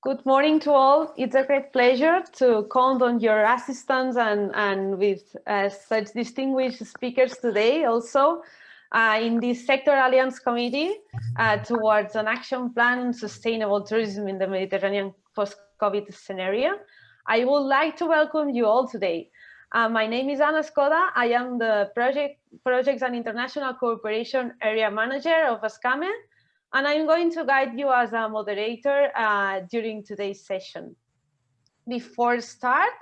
Good morning to all. It's a great pleasure to count on your assistance and with such distinguished speakers today also in this Sector Alliance Committee towards an action plan on sustainable tourism in the Mediterranean post-COVID scenario. I would like to welcome you all today. My name is Anna Skoda. I am the Projects and International Cooperation Area Manager of ASCAME, and I'm going to guide you as a moderator during today's session. Before start,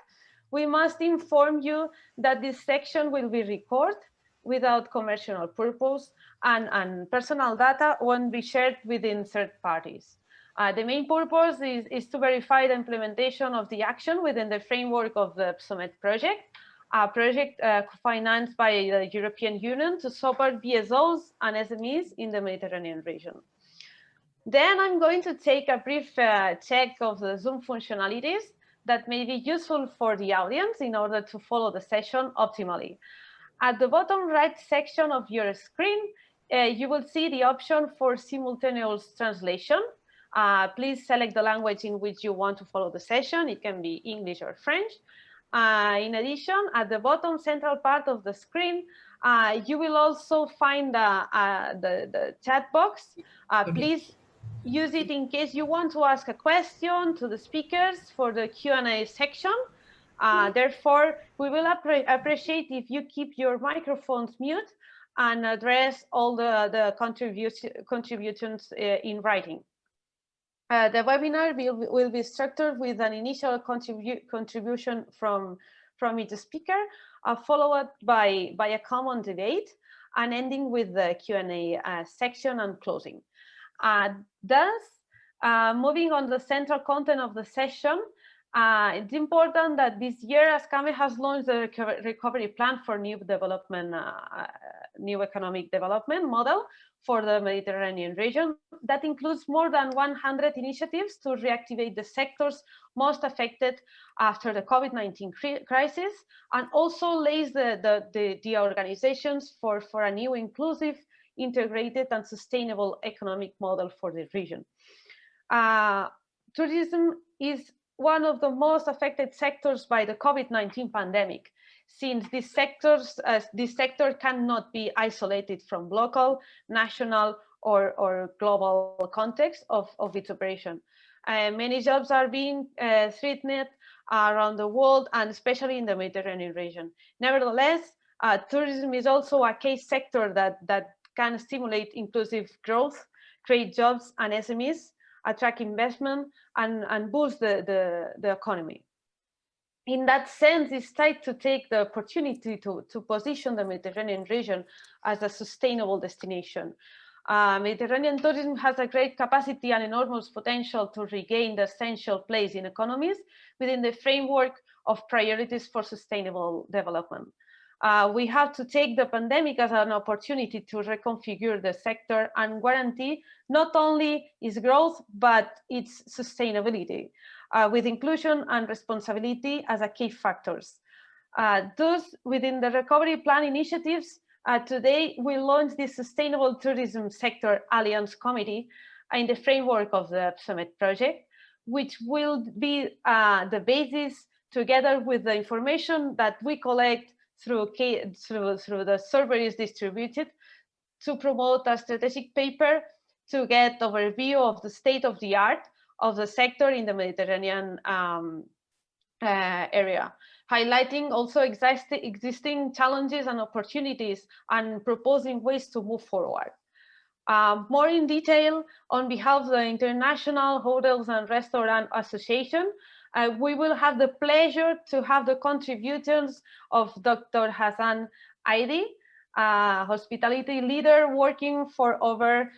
we must inform you that this section will be recorded without commercial purpose, and personal data won't be shared within third parties. The main purpose is to verify the implementation of the action within the framework of the EBSOMED project, a project financed by the European Union to support BSOs and SMEs in the Mediterranean region. Then I'm going to take a brief check of the Zoom functionalities that may be useful for the audience in order to follow the session optimally. At the bottom right section of your screen, you will see the option for simultaneous translation. Please select the language in which you want to follow the session. It can be English or French. In addition, at the bottom central part of the screen, you will also find the chat box. Please use it in case you want to ask a question to the speakers for the Q&A section. Therefore, we will appreciate if you keep your microphones mute and address all the contributions in writing. The webinar will be structured with an initial contribution from each speaker, followed by a common debate, and ending with the Q&A section and closing. Thus, moving on the central content of the session, it's important that this year ASCAME has launched the recovery plan for new economic development model for the Mediterranean region that includes more than 100 initiatives to reactivate the sectors most affected after the COVID-19 crisis, and also lays the organizations for a new inclusive, integrated and sustainable economic model for the region. Tourism is one of the most affected sectors by the COVID-19 pandemic, since this sector cannot be isolated from local, national or global context of its operation. Many jobs are being threatened around the world, and especially in the Mediterranean region. Nevertheless, tourism is also a key sector that can stimulate inclusive growth, create jobs and SMEs, attract investment, and boost the economy. In that sense, it's time to take the opportunity to position the Mediterranean region as a sustainable destination. Mediterranean tourism has a great capacity and enormous potential to regain the essential place in economies within the framework of priorities for sustainable development. We have to take the pandemic as an opportunity to reconfigure the sector and guarantee not only its growth, but its sustainability, with inclusion and responsibility as a key factors. Thus, within the recovery plan initiatives, today we launch the Sustainable Tourism Sector Alliance Committee in the framework of the EBSOMED project, which will be the basis, together with the information that we collect through the surveys distributed, to promote a strategic paper to get overview of the state of the art of the sector in the Mediterranean area, highlighting also existing challenges and opportunities and proposing ways to move forward. More in detail, on behalf of the International Hotels and Restaurant Association, we will have the pleasure to have the contributions of Dr. Hassan Aidi, a hospitality leader working for over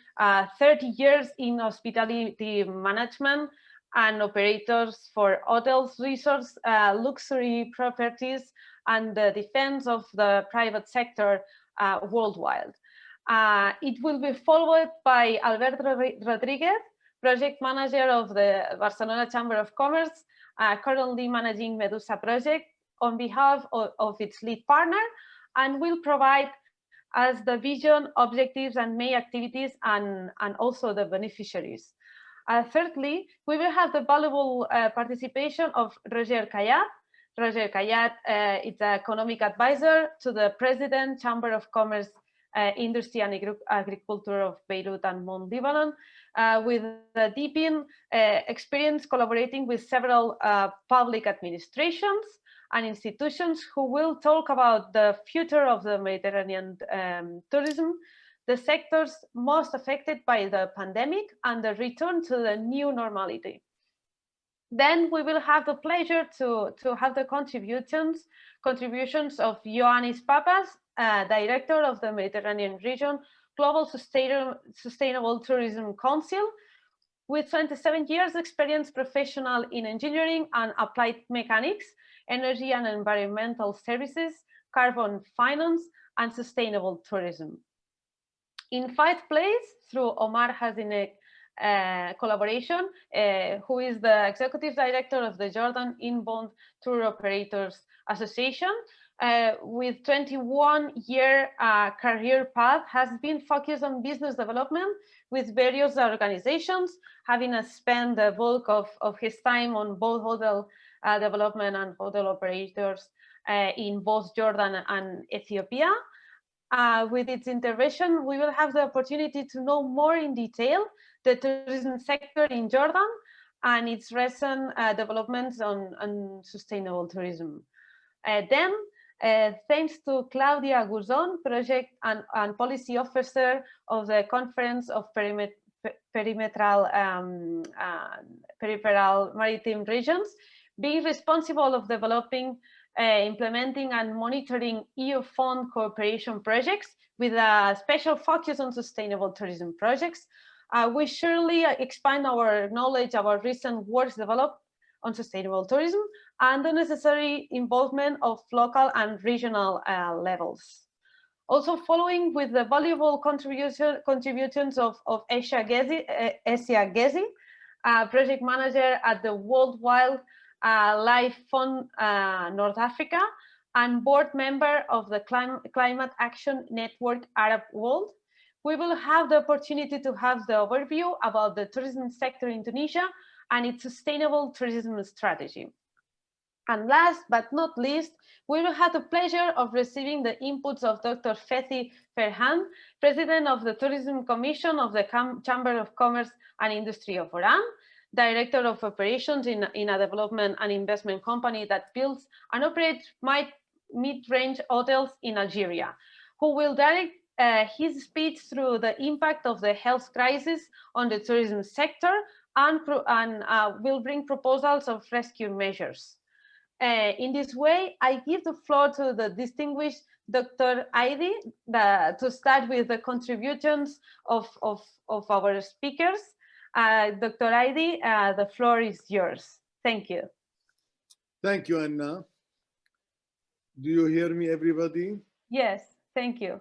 30 years in hospitality management and operators for hotels, resorts, luxury properties, and the defense of the private sector worldwide. It will be followed by Alberto Rodriguez, project manager of the Barcelona Chamber of Commerce, currently managing Medusa project on behalf of its lead partner, and will provide us the vision, objectives, and main activities, and also the beneficiaries. Thirdly, we will have the valuable participation of Roger Cayat. Roger Cayat is an economic advisor to the President, Chamber of Commerce, Industry and Agriculture of Beirut and Mount Lebanon, with a deep experience collaborating with several public administrations and institutions who will talk about the future of the Mediterranean tourism, the sectors most affected by the pandemic, and the return to the new normality. Then we will have the pleasure to have the contributions of Johannes Papas, Director of the Mediterranean Region Global Sustainable Tourism Council, with 27 years experience professional in engineering and applied mechanics, energy and environmental services, carbon finance, and sustainable tourism. In fifth place, through Omar Hazinek collaboration, who is the Executive Director of the Jordan Inbound Tour Operators Association, with 21-year career path, has been focused on business development with various organizations, having spent the bulk of his time on both hotel development and hotel operators in both Jordan and Ethiopia. With its intervention, we will have the opportunity to know more in detail the tourism sector in Jordan and its recent developments on sustainable tourism. Then, thanks to Claudia Guzon, Project and Policy Officer of the Conference of Peripheral Maritime Regions, being responsible of developing, implementing and monitoring EU fund cooperation projects with a special focus on sustainable tourism projects, we surely expand our knowledge about recent works developed on sustainable tourism and the necessary involvement of local and regional levels. Also following with the valuable contributions of Asia Gezi, project manager at the World Wildlife Fund North Africa and board member of the Climate Action Network Arab World, we will have the opportunity to have the overview about the tourism sector in Tunisia and its sustainable tourism strategy. And last but not least, we will have the pleasure of receiving the inputs of Dr. Fethi Ferhan, President of the Tourism Commission of the Chamber of Commerce and Industry of Oran, Director of Operations in a development and investment company that builds and operates mid-range hotels in Algeria, who will direct his speech through the impact of the health crisis on the tourism sector and will bring proposals of rescue measures. In this way, I give the floor to the distinguished Dr. Aidi to start with the contributions of our speakers. Dr. Aidi, the floor is yours. Thank you. Thank you, Anna. Do you hear me, everybody? Yes, thank you.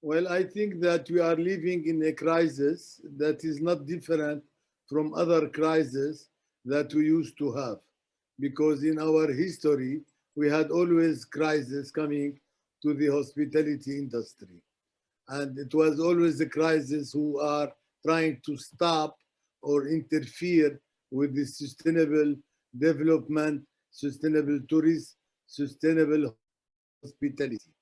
Well, I think that we are living in a crisis that is not different from other crises that we used to have, because in our history, we had always crises coming to the hospitality industry. And it was always the crisis who are trying to stop or interfere with the sustainable development, sustainable tourism, sustainable hospitality.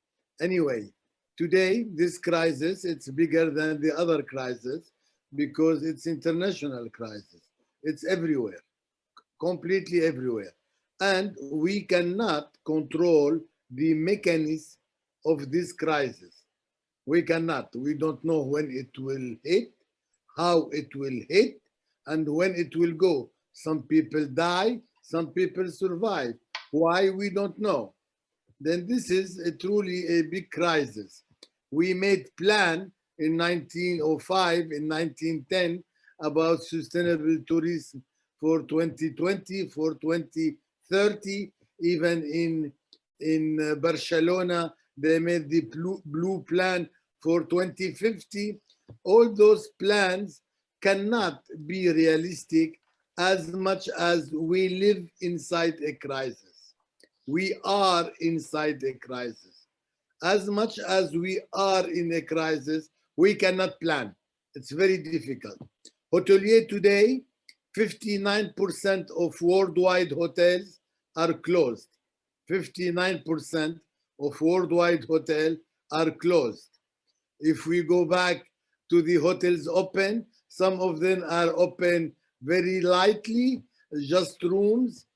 Anyway, today, this crisis, it's bigger than the other crisis because it's international crisis. It's everywhere, completely everywhere. And we cannot control the mechanism of this crisis. We cannot. We don't know when it will hit, how it will hit, and when it will go. Some people die, some people survive. Why? We don't know. Then this is truly a big crisis. We made plan in 1905, in 1910, about sustainable tourism for 2020, for 2030. Even in Barcelona, they made the blue plan for 2050. All those plans cannot be realistic as much as we live inside a crisis. We are inside a crisis. As much as we are in a crisis, we cannot plan. It's very difficult. Hotelier today 59% of worldwide hotels are closed. 59% of worldwide hotels are closed. If we go back to the hotels open, some of them are open very lightly, just rooms,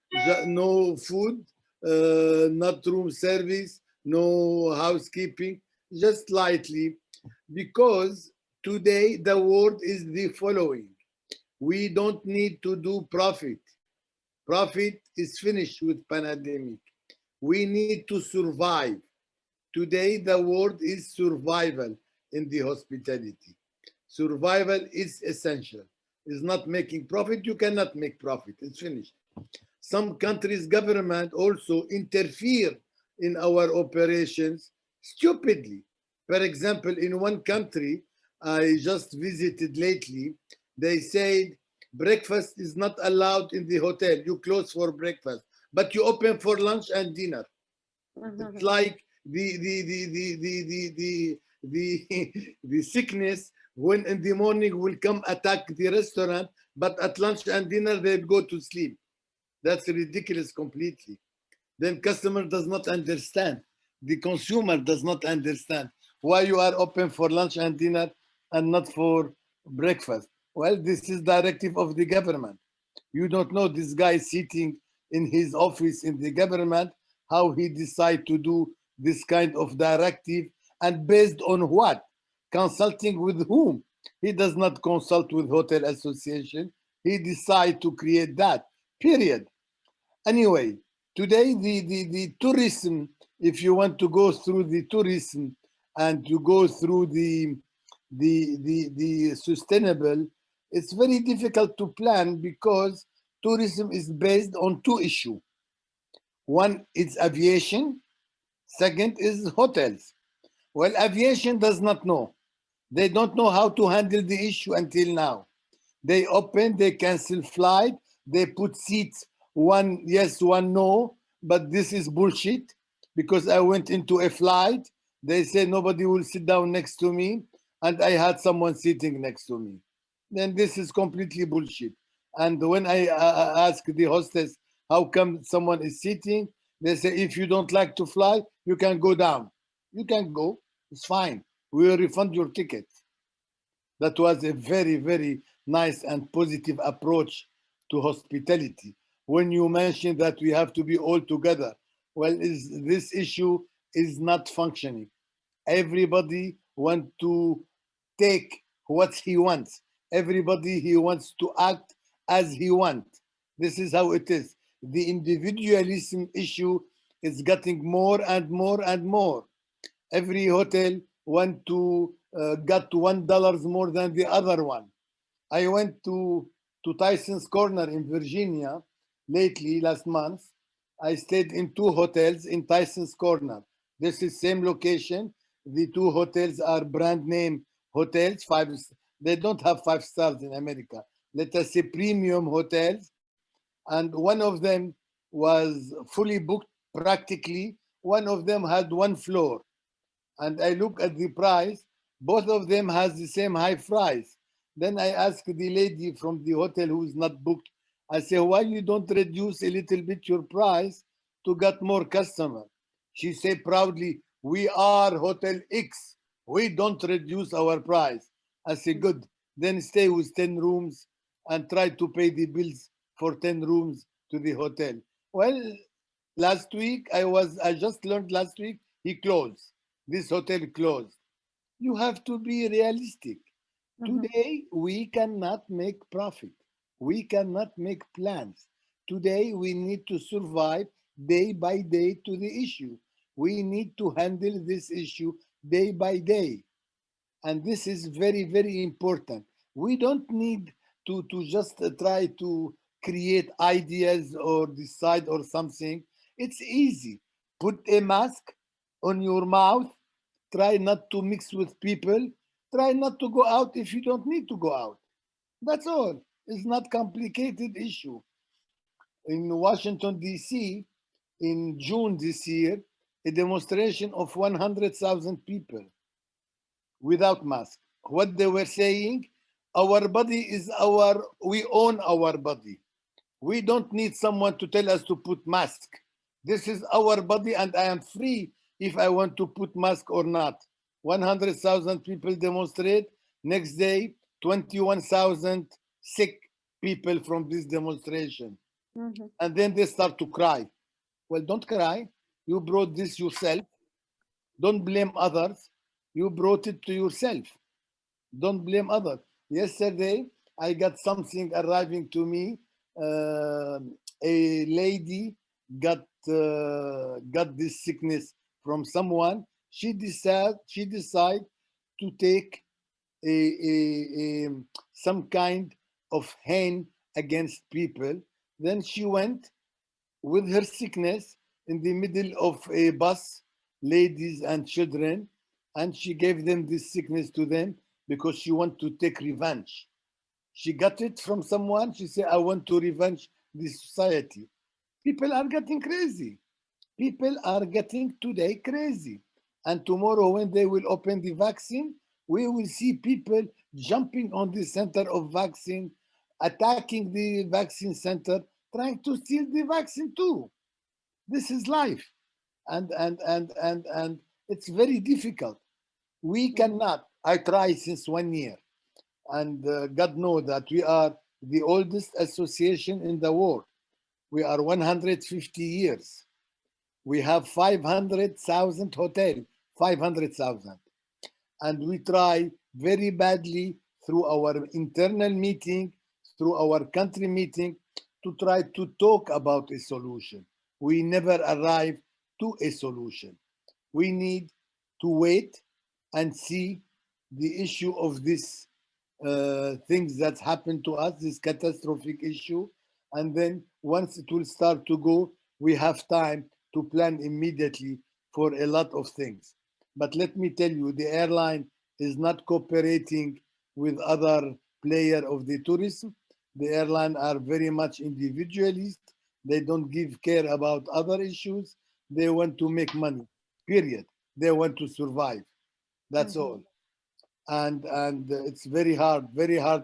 no food, not room service, no housekeeping, just lightly, because today the world is the following. We don't need to do profit. Profit is finished with pandemic. We need to survive. Today, the word is survival in the hospitality. Survival is essential. It's not making profit. You cannot make profit. It's finished. Some countries' government also interfere in our operations stupidly. For example, in one country I just visited lately, they said breakfast is not allowed in the hotel. You close for breakfast, but you open for lunch and dinner. It's like the sickness when in the morning will come attack the restaurant, but at lunch and dinner they'll go to sleep. That's ridiculous completely. Then customer does not understand. The consumer does not understand why you are open for lunch and dinner and not for breakfast. Well, this is directive of the government. You don't know this guy sitting in his office in the government, how he decide to do this kind of directive and based on what? Consulting with whom? He does not consult with hotel association. He decide to create that, period. Anyway, today the tourism, if you want to go through the tourism and to go through the sustainable, it's very difficult to plan because tourism is based on two issues. One is aviation, second is hotels. Well, aviation does not know. They don't know how to handle the issue until now. They open, they cancel flight, they put seats, one yes, one no, but this is bullshit because I went into a flight, they say nobody will sit down next to me, and I had someone sitting next to me. Then this is completely bullshit. And when I ask the hostess, how come someone is sitting? They say, if you don't like to fly, you can go down. You can go, it's fine. We will refund your ticket. That was a very, very nice and positive approach to hospitality. When you mentioned that we have to be all together, well, this issue is not functioning. Everybody wants to take what he wants. Everybody he wants to act as he wants. This is how it is. The individualism issue is getting more and more and more. Every hotel want to get $1 more than the other one. I went to Tyson's Corner in Virginia lately, last month. I stayed in two hotels in Tyson's Corner. This is same location. The two hotels are brand name hotels. They don't have 5 stars in America. Let us say premium hotels. And one of them was fully booked practically. One of them had 1 floor. And I look at the price, both of them has the same high price. Then I ask the lady from the hotel who is not booked, I say, why you don't reduce a little bit your price to get more customer? She say proudly, we are Hotel X. We don't reduce our price. I say, good. Then stay with 10 rooms and try to pay the bills for 10 rooms to the hotel. Well, last week, I just learned last week, he closed. This hotel closed. You have to be realistic. Today, we cannot make profit. We cannot make plans. Today, we need to survive day by day to the issue. We need to handle this issue day by day. And this is very, very important. We don't need to just try to create ideas or decide or something. It's easy. Put a mask on your mouth. Try not to mix with people. Try not to go out if you don't need to go out. That's all. It's not complicated issue. In Washington, D.C., in June this year, a demonstration of 100,000 people without mask. What they were saying, Our body is we own our body. We don't need someone to tell us to put mask. This is our body and I am free if I want to put mask or not. 100,000 people demonstrate. Next day, 21,000 sick people from this demonstration. And then they start to cry. Well, don't cry. You brought this yourself. Don't blame others. You brought it to yourself. Don't blame others. Yesterday, I got something arriving to me. A lady got this sickness from someone. She decide to take some kind of hand against people. Then she went with her sickness in the middle of a bus, ladies and children, and she gave them this sickness to them because she want to take revenge. She got it from someone. She said, I want to revenge this society. People are getting crazy. People are getting today crazy. And tomorrow when they will open the vaccine, we will see people jumping on the center of vaccine, attacking the vaccine center, trying to steal the vaccine too. This is life. And it's very difficult. We cannot. I try since 1 year, and God knows that we are the oldest association in the world. We are 150 years. We have 500,000 hotels, 500,000. And we try very badly through our internal meeting, through our country meeting, to try to talk about a solution. We never arrive to a solution. We need to wait and see the issue of this things that happen to us, this catastrophic issue. And then once it will start to go, we have time to plan immediately for a lot of things. But let me tell you, the airline is not cooperating with other player of the tourism. The airline are very much individualist. They don't give care about other issues. They want to make money, period. They want to survive. That's all. And it's very hard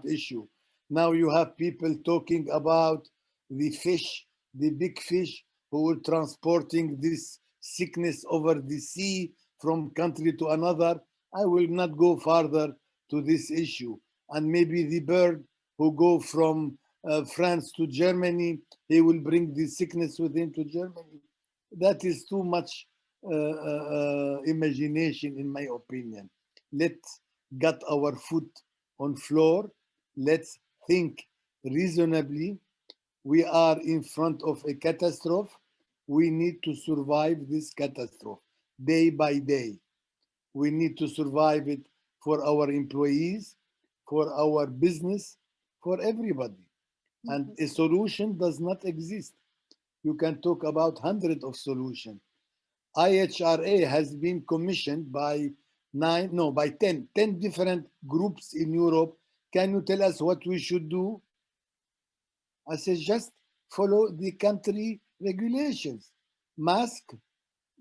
issue. Now you have people talking about the fish, the big fish who are transporting this sickness over the sea from country to another. I will not go further to this issue. And maybe the bird who go from France to Germany, he will bring the sickness with him to Germany. That is too much imagination, in my opinion. Let's get our foot on floor. Let's think reasonably. We are in front of a catastrophe. We need to survive this catastrophe day by day. We need to survive it for our employees, for our business, for everybody. And a solution does not exist. You can talk about hundreds of solutions. IHRA has been commissioned by 10 different groups in Europe. Can you tell us what we should do? I said, just follow the country regulations. Mask,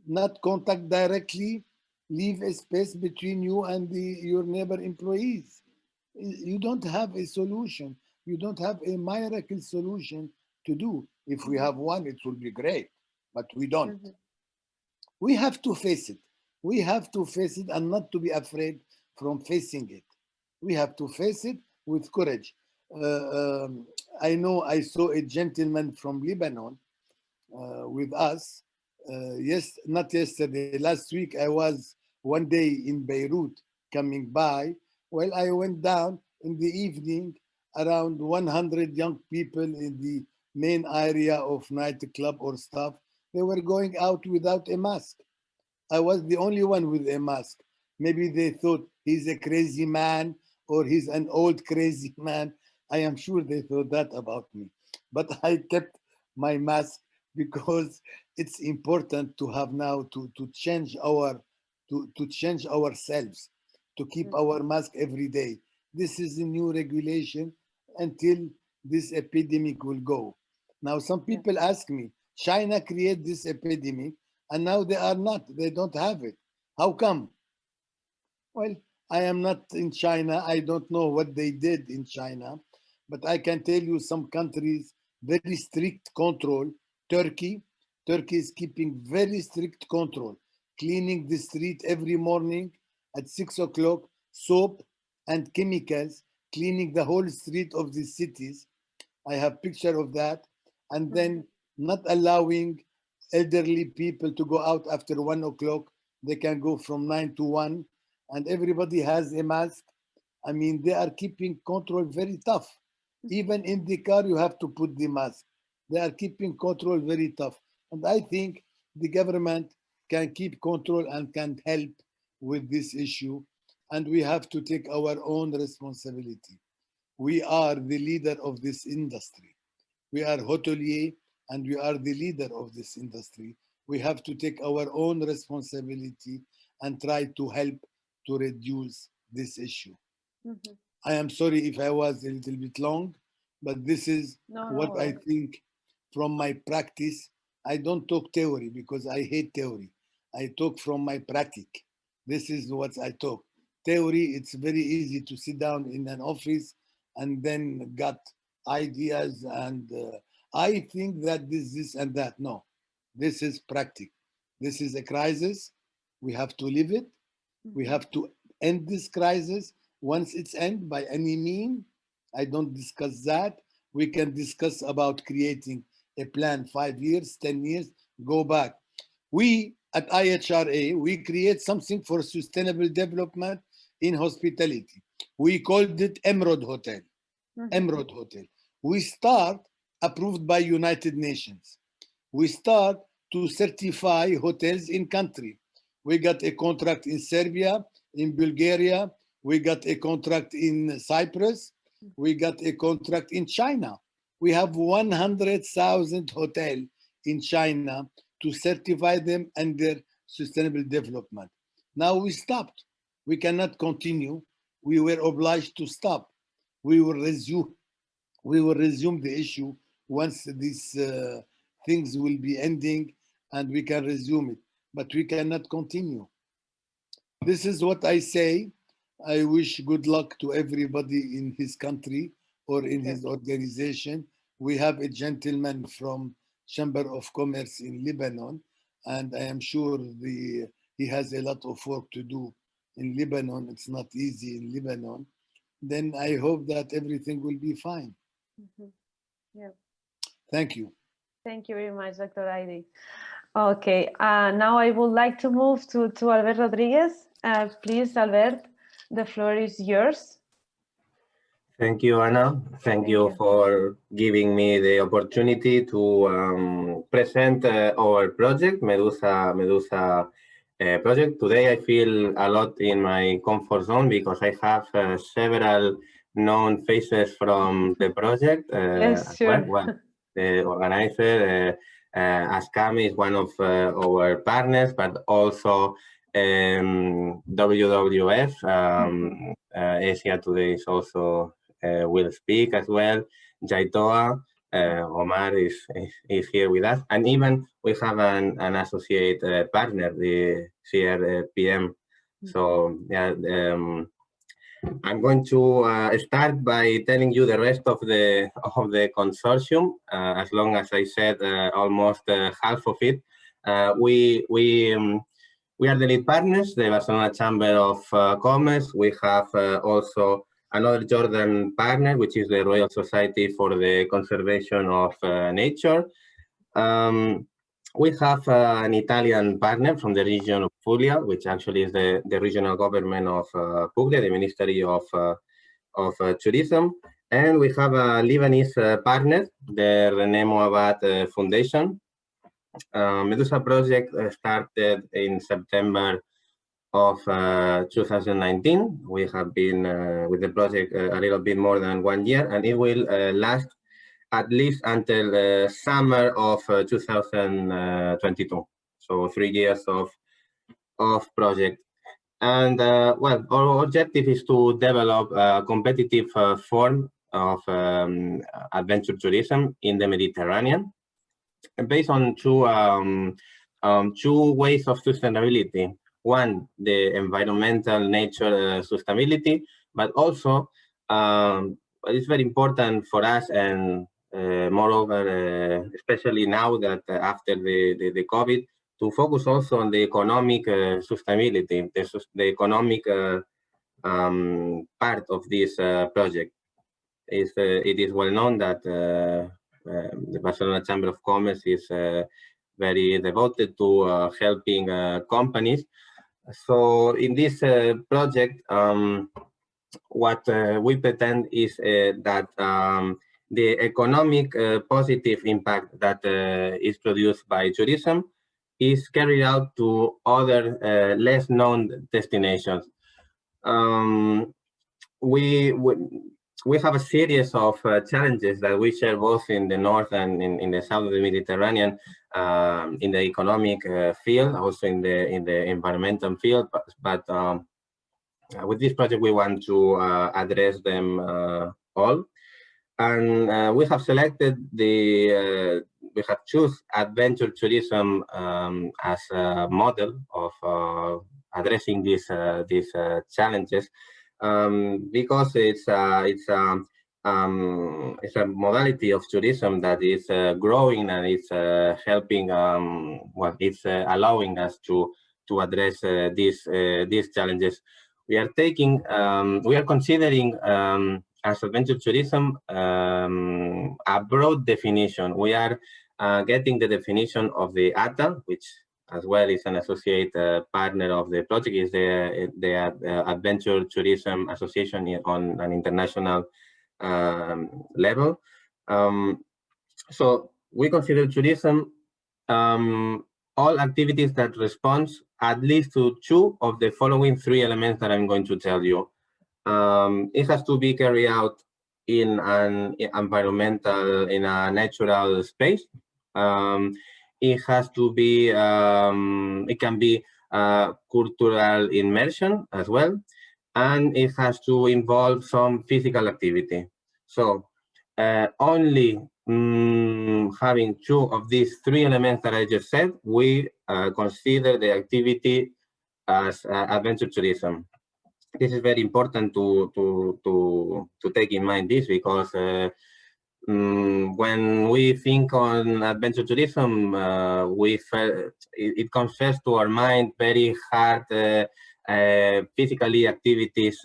not contact directly, leave a space between you and your neighbor employees. You don't have a solution. You don't have a miracle solution to do. If we have one, it will be great, but we don't. We have to face it. We have to face it and not to be afraid from facing it. We have to face it with courage. I know I saw a gentleman from Lebanon with us. Not yesterday, last week I was one day in Beirut coming by. Well, I went down in the evening, around 100 young people in the main area of nightclub or stuff. They were going out without a mask. I was the only one with a mask. Maybe they thought he's a crazy man or he's an old crazy man. I am sure they thought that about me. But I kept my mask because it's important to have now to change to change ourselves, to keep our mask every day. This is a new regulation until this epidemic will go. Now, some people ask me, China created this epidemic and now they are not, they don't have it. How come? Well, I am not in China. I don't know what they did in China, but I can tell you some countries, very strict control. Turkey is keeping very strict control, cleaning the street every morning at 6 o'clock, soap and chemicals, cleaning the whole street of the cities. I have picture of that. And then not allowing elderly people to go out after 1 o'clock. They can go from 9 to 1, and everybody has a mask. I mean, they are keeping control very tough. Even in the car, you have to put the mask. They are keeping control very tough. And I think the government can keep control and can help with this issue. And we have to take our own responsibility. We are the leader of this industry. We are hotelier and we are the leader of this industry. We have to take our own responsibility and try to help to reduce this issue. I am sorry if I was a little bit long, but this is what I think from my practice. I don't talk theory because I hate theory. I talk from my practice. This is what I talk. Theory, it's very easy to sit down in an office and then got ideas and I think that this and that. No, this is practice. This is a crisis. We have to live it. We have to end this crisis. Once it's end by any mean, I don't discuss that. We can discuss about creating a plan, 5 years, 10 years, go back. We at IHRA, we create something for sustainable development in hospitality. We called it Emerald Hotel. Emerald Hotel. We start approved by United Nations. We start to certify hotels in country. We got a contract in Serbia, in Bulgaria. We got a contract in Cyprus. We got a contract in China. We have 100,000 hotels in China to certify them under sustainable development. Now we stopped. We cannot continue. We were obliged to stop. We will resume the issue once these things will be ending and we can resume it. But we cannot continue. This is what I say. I wish good luck to everybody in his country or in his organization. We have a gentleman from Chamber of Commerce in Lebanon, and I am sure he has a lot of work to do in Lebanon. It's not easy in Lebanon. Then I hope that everything will be fine. Yeah. Thank you. Thank you very much, Dr. Aidi. Okay, now I would like to move to Albert Rodriguez. Please, Albert, the floor is yours. Thank you, Anna. Thank you for giving me the opportunity to present our project, Medusa project. Today I feel a lot in my comfort zone because I have several known faces from the project. Yes, sure. Well, the organizer, ASCAME is one of our partners, but also WWF, Asia Today is also will speak as well. Jaitoa, Omar is here with us, and even we have an associate partner, the CRPM. So yeah, I'm going to start by telling you the rest of the consortium. As long as I said almost half of it, we are the lead partners, the Barcelona Chamber of Commerce. We have also another Jordan partner, which is the Royal Society for the Conservation of Nature. We have an Italian partner from the region of Puglia, which actually is the regional government of Puglia, the Ministry of Tourism. And we have a Lebanese partner, the René Moabad Foundation. Medusa project started in September of 2019. We have been with the project a little bit more than 1 year, and it will last at least until summer of 2022. So 3 years of project. And well, our objective is to develop a competitive form of adventure tourism in the Mediterranean, based on two ways of sustainability. one, the environmental nature sustainability, but also it's very important for us, and moreover, especially now that after the COVID, to focus also on the economic sustainability, the economic part of this project. It is well known that the Barcelona Chamber of Commerce is very devoted to helping companies. So in this project, what we pretend is that the economic positive impact that is produced by tourism is carried out to other less known destinations. We have a series of challenges that we share both in the north and in the south of the Mediterranean, in the economic field, also in the environmental field. But with this project, we want to address them all. And we have selected we have chosen adventure tourism as a model of addressing these challenges, because it's a modality of tourism that is growing, and it's helping. Well, it's allowing us to address these challenges. We are considering as adventure tourism a broad definition. We are getting the definition of the ATA, which as well is an associate partner of the project, is the Adventure Tourism Association on an international level. So we consider tourism all activities that respond at least to two of the following three elements that I'm going to tell you. It has to be carried out in an environmental, in a natural space. It has to be, it can be cultural immersion as well, and it has to involve some physical activity. So only having two of these three elements that I just said, we consider the activity as adventure tourism. This is very important to take in mind this, because when we think on adventure tourism, it comes first to our mind very hard physically activities,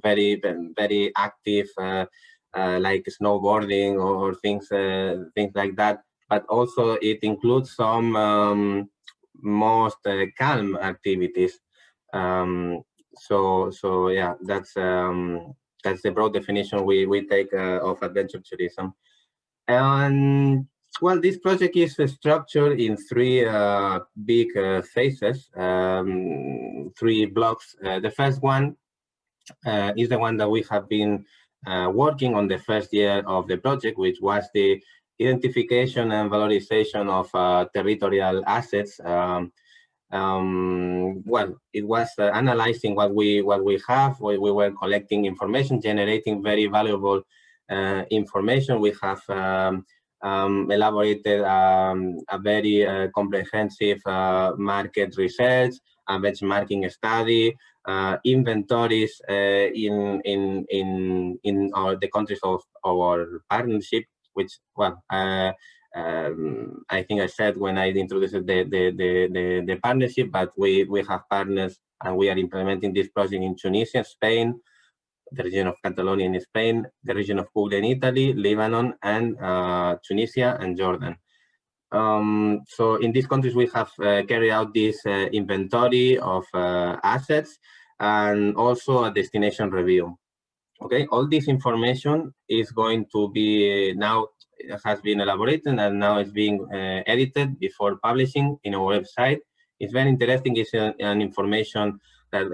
very active, like snowboarding or things like that. But also it includes some most calm activities. So yeah, that's the broad definition we take of adventure tourism. And well, this project is structured in three big phases, three blocks. The first one is the one that we have been working on the first year of the project, which was the identification and valorization of territorial assets. Well, it was analyzing what we have. We were collecting information, generating very valuable information. We have elaborated a very comprehensive market research, a benchmarking study, inventories in the countries of our partnership, which, well, I think I said when I introduced the partnership, but we have partners, and we are implementing this project in Tunisia, Spain, the region of Catalonia in Spain, the region of Puglia in Italy, Lebanon, and Tunisia and Jordan. So in these countries, we have carried out this inventory of assets, and also a destination review. Okay, all this information is going to be now, it has been elaborated, and now it's being edited before publishing in our website. It's very interesting. It's an information that,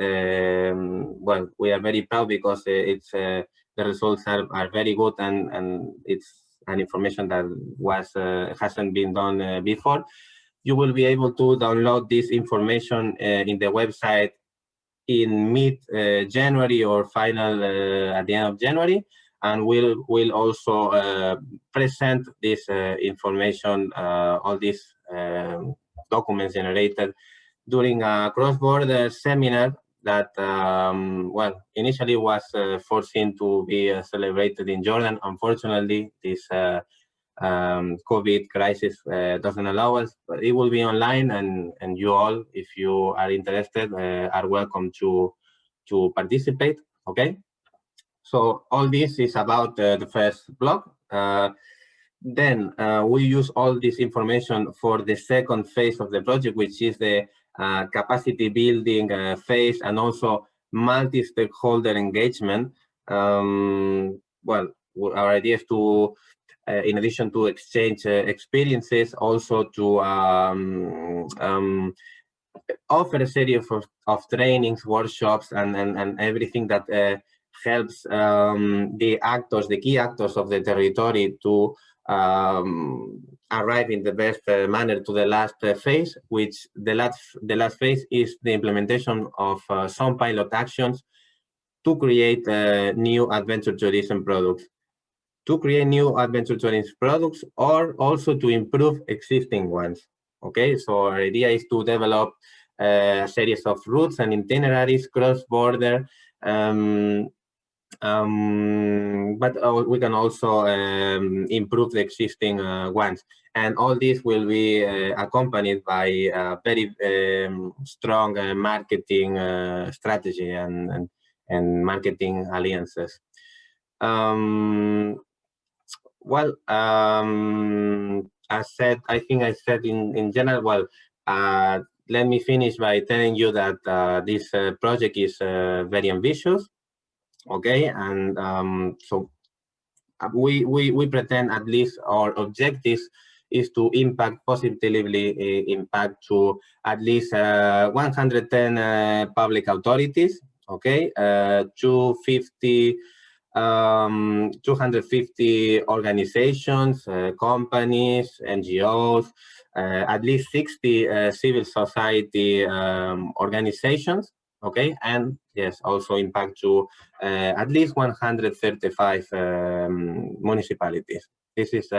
well, we are very proud, because it's the results are very good, and it's an information that was hasn't been done before. You will be able to download this information in the website in mid-January or final at the end of January, and we'll also present this information, all these documents generated during a cross-border seminar that, well, initially was foreseen to be celebrated in Jordan. Unfortunately, this COVID crisis doesn't allow us, but it will be online, and you all, if you are interested, are welcome to participate. Okay. So all this is about the first block. Then we use all this information for the second phase of the project, which is the capacity building phase, and also multi-stakeholder engagement. Well, our idea is to, in addition to exchange experiences, also to offer a series of trainings, workshops, and everything that helps the actors, the key actors of the territory, to arrive in the best manner to the last phase, which the last phase is the implementation of some pilot actions to create new adventure tourism products. To create new adventure tourism products, or also to improve existing ones. Okay, so our idea is to develop a series of routes and itineraries cross-border, but we can also improve the existing ones. And all this will be accompanied by a very strong marketing strategy and marketing alliances. Well, I think I said in general, well, let me finish by telling you that this project is very ambitious, okay? And so we pretend, at least our objectives is to positively impact to at least 110 public authorities, okay? 250 organizations, companies, NGOs, at least 60 civil society organizations, okay? And yes, also impact to at least 135 municipalities. This is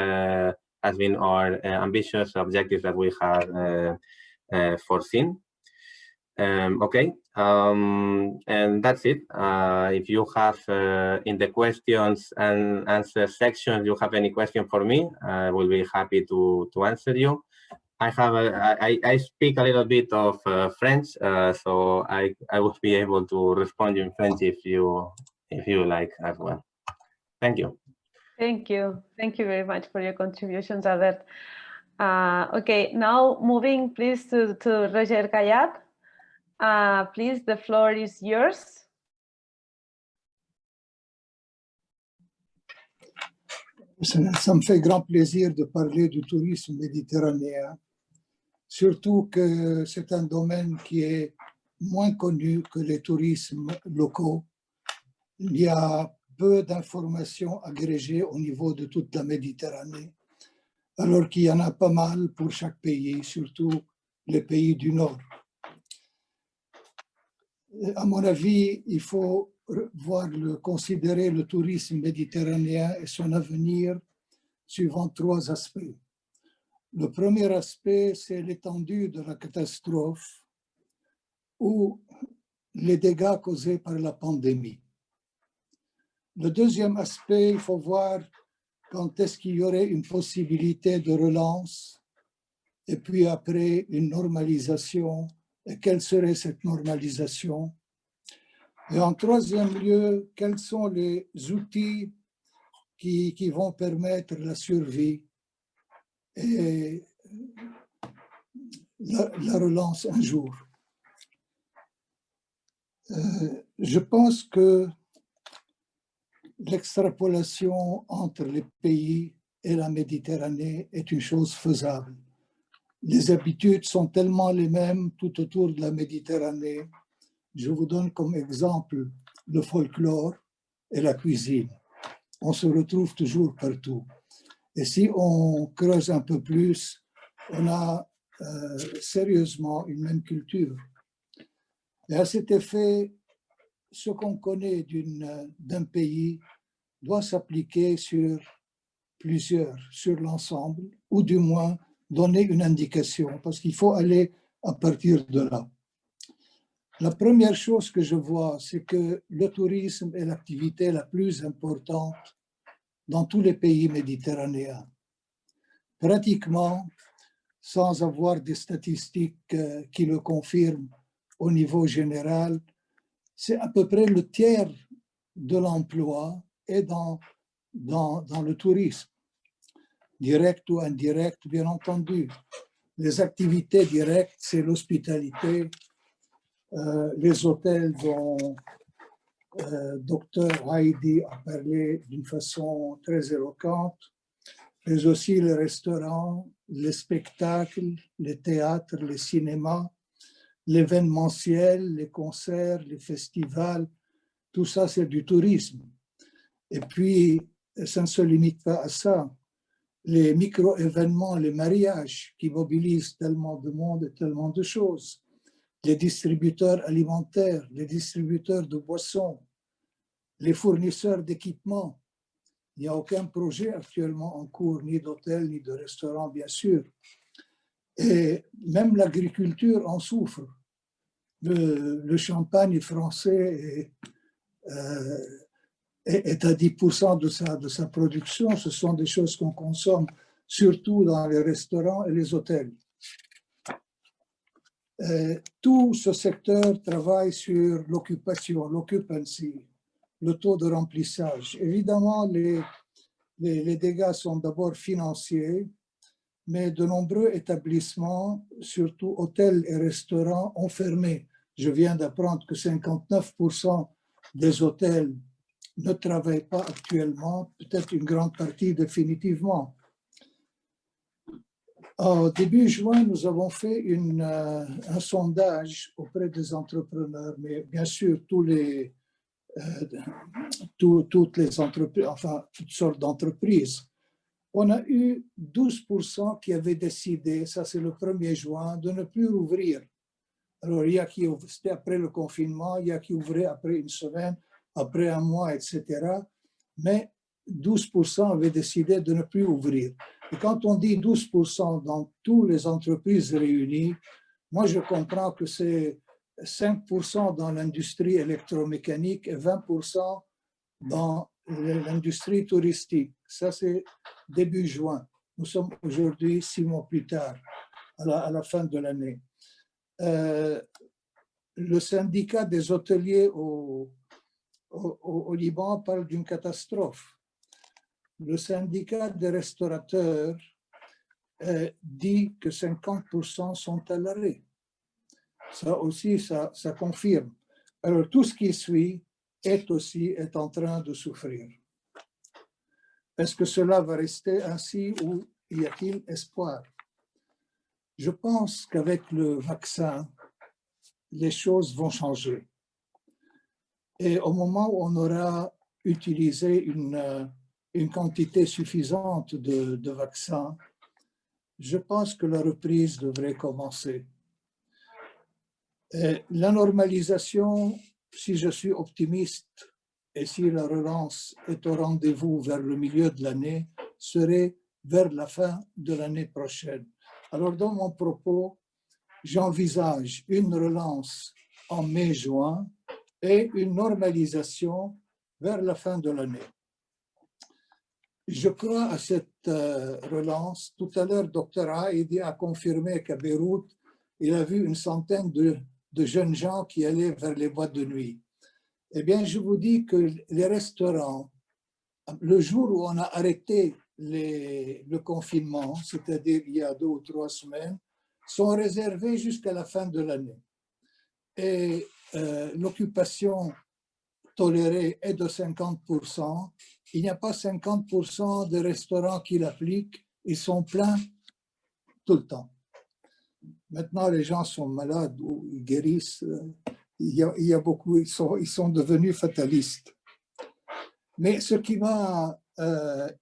has been our ambitious objectives that we have foreseen. Okay, and that's it. If you have in the questions and answer section, you have any question for me, I will be happy to answer you. I speak a little bit of French, so I will be able to respond in French if you like as well. Thank you. Thank you very much for your contributions, Albert. Okay, now moving please to Roger Kayat. Please, the floor is yours. Ça me fait grand plaisir de parler du tourisme méditerranéen, surtout que c'est un domaine qui est moins connu que les tourismes locaux. Il y a peu d'informations agrégées au niveau de toute la Méditerranée, alors qu'il y en a pas mal pour chaque pays, surtout les pays du Nord. À mon avis, il faut considérer le tourisme méditerranéen et son avenir suivant trois aspects. Le premier aspect, c'est l'étendue de la catastrophe ou les dégâts causés par la pandémie. Le deuxième aspect, il faut voir quand est-ce qu'il y aurait une possibilité de relance et puis après une normalisation. Et quelle serait cette normalisation? Et en troisième lieu, quels sont les outils qui vont permettre la survie et la relance un jour? Je pense que l'extrapolation entre les pays et la Méditerranée est une chose faisable. Les habitudes sont tellement les mêmes tout autour de la Méditerranée. Je vous donne comme exemple le folklore et la cuisine. On se retrouve toujours partout. Et si on creuse un peu plus, on a sérieusement une même culture. Et à cet effet, ce qu'on connaît d'un pays doit s'appliquer sur plusieurs, sur l'ensemble, ou du moins donner une indication, parce qu'il faut aller à partir de là. La première chose que je vois, c'est que le tourisme est l'activité la plus importante dans tous les pays méditerranéens. Pratiquement, sans avoir des statistiques qui le confirment au niveau général, c'est à peu près le tiers de l'emploi est dans le tourisme, direct ou indirect, bien entendu. Les activités directes, c'est l'hospitalité, les hôtels dont Dr Heidi a parlé d'une façon très éloquente, mais aussi les restaurants, les spectacles, les théâtres, les cinémas, l'événementiel, les concerts, les festivals, tout ça c'est du tourisme. Et puis, ça ne se limite pas à ça. Les micro-événements, les mariages qui mobilisent tellement de monde et tellement de choses, les distributeurs alimentaires, les distributeurs de boissons, les fournisseurs d'équipements. Il n'y a aucun projet actuellement en cours, ni d'hôtel, ni de restaurant, bien sûr. Et même l'agriculture en souffre. Le champagne français est à 10% de sa production. Ce sont des choses qu'on consomme surtout dans les restaurants et les hôtels. Tout ce secteur travaille sur l'occupation, l'occupancy, le taux de remplissage. Évidemment, les dégâts sont d'abord financiers, mais de nombreux établissements, surtout hôtels et restaurants, ont fermé. Je viens d'apprendre que 59% des hôtels ne travaillent pas actuellement, peut-être une grande partie définitivement. Au début juin, nous avons fait un sondage auprès des entrepreneurs, mais bien sûr, toutes les entreprises, enfin, toutes sortes d'entreprises. On a eu 12% qui avaient décidé, ça c'est le 1er juin, de ne plus ouvrir. Alors, il y a qui, c'était après le confinement, il y a qui ouvraient après une semaine, après un mois, etc. Mais 12% avaient décidé de ne plus ouvrir. Et quand on dit 12% dans toutes les entreprises réunies, moi je comprends que c'est 5% dans l'industrie électromécanique et 20% dans l'industrie touristique. Ça, c'est début juin. Nous sommes aujourd'hui 6 mois plus tard, à la fin de l'année. Le syndicat des hôteliers au Liban parle d'une catastrophe. Le syndicat des restaurateurs dit que 50% sont à l'arrêt. Ça aussi, ça confirme. Alors, tout ce qui suit est en train de souffrir. Est-ce que cela va rester ainsi ou y a-t-il espoir? Je pense qu'avec le vaccin, les choses vont changer. Et au moment où on aura utilisé une quantité suffisante de vaccins, je pense que la reprise devrait commencer. Et la normalisation, si je suis optimiste et si la relance est au rendez-vous vers le milieu de l'année, serait vers la fin de l'année prochaine. Alors, dans mon propos, j'envisage une relance en mai-juin et une normalisation vers la fin de l'année. Je crois à cette relance. Tout à l'heure, Dr Heidi a confirmé qu'à Beyrouth, il a vu une centaine de jeunes gens qui allaient vers les boîtes de nuit. Eh bien, je vous dis que les restaurants, le jour où on a arrêté le confinement, c'est-à-dire il y a 2 ou 3 semaines, sont réservés jusqu'à la fin de l'année. Et l'occupation tolérée est de 50%. Il n'y a pas 50% de restaurants qui l'appliquent. Ils sont pleins tout le temps. Maintenant, les gens sont malades ou ils guérissent. Il y a beaucoup, ils sont devenus fatalistes. Mais ce qui m'a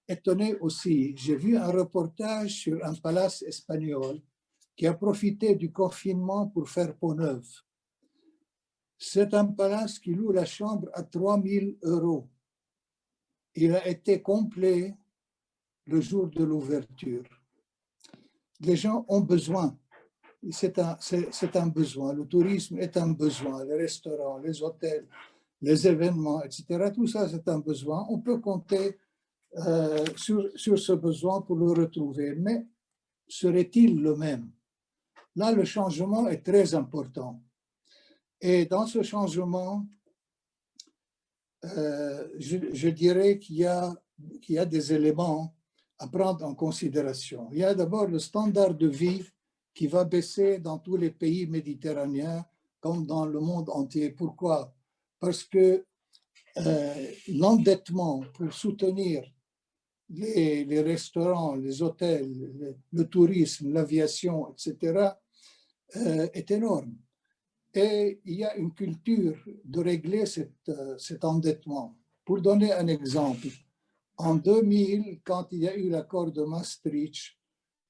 étonné aussi, j'ai vu un reportage sur un palace espagnol qui a profité du confinement pour faire peau neuve. C'est un palace qui loue la chambre à 3 000 €. Il a été complet le jour de l'ouverture. Les gens ont besoin c'est un besoin. Le tourisme est un besoin. Les restaurants, les hôtels, les événements, etc. Tout ça, c'est un besoin. On peut compter sur ce besoin pour le retrouver. Mais serait-il le même? Là, le changement est très important. Et dans ce changement, je dirais qu'il y a des éléments à prendre en considération. Il y a d'abord le standard de vie qui va baisser dans tous les pays méditerranéens comme dans le monde entier. Pourquoi? Parce que l'endettement pour soutenir les restaurants, les hôtels, le tourisme, l'aviation, etc., est énorme. Et il y a une culture de régler cet endettement. Pour donner un exemple, en 2000, quand il y a eu l'accord de Maastricht,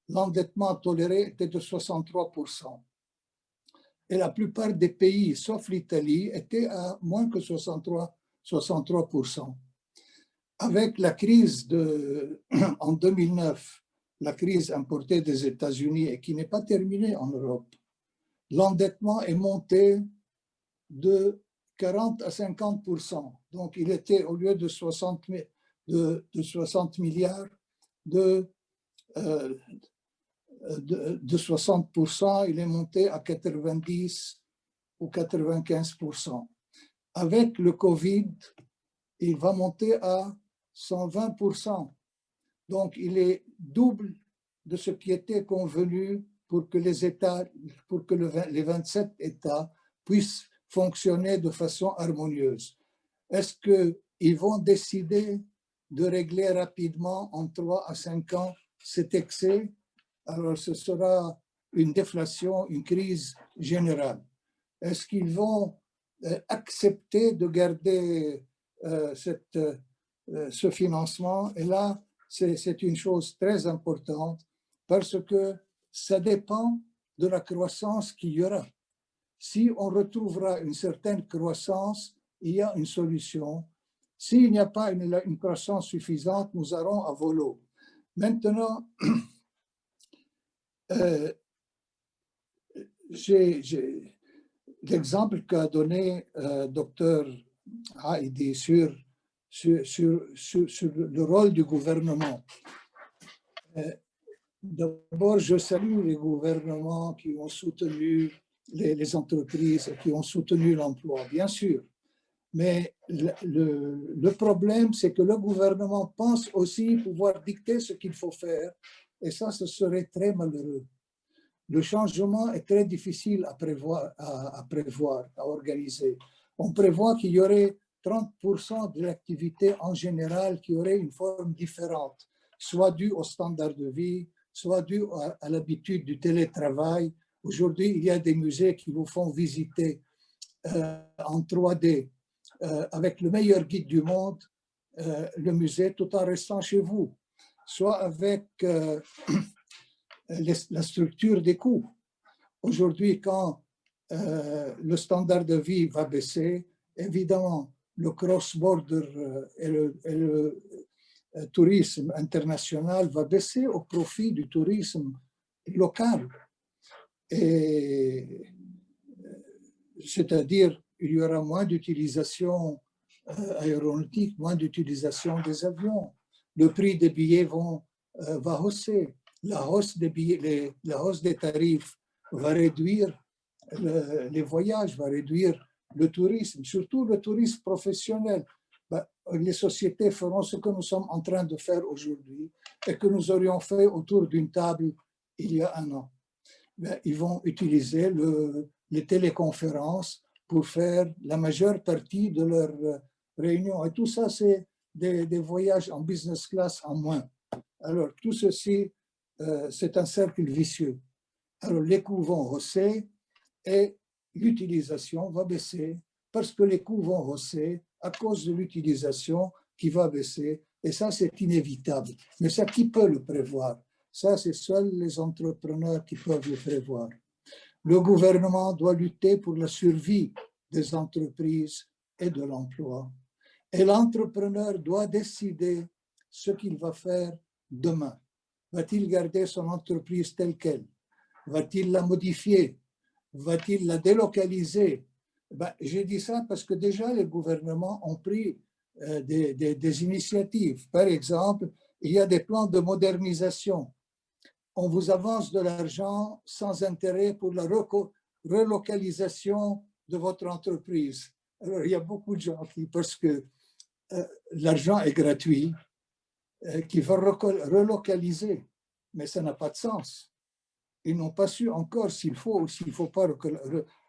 l'endettement toléré était de 63%. Et la plupart des pays, sauf l'Italie, étaient à moins que 63%. Avec la crise en 2009, la crise importée des États-Unis et qui n'est pas terminée en Europe, l'endettement est monté de 40 à 50%. Donc, il était, au lieu de 60 milliards, de 60%, il est monté à 90 ou 95%. Avec le Covid, il va monter à 120%. Donc, il est double de ce qui était convenu pour que les États, pour que les 27 États puissent fonctionner de façon harmonieuse. Est-ce qu'ils vont décider de régler rapidement en 3 à 5 ans cet excès? Alors, ce sera une déflation, une crise générale. Est-ce qu'ils vont accepter de garder ce financement? Et là, c'est une chose très importante parce que ça dépend de la croissance qu'il y aura. Si on retrouvera une certaine croissance, il y a une solution. S'il n'y a pas une croissance suffisante, nous aurons à volo. Maintenant, l'exemple qu'a donné Dr. Haïdi sur le rôle du gouvernement. D'abord, je salue les gouvernements qui ont soutenu les entreprises et qui ont soutenu l'emploi, bien sûr. Mais le problème, c'est que le gouvernement pense aussi pouvoir dicter ce qu'il faut faire. Et ça, ce serait très malheureux. Le changement est très difficile à prévoir, à organiser. On prévoit qu'il y aurait 30% de l'activité en général qui aurait une forme différente, soit due au standard de vie, soit due à l'habitude du télétravail. Aujourd'hui, il y a des musées qui vous font visiter en 3D avec le meilleur guide du monde, le musée, tout en restant chez vous, soit avec la structure des coûts. Aujourd'hui, quand le standard de vie va baisser, évidemment, le cross-border et le tourisme international va baisser au profit du tourisme local. Et c'est-à-dire, il y aura moins d'utilisation aéronautique, moins d'utilisation des avions. Le prix des billets va hausser. La hausse des tarifs va réduire les voyages, va réduire le tourisme, surtout le tourisme professionnel. Les sociétés feront ce que nous sommes en train de faire aujourd'hui et que nous aurions fait autour d'une table il y a un an. Ils vont utiliser les téléconférences pour faire la majeure partie de leurs réunions. Et tout ça, c'est des voyages en business class en moins. Alors, tout ceci, c'est un cercle vicieux. Alors, les coûts vont hausser et l'utilisation va baisser parce que les coûts vont hausser à cause de l'utilisation qui va baisser. Et ça, c'est inévitable. Mais ça, qui peut le prévoir? Ça, c'est seuls les entrepreneurs qui peuvent le prévoir. Le gouvernement doit lutter pour la survie des entreprises et de l'emploi. Et l'entrepreneur doit décider ce qu'il va faire demain. Va-t-il garder son entreprise telle qu'elle? Va-t-il la modifier? Va-t-il la délocaliser? Ben, j'ai dit ça parce que déjà les gouvernements ont pris des initiatives. Par exemple, il y a des plans de modernisation. On vous avance de l'argent sans intérêt pour la relocalisation de votre entreprise. Alors, il y a beaucoup de gens qui, parce que l'argent est gratuit, qui veulent relocaliser, mais ça n'a pas de sens. Ils n'ont pas su encore s'il faut ou s'il ne faut pas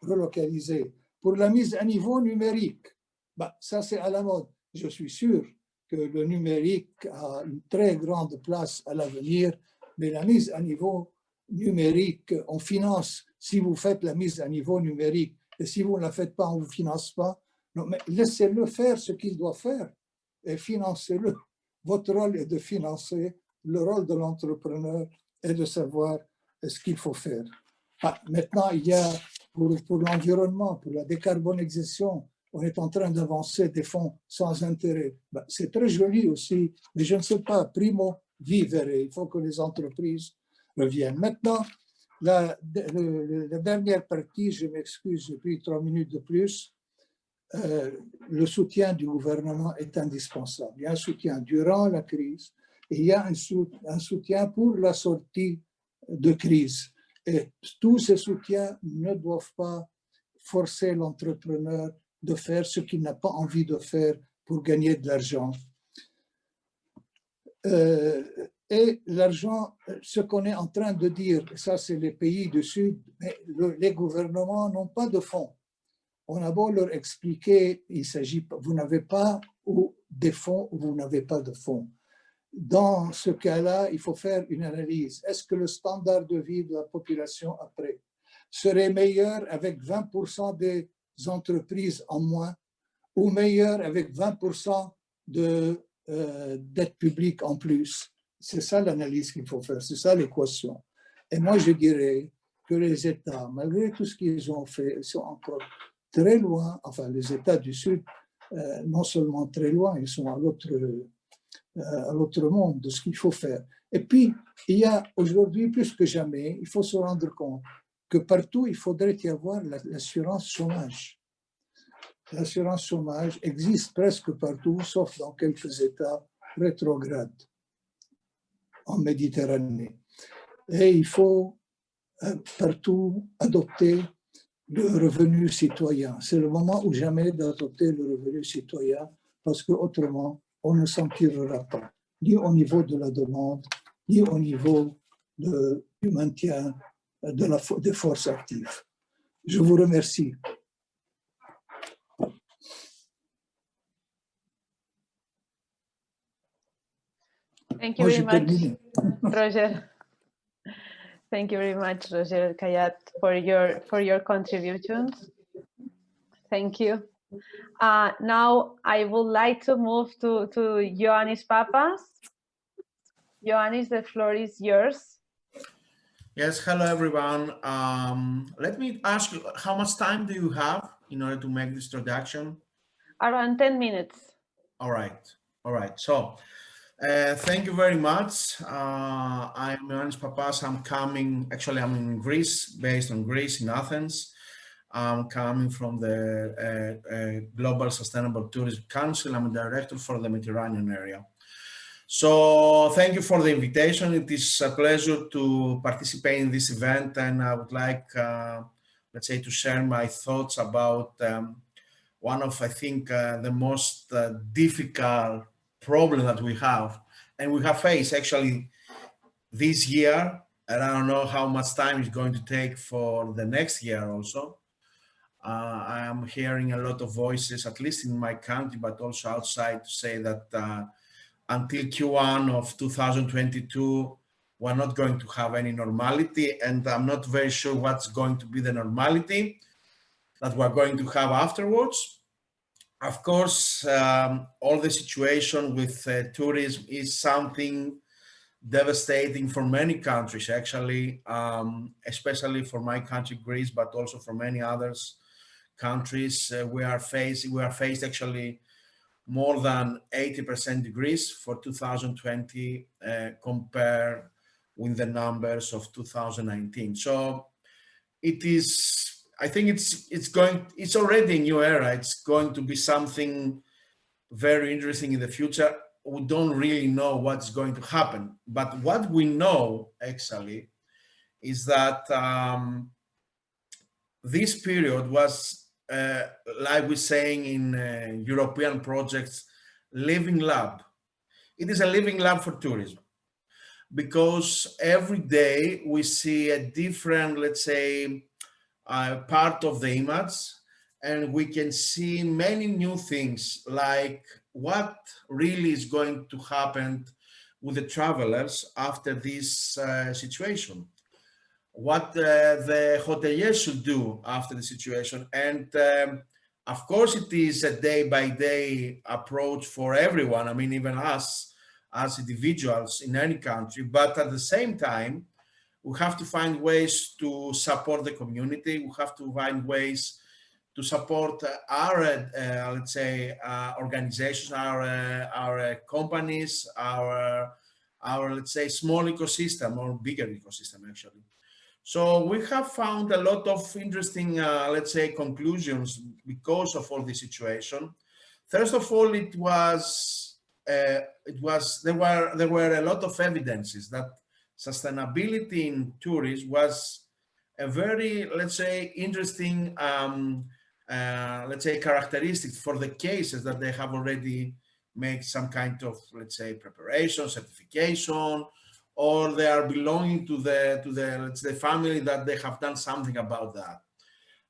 relocaliser. Pour la mise à niveau numérique, bah, ça c'est à la mode. Je suis sûr que le numérique a une très grande place à l'avenir, mais la mise à niveau numérique, on finance si vous faites la mise à niveau numérique, et si vous ne la faites pas, on ne vous finance pas. Non, mais laissez-le faire ce qu'il doit faire et financez-le. Votre rôle est de financer, le rôle de l'entrepreneur est de savoir ce qu'il faut faire. Ah, maintenant, il y a pour l'environnement, pour la décarbonisation, on est en train d'avancer des fonds sans intérêt. Ben, c'est très joli aussi, mais je ne sais pas, primo vivere, il faut que les entreprises reviennent. Maintenant, la dernière partie, je m'excuse, j'ai pris 3 minutes de plus. Le soutien du gouvernement est indispensable. Il y a un soutien durant la crise et il y a un soutien pour la sortie de crise. Et tous ces soutiens ne doivent pas forcer l'entrepreneur de faire ce qu'il n'a pas envie de faire pour gagner de l'argent. Et l'argent, ce qu'on est en train de dire, ça c'est les pays du Sud, mais les gouvernements n'ont pas de fonds. On a beau leur expliquer, il s'agit, vous n'avez pas ou des fonds ou vous n'avez pas de fonds. Dans ce cas-là, il faut faire une analyse. Est-ce que le standard de vie de la population après serait meilleur avec 20% des entreprises en moins ou meilleur avec 20% de dette publique en plus? C'est ça l'analyse qu'il faut faire, c'est ça l'équation. Et moi, je dirais que les États, malgré tout ce qu'ils ont fait, sont encore très loin, enfin les États du Sud, non seulement très loin, ils sont à l'autre monde de ce qu'il faut faire. Et puis, il y a aujourd'hui, plus que jamais, il faut se rendre compte que partout, il faudrait y avoir l'assurance chômage. L'assurance chômage existe presque partout, sauf dans quelques États rétrogrades en Méditerranée. Et il faut partout adopter le revenu citoyen. C'est le moment ou jamais d'adopter le revenu citoyen parce qu'autrement, on ne s'en tirera pas, ni au niveau de la demande, ni au niveau du maintien des forces actives. Je vous remercie. Thank you very much, Roger. Thank you very much, Roger Kayat, for your contributions. Thank you. Now I would like to move to Johannes Papas. Johannes, the floor is yours. Yes, hello everyone. Let me ask you, how much time do you have in order to make this introduction? Around 10 minutes. All right. So, thank you very much. I'm Johannes Papas. I'm in Greece, based on Greece in Athens. I'm coming from the Global Sustainable Tourism Council. I'm a director for the Mediterranean area. So thank you for the invitation. It is a pleasure to participate in this event, and I would like, let's say, to share my thoughts about one of, I think, the most difficult problem that we have, and we have faced actually this year, and I don't know how much time it's going to take for the next year also. I am hearing a lot of voices, at least in my country, but also outside, to say that until Q1 of 2022, we're not going to have any normality, and I'm not very sure what's going to be the normality that we're going to have afterwards. Of course, all the situation with tourism is something devastating for many countries, actually, especially for my country, Greece, but also for many others countries. We are faced actually more than 80% decrease for 2020 compared with the numbers of 2019. So it is, I think it's already a new era. It's going to be something very interesting in the future. We don't really know what's going to happen, but what we know actually is that this period was, like we're saying in European projects, living lab. It is a living lab for tourism, because every day we see a different, let's say, part of the image, and we can see many new things, like what really is going to happen with the travelers after this situation, what the hoteliers should do after the situation. And of course, it is a day-by-day approach for everyone. I mean, even us as individuals in any country, but at the same time, we have to find ways to support the community. We have to find ways to support our, let's say, organizations, our companies, our, let's say, small ecosystem or bigger ecosystem, actually. So we have found a lot of interesting, let's say, conclusions because of all this situation. First of all, there were a lot of evidences that sustainability in tourism was a very, let's say, interesting, let's say, characteristic for the cases that they have already made some kind of, let's say, preparation, certification, or they are belonging to the let's say, family that they have done something about that.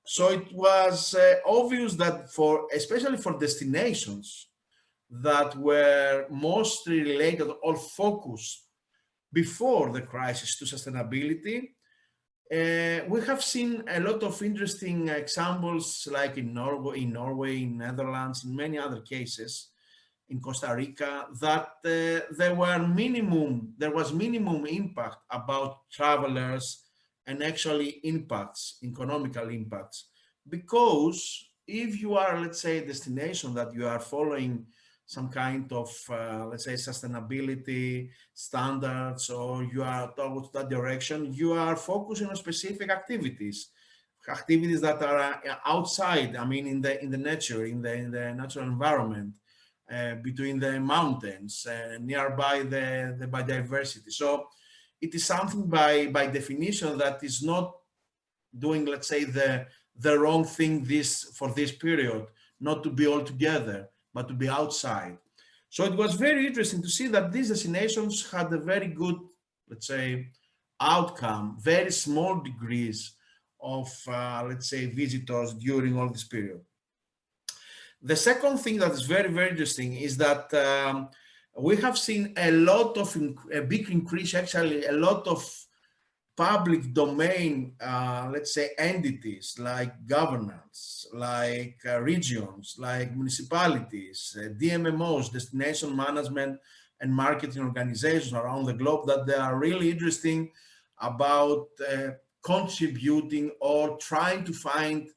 So it was obvious that especially for destinations that were mostly related or focused before the crisis to sustainability, we have seen a lot of interesting examples, like in Norway, in Netherlands, in many other cases, in Costa Rica, that there was minimum impact about travelers and actually impacts, economical impacts. Because if you are, let's say, a destination that you are following some kind of, let's say, sustainability standards, or you are towards that direction, you are focusing on specific activities that are outside, I mean, in the nature, in the natural environment, between the mountains, nearby the biodiversity. So it is something by definition that is not doing, let's say, the wrong thing for this period, not to be all together, but to be outside. So it was very interesting to see that these destinations had a very good, let's say, outcome, very small degrees of, let's say, visitors during all this period. The second thing that is very, very interesting is that we have seen a big increase, actually, a lot of public domain, let's say, entities like governments, like regions, like municipalities, DMMOs, destination management and marketing organizations around the globe, that they are really interesting about contributing or trying to find,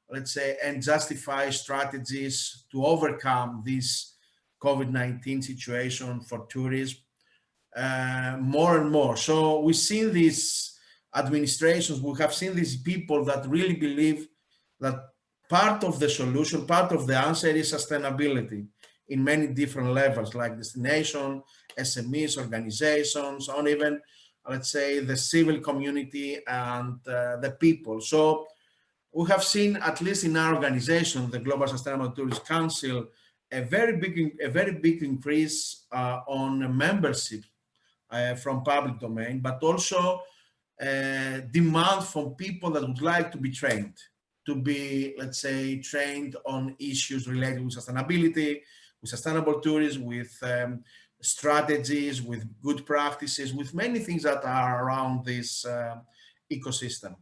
let's say, and justify strategies to overcome this COVID-19 situation for tourism more and more. So we've seen these administrations, we have seen these people that really believe that part of the solution, part of the answer is sustainability in many different levels, like destination, SMEs, organizations, or even, let's say, the civil community and the people. So we have seen, at least in our organization, the Global Sustainable Tourism Council, a very big increase on membership from public domain, but also demand from people that would like to be trained, to be, let's say, trained on issues related with sustainability, with sustainable tourism, with strategies, with good practices, with many things that are around this ecosystem.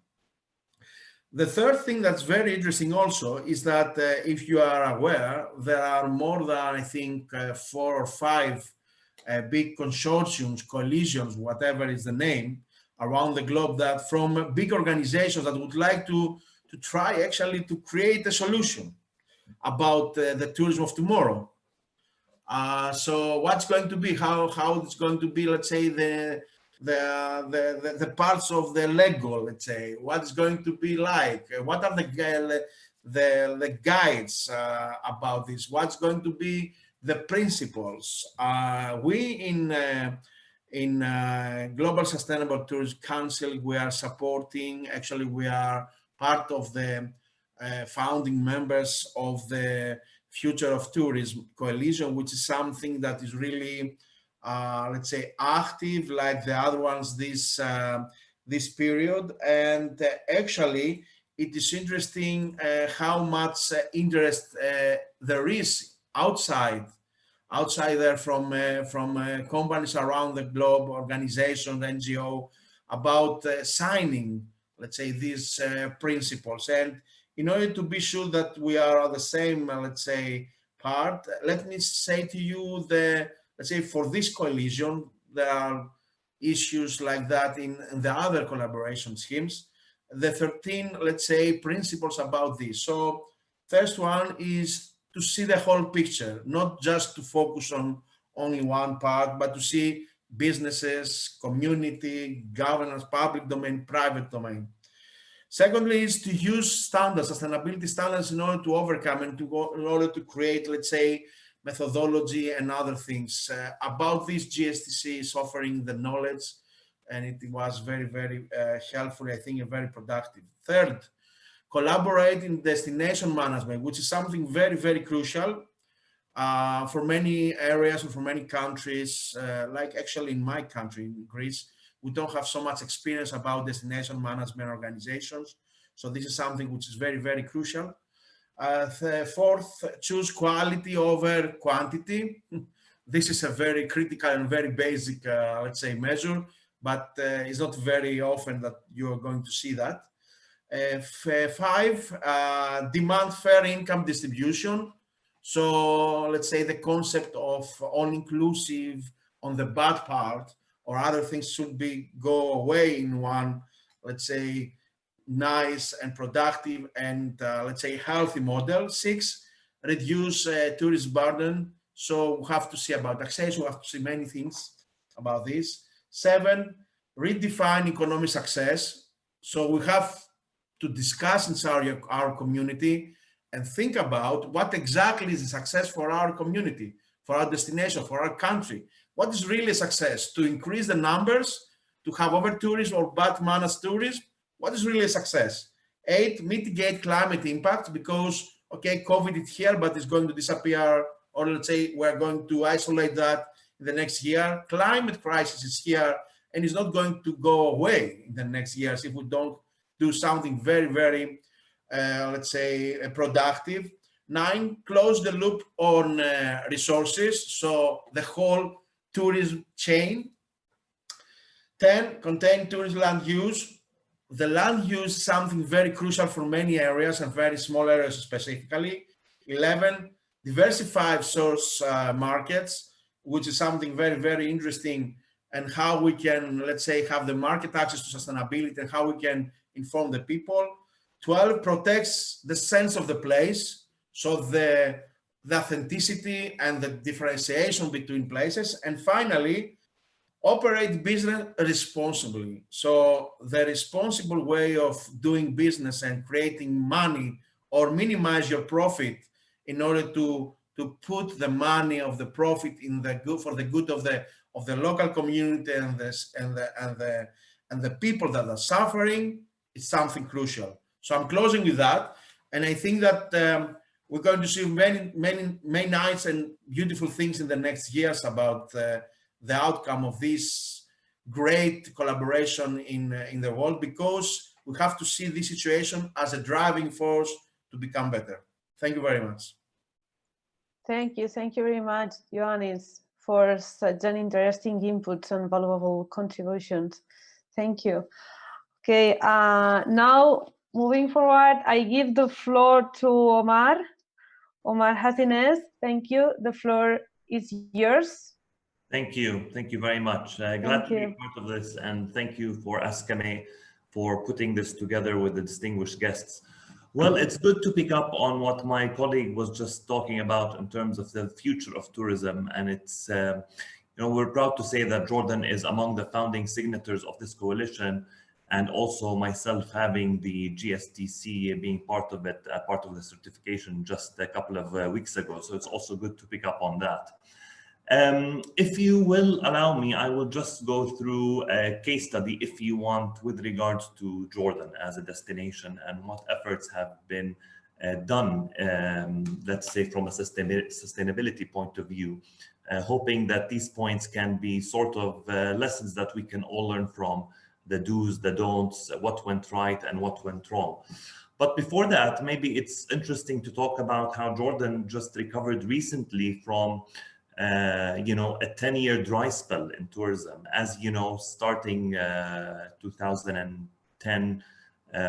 The third thing that's very interesting also is that if you are aware, there are more than, I think, 4 or 5 big consortiums, coalitions, whatever is the name, around the globe, that from big organizations that would like to try actually to create a solution about the tourism of tomorrow. So what's going to be, how it's going to be, let's say, the parts of the Lego, let's say, what it's going to be like, what are the guides about this, what's going to be the principles. We in Global Sustainable Tourism Council, we are supporting, actually we are part of the founding members of the Future of Tourism Coalition, which is something that is really, let's say, active like the other ones this period. And actually, it is interesting how much interest there is outside there from companies around the globe, organizations, NGO, about signing, let's say, these principles. And in order to be sure that we are on the same, let's say, part, let me say to you, let's say, for this coalition, there are issues like that in the other collaboration schemes. The 13, let's say, principles about this. So first one is to see the whole picture, not just to focus on only one part, but to see businesses, community, governance, public domain, private domain. Secondly is to use standards, sustainability standards, in order to overcome and in order to create, let's say, methodology and other things. About this, GSTC is offering the knowledge, and it was very, very helpful, I think, and very productive. Third, collaborate in destination management, which is something very, very crucial for many areas or for many countries, like actually in my country, in Greece. We don't have so much experience about destination management organizations. So this is something which is very, very crucial. Fourth, choose quality over quantity. This is a very critical and very basic, let's say, measure, but it's not very often that you are going to see that. Five, demand fair income distribution. So let's say the concept of all-inclusive on the bad part or other things should go away in one, let's say, nice and productive and let's say healthy model. Six, reduce tourist burden. So we have to see about taxation, we have to see many things about this. Seven, redefine economic success. So we have to discuss inside our community and think about what exactly is a success for our community, for our destination, for our country. What is really a success? To increase the numbers, to have over-tourism or bad managed tourism? What is really a success? 8, mitigate climate impact, because, okay, COVID is here, but it's going to disappear, or let's say we're going to isolate that in the next year. Climate crisis is here, and it's not going to go away in the next years if we don't do something very, very, let's say, productive. 9, close the loop on resources, so the whole tourism chain. 10, contain tourism land use. The land use is something very crucial for many areas and very small areas specifically. 11, diversify source markets, which is something very, very interesting, and how we can, let's say, have the market access to sustainability and how we can inform the people. 12, protects the sense of the place, so the authenticity and the differentiation between places. And finally, operate business responsibly. So the responsible way of doing business and creating money or minimize your profit in order to put the money of the profit in the good for the good of the local community and the people that are suffering is something crucial. So I'm closing with that, and I think that we're going to see many nice and beautiful things in the next years about the outcome of this great collaboration in the world, because we have to see this situation as a driving force to become better. Thank you very much. Thank you very much, Johannes, for such an interesting input and valuable contributions. Thank you. Okay, now moving forward, I give the floor to Omar. Omar Hasines, thank you. The floor is yours. Thank you very much. Glad to be part of this, and thank you for ASCAME for putting this together with the distinguished guests. Well, it's good to pick up on what my colleague was just talking about in terms of the future of tourism, and it's we're proud to say that Jordan is among the founding signatories of this coalition, and also myself having the GSTC being part of it, part of the certification just a couple of weeks ago. So it's also good to pick up on that. If you will allow me, I will just go through a case study, if you want, with regards to Jordan as a destination and what efforts have been done, let's say from a sustainability point of view, hoping that these points can be sort of lessons that we can all learn from, the do's, the don'ts, what went right and what went wrong. But before that, maybe it's interesting to talk about how Jordan just recovered recently from a 10-year dry spell in tourism. As you know, starting 2010,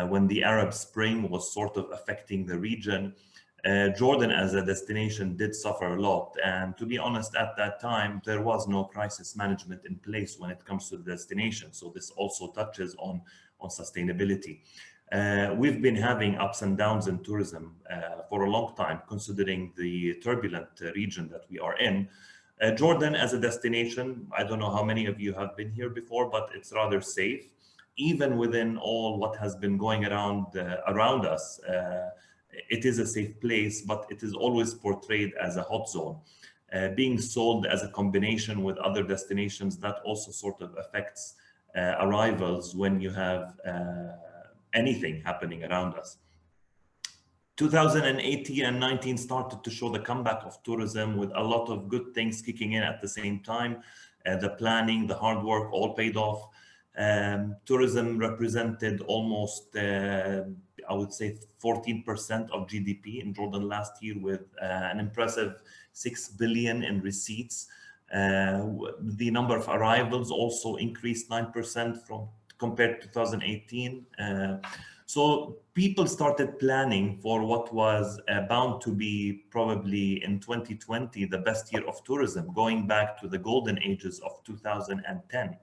when the Arab Spring was sort of affecting the region, Jordan as a destination did suffer a lot. And to be honest, at that time, there was no crisis management in place when it comes to the destination. So this also touches on sustainability. We've been having ups and downs in tourism for a long time, considering the turbulent region that we are in. Jordan as a destination, I don't know how many of you have been here before, but it's rather safe. Even within all what has been going around us, it is a safe place, but it is always portrayed as a hot zone. Being sold as a combination with other destinations, that also sort of affects arrivals when you have anything happening around us. 2018 and 19 started to show the comeback of tourism, with a lot of good things kicking in at the same time. The planning, the hard work all paid off. Tourism represented almost, I would say, 14% of GDP in Jordan last year, with an impressive 6 billion in receipts. The number of arrivals also increased 9% compared to 2018. So people started planning for what was bound to be probably in 2020 the best year of tourism, going back to the golden ages of 2010.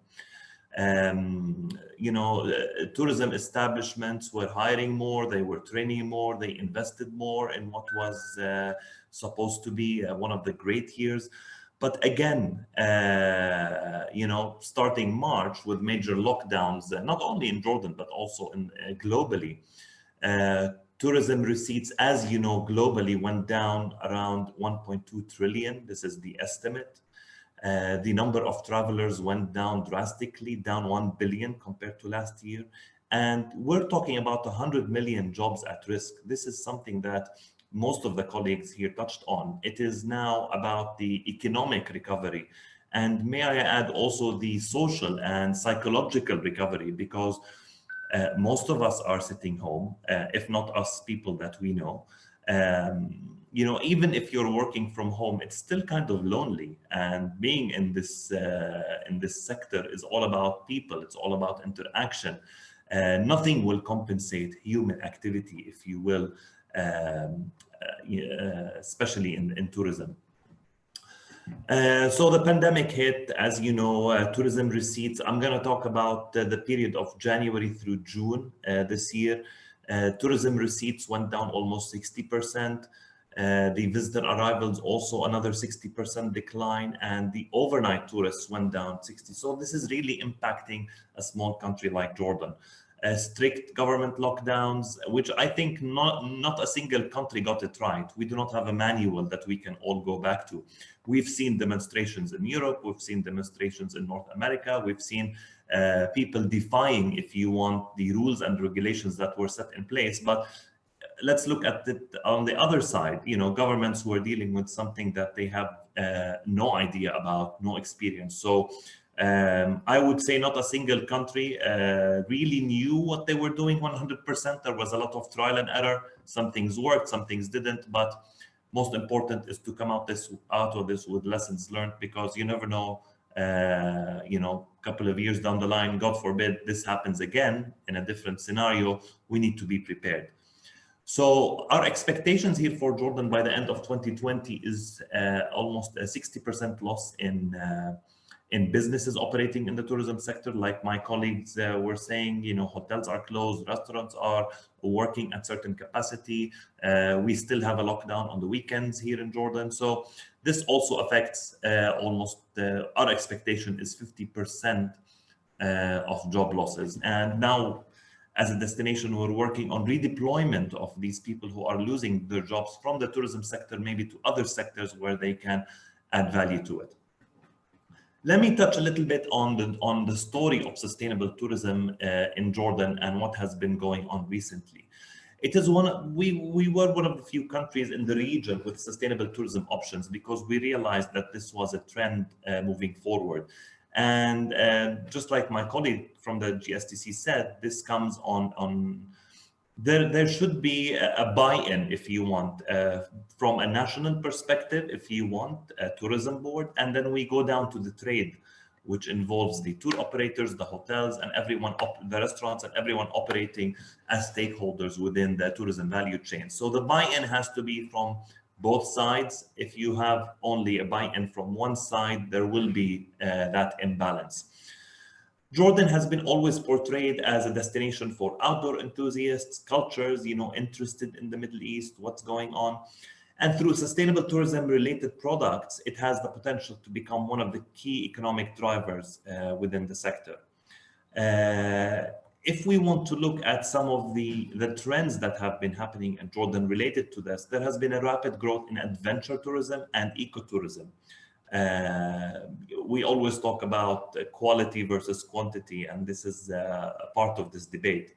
Tourism establishments were hiring more, they were training more, they invested more in what was supposed to be one of the great years. But again, starting March with major lockdowns, not only in Jordan, but also globally, tourism receipts, as you know, globally went down around 1.2 trillion. This is the estimate. The number of travelers went down drastically, down 1 billion compared to last year. And we're talking about 100 million jobs at risk. This is something that most of the colleagues here touched on. It is now about the economic recovery. And may I add also the social and psychological recovery, because most of us are sitting home, if not us, people that we know. Even if you're working from home, it's still kind of lonely. And being in this sector is all about people. It's all about interaction. Nothing will compensate human activity, if you will, especially in tourism. So the pandemic hit, as you know, tourism receipts. I'm going to talk about the period of January through June this year. Tourism receipts went down almost 60%. The visitor arrivals also another 60% decline, and the overnight tourists went down 60%. So this is really impacting a small country like Jordan. Strict government lockdowns, which I think not a single country got it right. We do not have a manual that we can all go back to. We've seen demonstrations in Europe, we've seen demonstrations in North America, we've seen people defying, if you want, the rules and regulations that were set in place. But let's look at it on the other side. Governments who are dealing with something that they have no idea about, no experience. So I would say not a single country really knew what they were doing 100%. There was a lot of trial and error. Some things worked, some things didn't. But most important is to come out of this with lessons learned, because you never know, a couple of years down the line, God forbid, this happens again in a different scenario. We need to be prepared. So our expectations here for Jordan by the end of 2020 is almost a 60% loss in in businesses operating in the tourism sector. Like my colleagues were saying, you know, hotels are closed, restaurants are working at certain capacity. We still have a lockdown on the weekends here in Jordan. So this also affects almost, our expectation is 50% of job losses. And now, as a destination, we're working on redeployment of these people who are losing their jobs from the tourism sector, maybe to other sectors where they can add value to it. Let me touch a little bit on the story of sustainable tourism in Jordan and what has been going on recently. It is we were one of the few countries in the region with sustainable tourism options, because we realized that this was a trend moving forward. And just like my colleague from the GSTC said, this comes on there should be a buy-in, if you want, from a national perspective, if you want, a tourism board, and then we go down to the trade, which involves the tour operators, the hotels, and everyone, the restaurants, and everyone operating as stakeholders within the tourism value chain. So the buy-in has to be from both sides. If you have only a buy-in from one side, there will be that imbalance. Jordan has been always portrayed as a destination for outdoor enthusiasts, cultures, you know, interested in the Middle East, what's going on. And through sustainable tourism related products, it has the potential to become one of the key economic drivers within the sector. If we want to look at some of the trends that have been happening in Jordan related to this, there has been a rapid growth in adventure tourism and ecotourism. We always talk about quality versus quantity, and this is a part of this debate.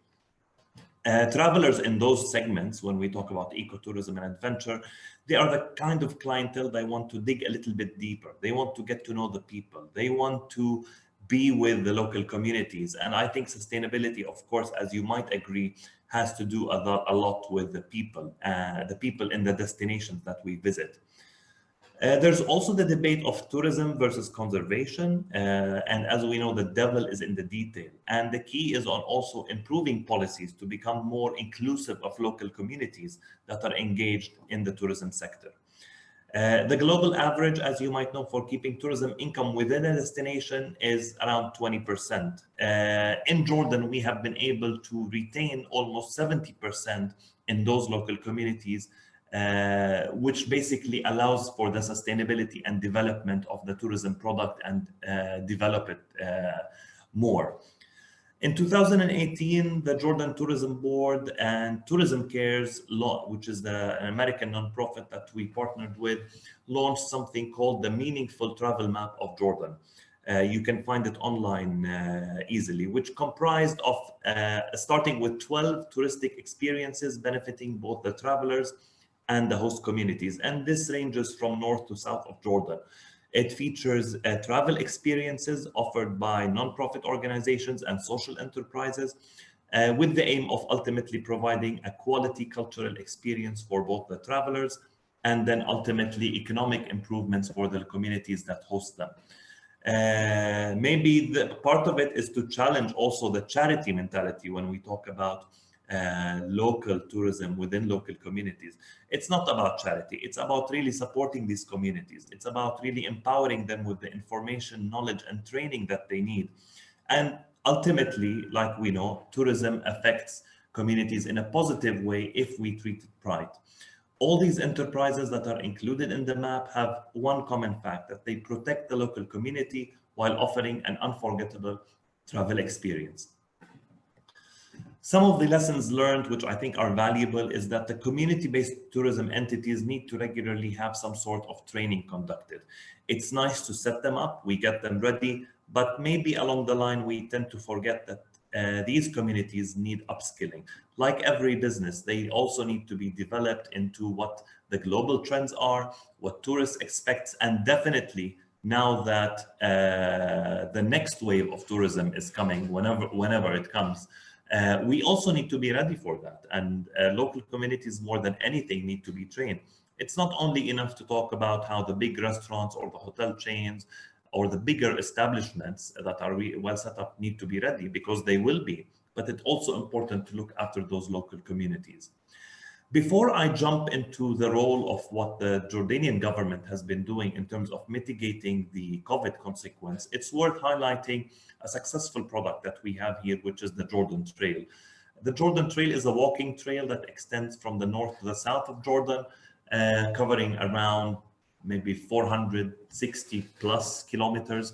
Travelers in those segments, when we talk about ecotourism and adventure, they are the kind of clientele that want to dig a little bit deeper. They want to get to know the people. They want to be with the local communities. And I think sustainability, of course, as you might agree, has to do a lot with the people in the destinations that we visit. There's also the debate of tourism versus conservation. And as we know, the devil is in the detail. And the key is on also improving policies to become more inclusive of local communities that are engaged in the tourism sector. The global average, as you might know, for keeping tourism income within a destination is around 20%. In Jordan, we have been able to retain almost 70% in those local communities, which basically allows for the sustainability and development of the tourism product and develop it more. In 2018, the Jordan Tourism Board and Tourism Cares, which is an American nonprofit that we partnered with, launched something called the Meaningful Travel Map of Jordan. You can find it online easily, which comprised of starting with 12 touristic experiences benefiting both the travelers and the host communities. And this ranges from north to south of Jordan. It features travel experiences offered by nonprofit organizations and social enterprises with the aim of ultimately providing a quality cultural experience for both the travelers and then ultimately economic improvements for the communities that host them. Maybe the part of it is to challenge also the charity mentality when we talk about local tourism within local communities. It's not about charity. It's about really supporting these communities. It's about really empowering them with the information, knowledge, and training that they need. And ultimately, like we know, tourism affects communities in a positive way if we treat it right. All these enterprises that are included in the map have one common fact, that they protect the local community while offering an unforgettable travel experience. Some of the lessons learned, which I think are valuable, is that the community-based tourism entities need to regularly have some sort of training conducted. It's nice to set them up, we get them ready, but maybe along the line, we tend to forget that these communities need upskilling. Like every business, they also need to be developed into what the global trends are, what tourists expect, and definitely now that the next wave of tourism is coming, whenever it comes, we also need to be ready for that. And local communities, more than anything, need to be trained. It's not only enough to talk about how the big restaurants or the hotel chains or the bigger establishments that are well set up need to be ready, because they will be, but it's also important to look after those local communities. Before I jump into the role of what the Jordanian government has been doing in terms of mitigating the COVID consequence, it's worth highlighting a successful product that we have here, which is the Jordan Trail. The Jordan Trail is a walking trail that extends from the north to the south of Jordan, covering around maybe 460 plus kilometers.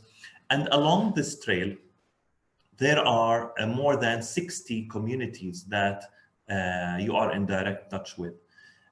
And along this trail, there are more than 60 communities that you are in direct touch with.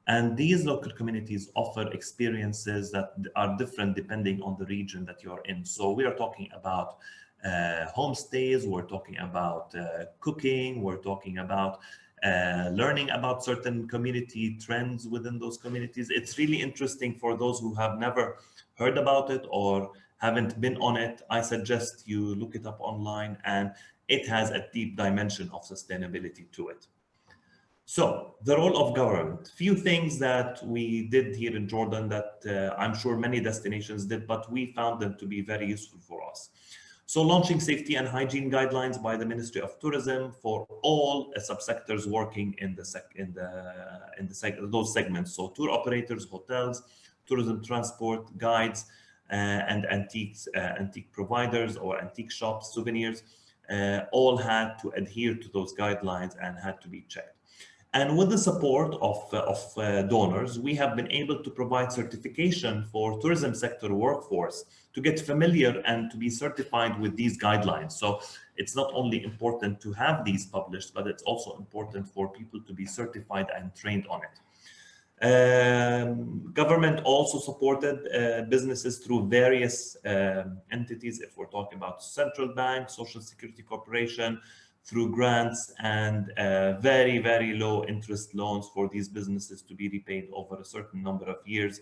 And these local communities offer experiences that are different depending on the region that you're in. So we are talking about homestays, we're talking about cooking, we're talking about learning about certain community trends within those communities. It's really interesting for those who have never heard about it or haven't been on it. I suggest you look it up online, and it has a deep dimension of sustainability to it. So the role of government, few things that we did here in Jordan that I'm sure many destinations did, but we found them to be very useful for us. So launching safety and hygiene guidelines by the Ministry of Tourism for all subsectors working in those segments. So tour operators, hotels, tourism transport, guides, and antique providers or antique shops, souvenirs, all had to adhere to those guidelines and had to be checked. And with the support of donors, we have been able to provide certification for tourism sector workforce to get familiar and to be certified with these guidelines. So it's not only important to have these published, but it's also important for people to be certified and trained on it. Government also supported businesses through various entities, if we're talking about Central Bank, Social Security Corporation, through grants and very, very low interest loans for these businesses to be repaid over a certain number of years.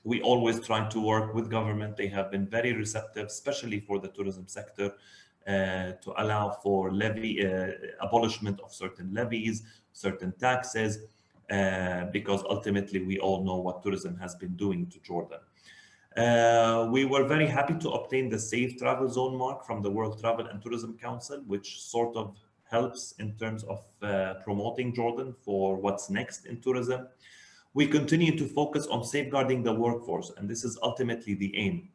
We always try to work with government. They have been very receptive, especially for the tourism sector, to allow for abolishment of certain levies, certain taxes, because ultimately we all know what tourism has been doing to Jordan. We were very happy to obtain the Safe Travel Zone mark from the World Travel and Tourism Council, which sort of helps in terms of promoting Jordan for what's next in tourism. We continue to focus on safeguarding the workforce, and this is ultimately the aim.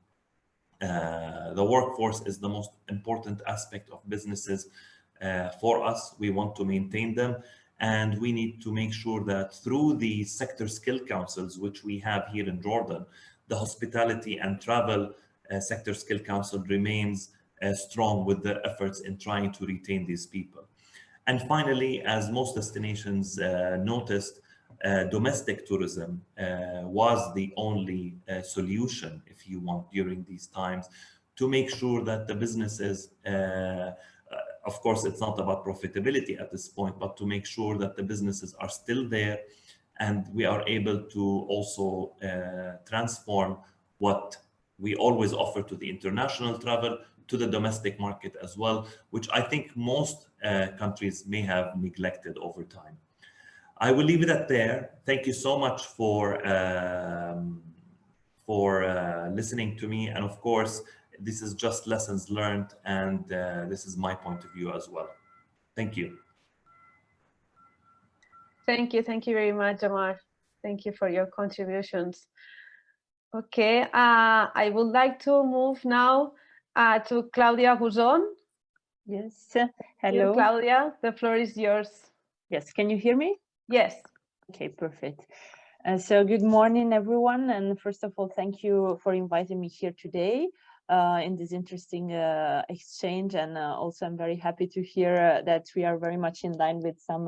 The workforce is the most important aspect of businesses for us. We want to maintain them, and we need to make sure that through the sector skill councils, which we have here in Jordan, the hospitality and travel sector skill council remains strong with the efforts in trying to retain these people. And finally, as most destinations noticed, domestic tourism was the only solution, if you want, during these times to make sure that the businesses, of course, it's not about profitability at this point, but to make sure that the businesses are still there and we are able to also transform what we always offer to the international travel to the domestic market as well, which I think most countries may have neglected over time. I will leave it at there. Thank you so much for listening to me. And of course, this is just lessons learned, and this is my point of view as well. Thank you. Thank you very much, Omar. Thank you for your contributions. Okay, I would like to move now to Claudia Guzon. Yes, hello. Dear Claudia, the floor is yours. Yes, can you hear me? Yes. Okay, perfect. So good morning, everyone. And first of all, thank you for inviting me here today in this interesting exchange. And also, I'm very happy to hear that we are very much in line with some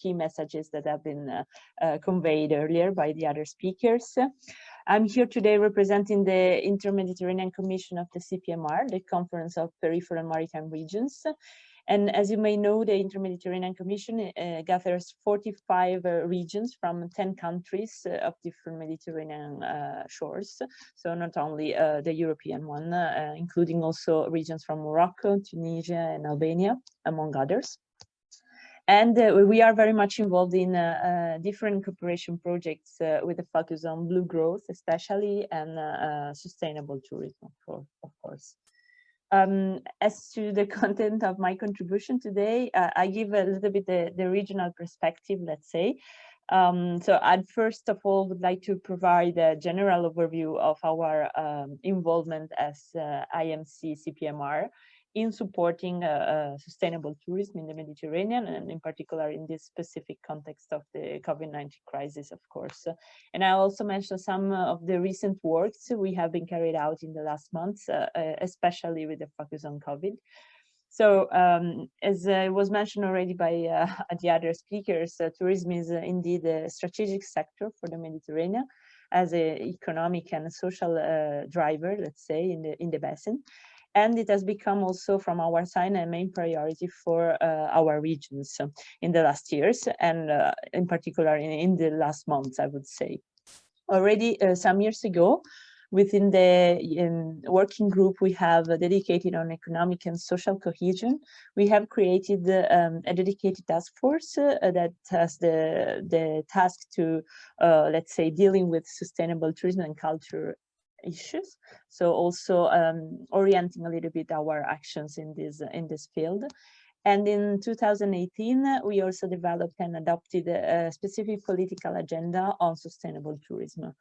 key messages that have been conveyed earlier by the other speakers. I'm here today representing the Inter-Mediterranean Commission of the CPMR, the Conference of Peripheral Maritime Regions. And as you may know, the Inter-Mediterranean Commission gathers 45 regions from 10 countries of different Mediterranean shores. So not only the European one, including also regions from Morocco, Tunisia, and Albania, among others. And we are very much involved in different cooperation projects with a focus on blue growth, especially, and sustainable tourism, of course. As to the content of my contribution today, I give a little bit the regional perspective, let's say. So I'd first of all would like to provide a general overview of our involvement as IMC CPMR in supporting sustainable tourism in the Mediterranean, and in particular in this specific context of the COVID-19 crisis, of course. And I also mentioned some of the recent works we have been carried out in the last months, especially with the focus on COVID. So as was mentioned already by the other speakers, tourism is indeed a strategic sector for the Mediterranean as an economic and social driver, let's say, in the basin. And it has become also from our side a main priority for our regions in the last years, and in particular in the last months, I would say. Already some years ago, within the working group we have dedicated on economic and social cohesion, we have created a dedicated task force that has the task to, let's say, dealing with sustainable tourism and culture issues. So also orienting a little bit our actions in this field. And in 2018, we also developed and adopted a specific political agenda on sustainable tourism.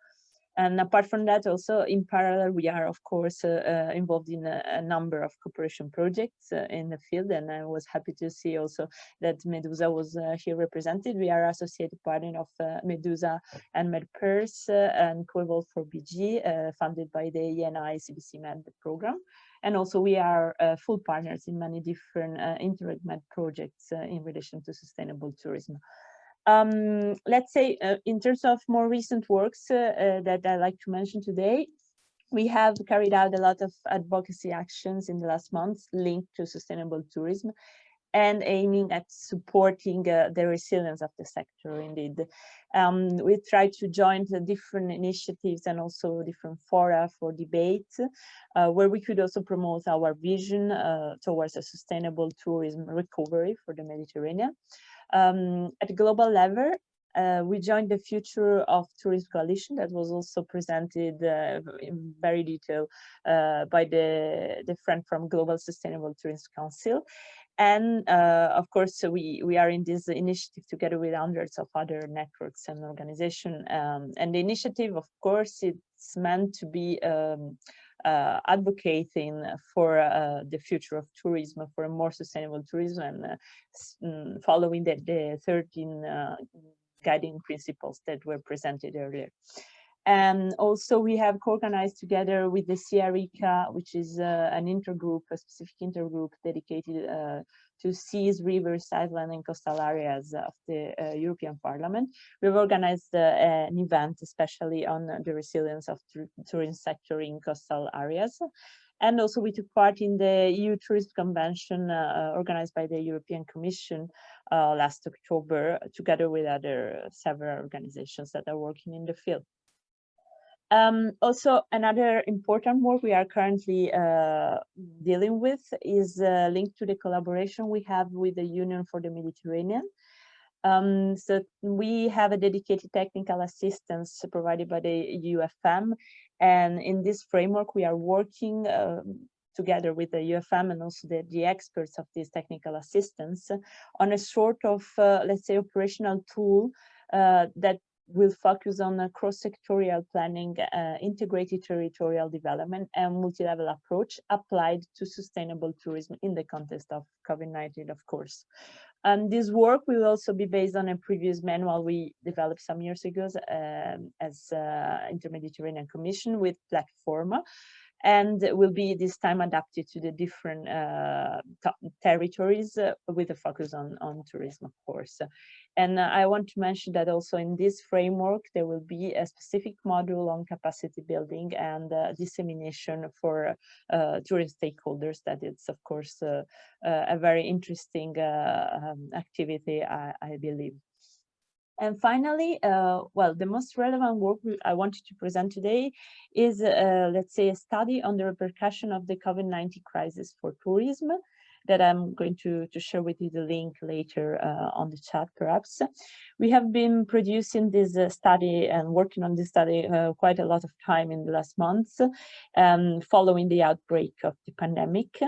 And apart from that, also in parallel, we are, of course, involved in a number of cooperation projects in the field. And I was happy to see also that Medusa was here represented. We are associated partner of Medusa and MedPers and Co-Evolve for BG, funded by the ENI CBC Med program. And also we are full partners in many different Interreg Med projects in relation to sustainable tourism. Let's say in terms of more recent works that I like to mention today, we have carried out a lot of advocacy actions in the last months linked to sustainable tourism and aiming at supporting the resilience of the sector indeed. We try to join the different initiatives and also different fora for debate, where we could also promote our vision towards a sustainable tourism recovery for the Mediterranean. At a global level, we joined the Future of Tourism Coalition that was also presented in very detail by the friend from Global Sustainable Tourism Council. And of course, we are in this initiative together with hundreds of other networks and organizations. And the initiative, of course, it's meant to be advocating for the future of tourism, for a more sustainable tourism, and following the 13 guiding principles that were presented earlier. And also we have co-organized together with the CRICA, which is an intergroup, a specific intergroup dedicated to seas, rivers, island and coastal areas of the European Parliament. We've organized an event especially on the resilience of tourism sector in coastal areas. And also we took part in the EU Tourism Convention organized by the European Commission last October, together with other several organizations that are working in the field. Also, another important work we are currently dealing with is linked to the collaboration we have with the Union for the Mediterranean. So we have a dedicated technical assistance provided by the UFM, and in this framework we are working together with the UFM and also the experts of this technical assistance on a sort of, let's say, operational tool that will focus on a cross-sectorial planning, integrated territorial development and multi-level approach applied to sustainable tourism in the context of COVID-19, of course. And this work will also be based on a previous manual we developed some years ago as Inter-Mediterranean Commission with Platforma, and will be this time adapted to the different territories with a focus on tourism, of course. And I want to mention that also in this framework, there will be a specific module on capacity building and dissemination for tourist stakeholders. That it's, of course, a very interesting activity, I believe. And finally, well, the most relevant work I wanted to present today is, let's say, a study on the repercussion of the COVID-19 crisis for tourism. that I'm going to share with you the link later on the chat, perhaps. We have been producing this study and working on this study quite a lot of time in the last months, following the outbreak of the pandemic.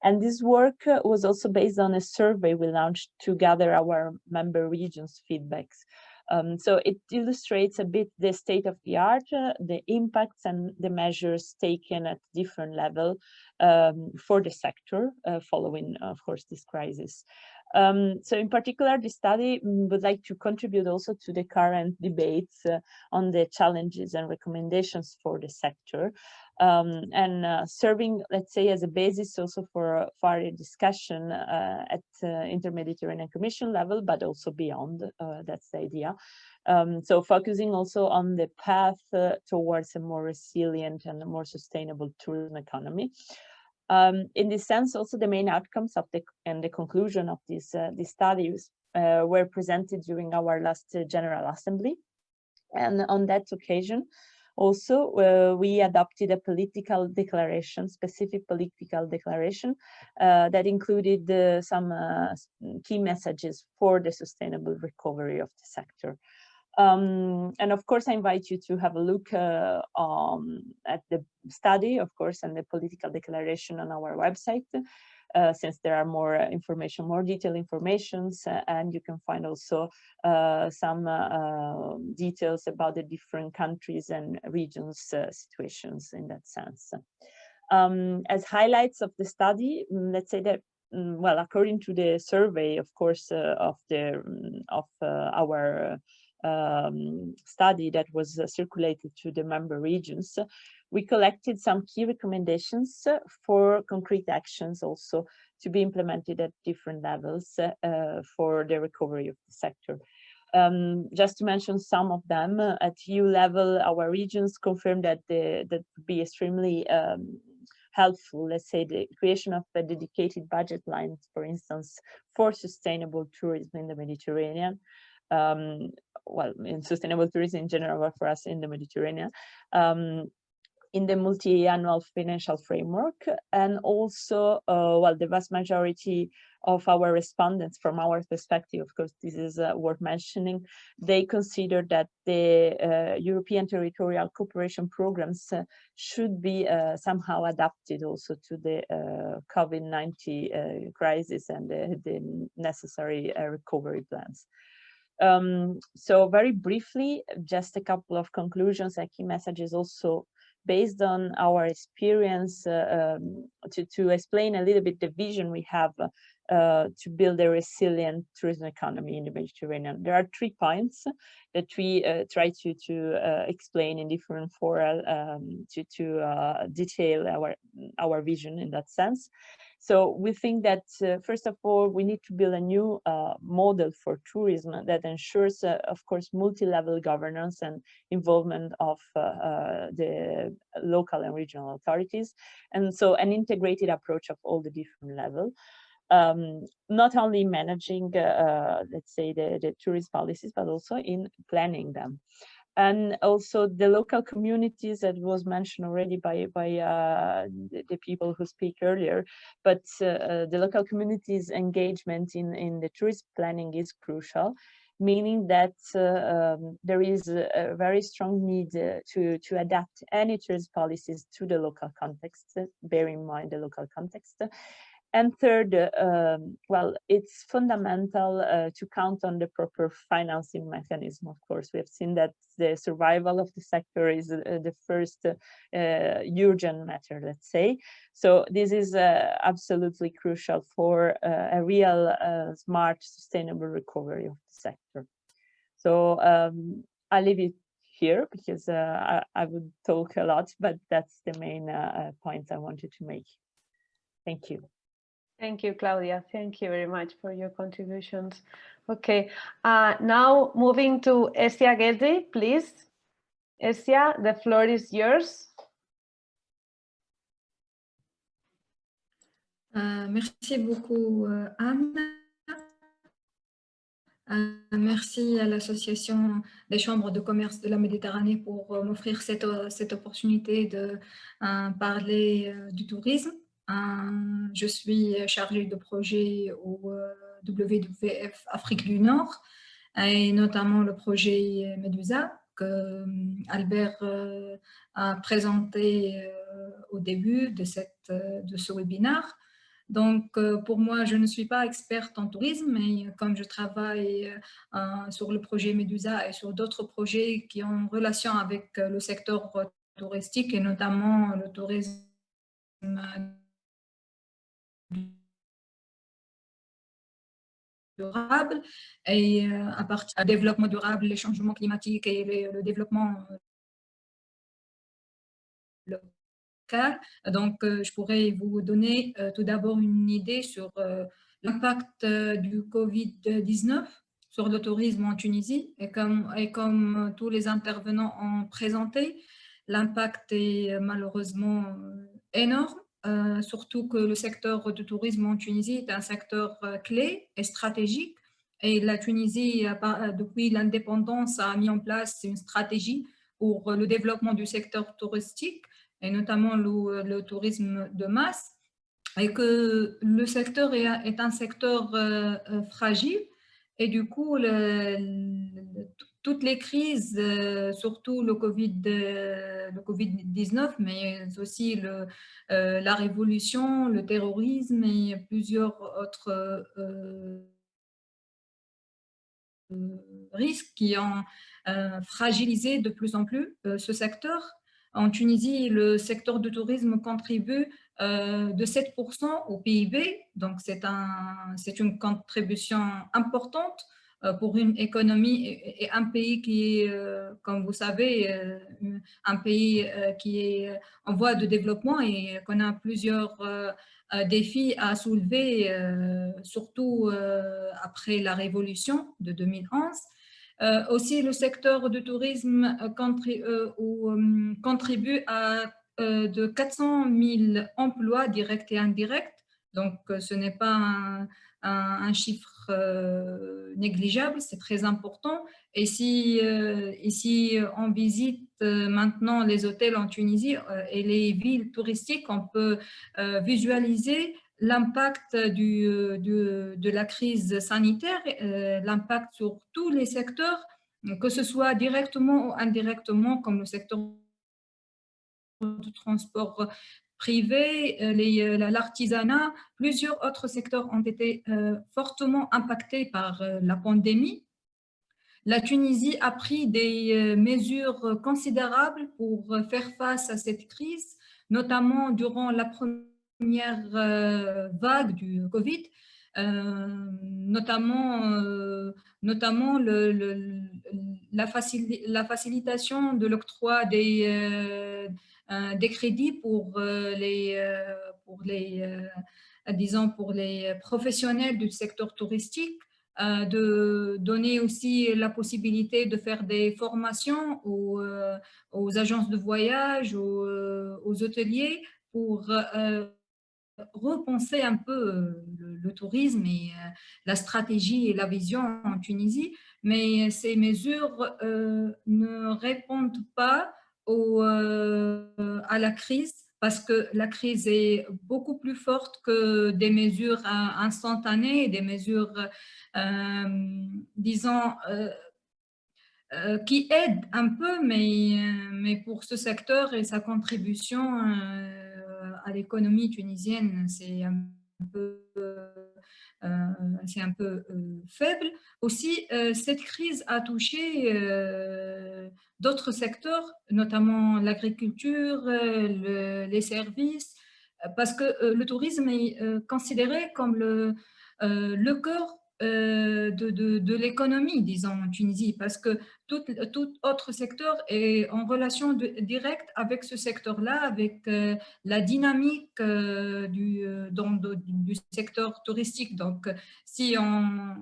And this work was also based on a survey we launched to gather our member regions' feedbacks. So it illustrates a bit the state of the art, the impacts and the measures taken at different level for the sector following, of course, this crisis. So in particular, the study would like to contribute also to the current debates on the challenges and recommendations for the sector, and serving, let's say, as a basis also for further discussion at Inter-Mediterranean Commission level, but also beyond. That's the idea. So focusing also on the path towards a more resilient and a more sustainable tourism economy. In this sense, also the main outcomes of the conclusion of these studies were presented during our last General Assembly. And on that occasion, also, we adopted a political declaration, specific political declaration that included some key messages for the sustainable recovery of the sector. And of course, I invite you to have a look at the study, of course, and the political declaration on our website, since there are more information, more detailed informations, and you can find also some details about the different countries and regions situations in that sense. As highlights of the study, let's say that, well, according to the survey, of course, of our study that was circulated to the member regions, we collected some key recommendations for concrete actions also to be implemented at different levels for the recovery of the sector. Just to mention some of them, at EU level, our regions confirmed that that would be extremely helpful, let's say, the creation of a dedicated budget line, for instance, for sustainable tourism in the Mediterranean. Well, in sustainable tourism in general, but for us in the Mediterranean, in the multi-annual financial framework. And also, well, the vast majority of our respondents, from our perspective, of course, this is worth mentioning, they consider that the European territorial cooperation programs should be somehow adapted also to the COVID-19 crisis and the necessary recovery plans. So very briefly, just a couple of conclusions and key messages also based on our experience to explain a little bit the vision we have to build a resilient tourism economy in the Mediterranean. There are 3 points that we try to explain in different fora to detail our vision in that sense. So we think that, first of all, we need to build a new model for tourism that ensures, of course, multi-level governance and involvement of the local and regional authorities. And so an integrated approach of all the different levels. Not only managing, let's say, the tourist policies, but also in planning them. And also the local communities that was mentioned already by the people who speak earlier, but the local communities' engagement in the tourist planning is crucial, meaning that there is a very strong need to adapt any tourist policies to the local context, bear in mind the local context. And third, well, it's fundamental to count on the proper financing mechanism. Of course, we have seen that the survival of the sector is the first urgent matter, let's say. So this is absolutely crucial for a real smart, sustainable recovery of the sector. So I'll leave it here because I would talk a lot, but that's the main points I wanted to make. Thank you. Thank you, Claudia. Thank you very much for your contributions. Okay, now moving to Essia Gezi, please. Essia, the floor is yours. Merci beaucoup, Anne. Merci à l'Association des chambres de commerce de la Méditerranée pour m'offrir cette opportunité de parler du tourisme. Je suis chargée de projet au WWF Afrique du Nord, et notamment le projet Medusa que Albert a présenté au début de ce webinaire. Donc, pour moi, je ne suis pas experte en tourisme, mais comme je travaille sur le projet Medusa et sur d'autres projets qui ont relation avec le secteur touristique et notamment le tourisme durable et à partir du développement durable, les changements climatiques et le développement local. Donc, je pourrais vous donner tout d'abord une idée sur l'impact du COVID-19 sur le tourisme en Tunisie. Et comme tous les intervenants ont présenté, l'impact est malheureusement énorme. Surtout que le secteur du tourisme en Tunisie est un secteur clé et stratégique. Et la Tunisie, depuis l'indépendance, a mis en place une stratégie pour le développement du secteur touristique, et notamment le tourisme de masse, et que le secteur est un secteur fragile. Et du coup, toutes les crises, surtout le Covid-19, mais aussi la révolution, le terrorisme et plusieurs autres risques qui ont fragilisé de plus en plus ce secteur. En Tunisie, le secteur du tourisme contribue de 7% au PIB, donc c'est une contribution importante pour une économie et un pays qui est, comme vous savez, un pays qui est en voie de développement et qu'on a plusieurs défis à soulever, surtout après la révolution de 2011. Aussi, le secteur du tourisme contribue à de 400 000 emplois directs et indirects. Donc, ce n'est pas un chiffre négligeable, c'est très important. Et si on visite maintenant les hôtels en Tunisie et les villes touristiques, on peut visualiser l'impact de la crise sanitaire, l'impact sur tous les secteurs, que ce soit directement ou indirectement, comme le secteur du transport privé, l'artisanat. Plusieurs autres secteurs ont été fortement impactés par la pandémie. La Tunisie a pris des mesures considérables pour faire face à cette crise, notamment durant la première vague du Covid, notamment la facilitation de l'octroi des crédits pour les professionnels du secteur touristique, de donner aussi la possibilité de faire des formations aux agences de voyage, aux hôteliers pour repenser un peu le tourisme et la stratégie et la vision en Tunisie. Mais ces mesures ne répondent pas à la crise, parce que la crise est beaucoup plus forte que des mesures instantanées, des mesures, disons, qui aident un peu, mais pour ce secteur et sa contribution à l'économie tunisienne, c'est un peu faible. Aussi, cette crise a touché d'autres secteurs, notamment l'agriculture, les services, parce que le tourisme est considéré comme le cœur de l'économie, disons, en Tunisie, parce que tout autre secteur est en relation directe avec ce secteur-là, avec la dynamique du secteur touristique. Donc, si on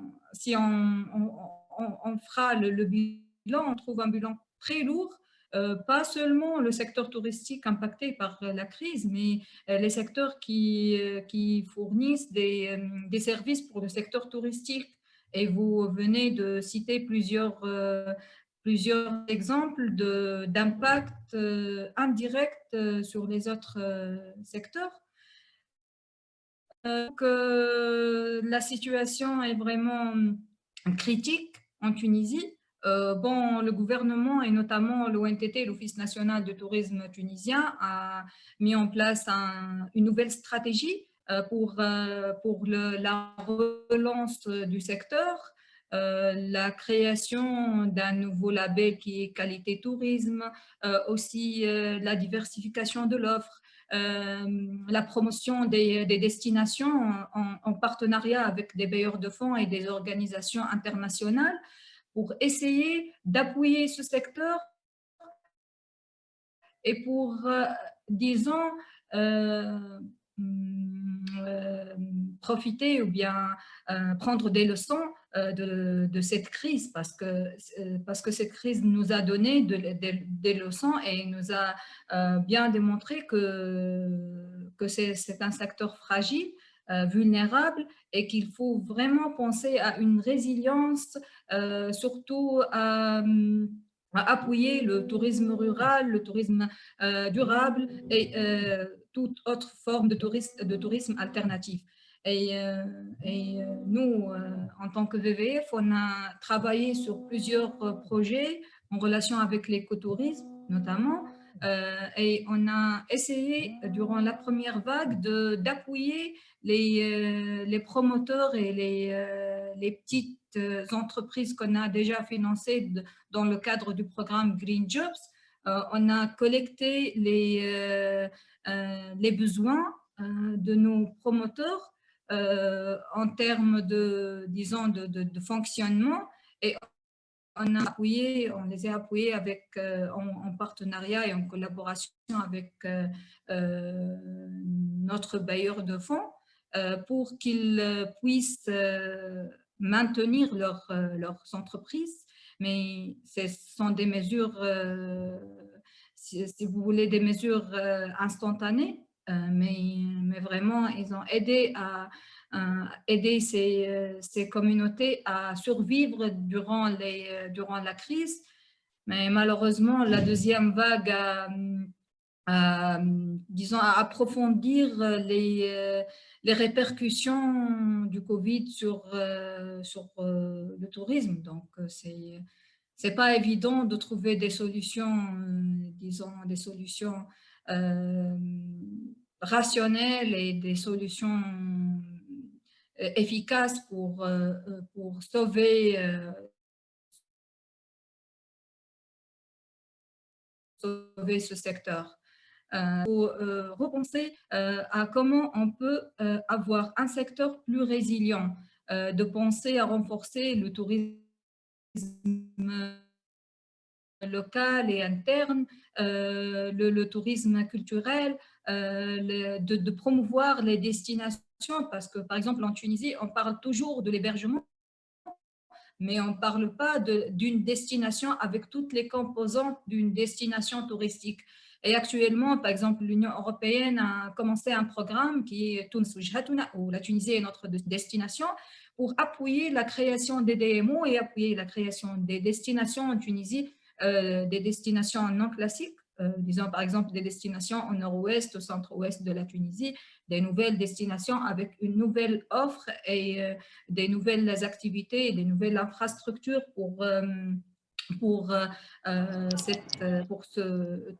fera le bilan, on trouve un bilan très lourd, pas seulement le secteur touristique impacté par la crise, mais les secteurs qui fournissent des services pour le secteur touristique. Et vous venez de citer plusieurs exemples d'impact indirect sur les autres secteurs. que la situation est vraiment critique en Tunisie. Bon, le gouvernement et notamment l'ONTT, l'Office national du tourisme tunisien, a mis en place une nouvelle stratégie pour la relance du secteur, la création d'un nouveau label qui est qualité tourisme, aussi la diversification de l'offre, la promotion des destinations en partenariat avec des bailleurs de fonds et des organisations internationales pour essayer d'appuyer ce secteur et pour, disons, profiter ou bien prendre des leçons de cette crise parce que cette crise nous a donné des leçons et nous a bien démontré que c'est un secteur fragile, vulnérable et qu'il faut vraiment penser à une résilience, surtout à appuyer le tourisme rural, le tourisme durable et toute autre forme de tourisme alternatif. Et nous, en tant que VVF, on a travaillé sur plusieurs projets en relation avec l'écotourisme notamment, et on a essayé durant la première vague d'appuyer les promoteurs et les petites entreprises qu'on a déjà financées dans le cadre du programme Green Jobs. On a collecté les besoins de nos promoteurs en termes disons, de fonctionnement et on les a appuyés avec, en partenariat et en collaboration avec notre bailleur de fonds pour qu'ils puissent maintenir leurs entreprises. Mais ce sont des mesures, si vous voulez, des mesures instantanées, mais vraiment, ils ont aidé à aider ces communautés à survivre durant la crise. Mais malheureusement, la deuxième vague disons, à approfondir les répercussions du Covid sur le tourisme. Donc, c'est pas évident de trouver des solutions, disons, des solutions rationnelles et des solutions efficaces pour sauver ce secteur. Pour repenser à comment on peut avoir un secteur plus résilient, de penser à renforcer le tourisme local et interne, le tourisme culturel, de promouvoir les destinations, parce que par exemple en Tunisie, on parle toujours de l'hébergement, mais on ne parle pas d'une destination avec toutes les composantes d'une destination touristique. Et actuellement, par exemple, l'Union européenne a commencé un programme qui est Tunis Wijhatuna, où la Tunisie est notre destination, pour appuyer la création des DMO et appuyer la création des destinations en Tunisie, des destinations non classiques, disons par exemple des destinations au nord-ouest, au centre-ouest de la Tunisie, des nouvelles destinations avec une nouvelle offre et des nouvelles activités et des nouvelles infrastructures pour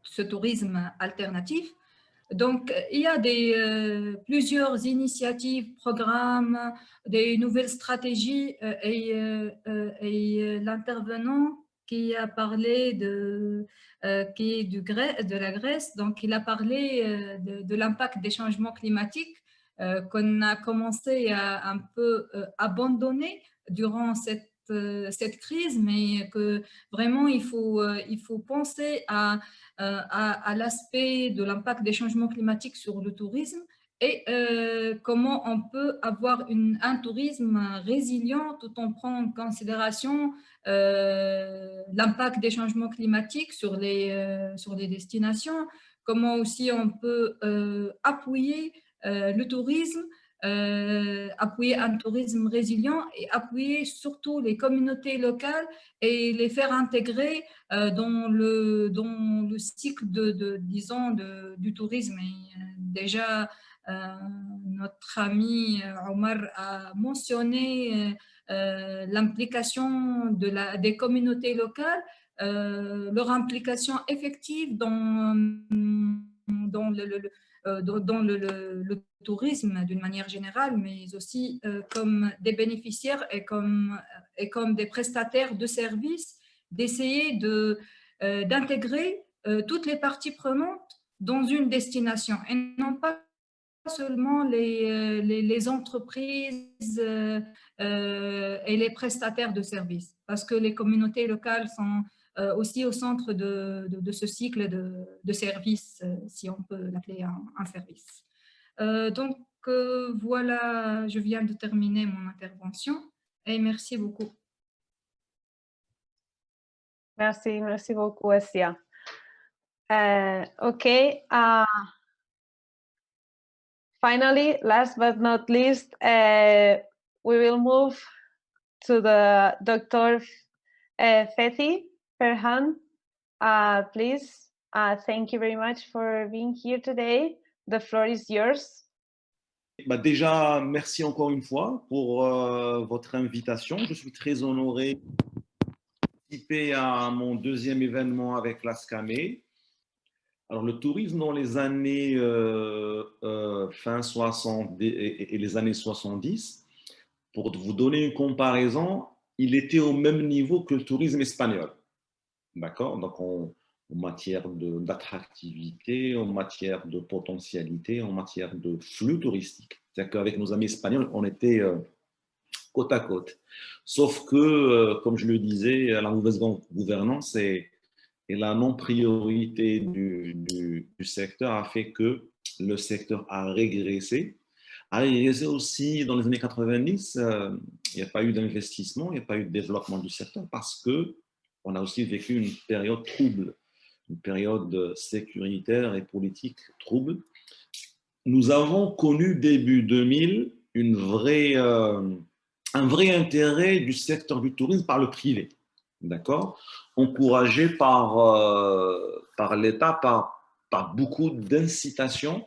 ce tourisme alternatif. Donc, il y a plusieurs initiatives, programmes, des nouvelles stratégies et l'intervenant qui a parlé qui est de la Grèce, donc il a parlé de l'impact des changements climatiques qu'on a commencé à un peu abandonner durant cette crise, mais que vraiment il faut penser à l'aspect de l'impact des changements climatiques sur le tourisme et comment on peut avoir un tourisme résilient tout en prenant en considération l'impact des changements climatiques sur les destinations, comment aussi on peut appuyer le tourisme, appuyer un tourisme résilient et appuyer surtout les communautés locales et les faire intégrer dans le cycle disons, du tourisme. Et, déjà, Notre ami Omar a mentionné l'implication des communautés locales, leur implication effective dans le tourisme d'une manière générale, mais aussi comme des bénéficiaires et comme des prestataires de services, d'essayer d'intégrer toutes les parties prenantes dans une destination et non pas seulement les entreprises et les prestataires de services, parce que les communautés locales sont aussi au centre de ce cycle de services, si on peut l'appeler un service. Donc voilà, je viens de terminer mon intervention et merci beaucoup. Merci beaucoup, Asia. Okay. Finally, last but not least, we will move to the Dr. Fethi Ferhan. Please, thank you very much for being here today. The floor is yours. Déjà, merci encore une fois pour votre invitation. Je suis très honoré de participer à mon deuxième événement avec l'ASCAME. Alors, le tourisme dans les années fin 60 et les années 70, pour vous donner une comparaison, il était au même niveau que le tourisme espagnol. D'accord? Donc, en matière d'attractivité, en matière de potentialité, en matière de flux touristique. C'est-à-dire qu'avec nos amis espagnols, on était côte à côte. Sauf que, comme je le disais, la mauvaise gouvernance et la non-priorité du secteur a fait que le secteur a régressé. A régressé aussi dans les années 90, il n'y a pas eu d'investissement, il n'y a pas eu de développement du secteur parce qu'on a aussi vécu une période trouble, une période sécuritaire et politique trouble. Nous avons connu début 2000 un vrai intérêt du secteur du tourisme par le privé. D'accord, encouragé par l'État, par beaucoup d'incitations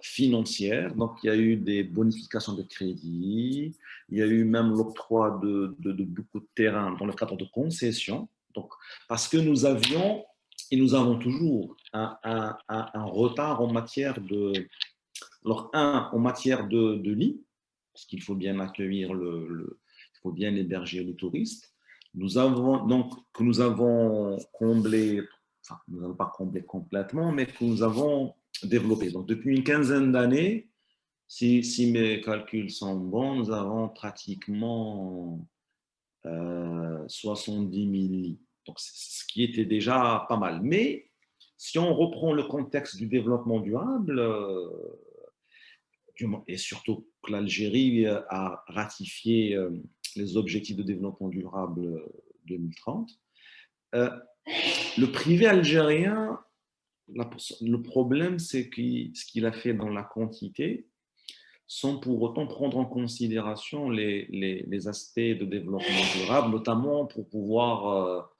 financières. Donc, il y a eu des bonifications de crédit, il y a eu même l'octroi de beaucoup de terrains dans le cadre de concessions. Donc, parce que nous avions, et nous avons toujours, un retard en matière de... Alors, en matière de lits, parce qu'il faut bien accueillir il faut bien héberger les touristes. Nous avons comblé, enfin, nous n'avons pas comblé complètement, mais que nous avons développé. Donc, depuis une quinzaine d'années, si mes calculs sont bons, nous avons pratiquement 70 000 lits. Donc, ce qui était déjà pas mal. Mais si on reprend le contexte du développement durable, et surtout que l'Algérie a ratifié les objectifs de développement durable 2030. Le privé algérien, le problème, c'est que ce qu'il a fait dans la quantité, sans pour autant prendre en considération les aspects de développement durable, notamment pour pouvoir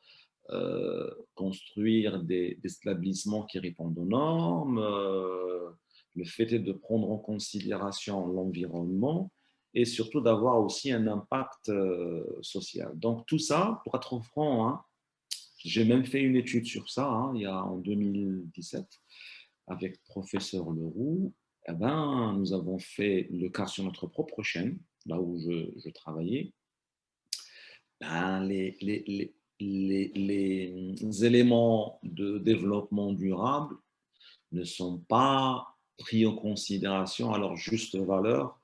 construire des établissements qui répondent aux normes, le fait est de prendre en considération l'environnement et surtout d'avoir aussi un impact social. Donc tout ça, pour être franc, hein, j'ai même fait une étude sur ça en 2017 avec le professeur Leroux. Eh ben, nous avons fait le cas sur notre propre chaîne, là où je travaillais. Ben, les éléments de développement durable ne sont pas pris en considération à leur juste valeur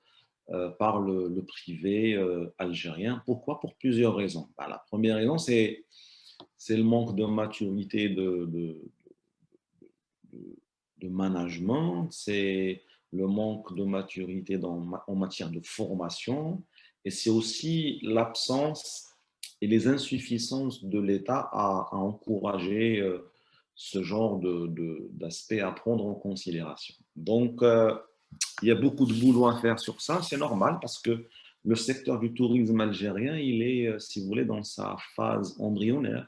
par le privé algérien. Pourquoi? Pour plusieurs raisons. Ben, la première raison, c'est le manque de maturité de management, c'est le manque de maturité en matière de formation, et c'est aussi l'absence et les insuffisances de l'État à encourager ce genre d'aspect à prendre en considération. Donc, il y a beaucoup de boulot à faire sur ça, c'est normal parce que le secteur du tourisme algérien, il est, si vous voulez, dans sa phase embryonnaire.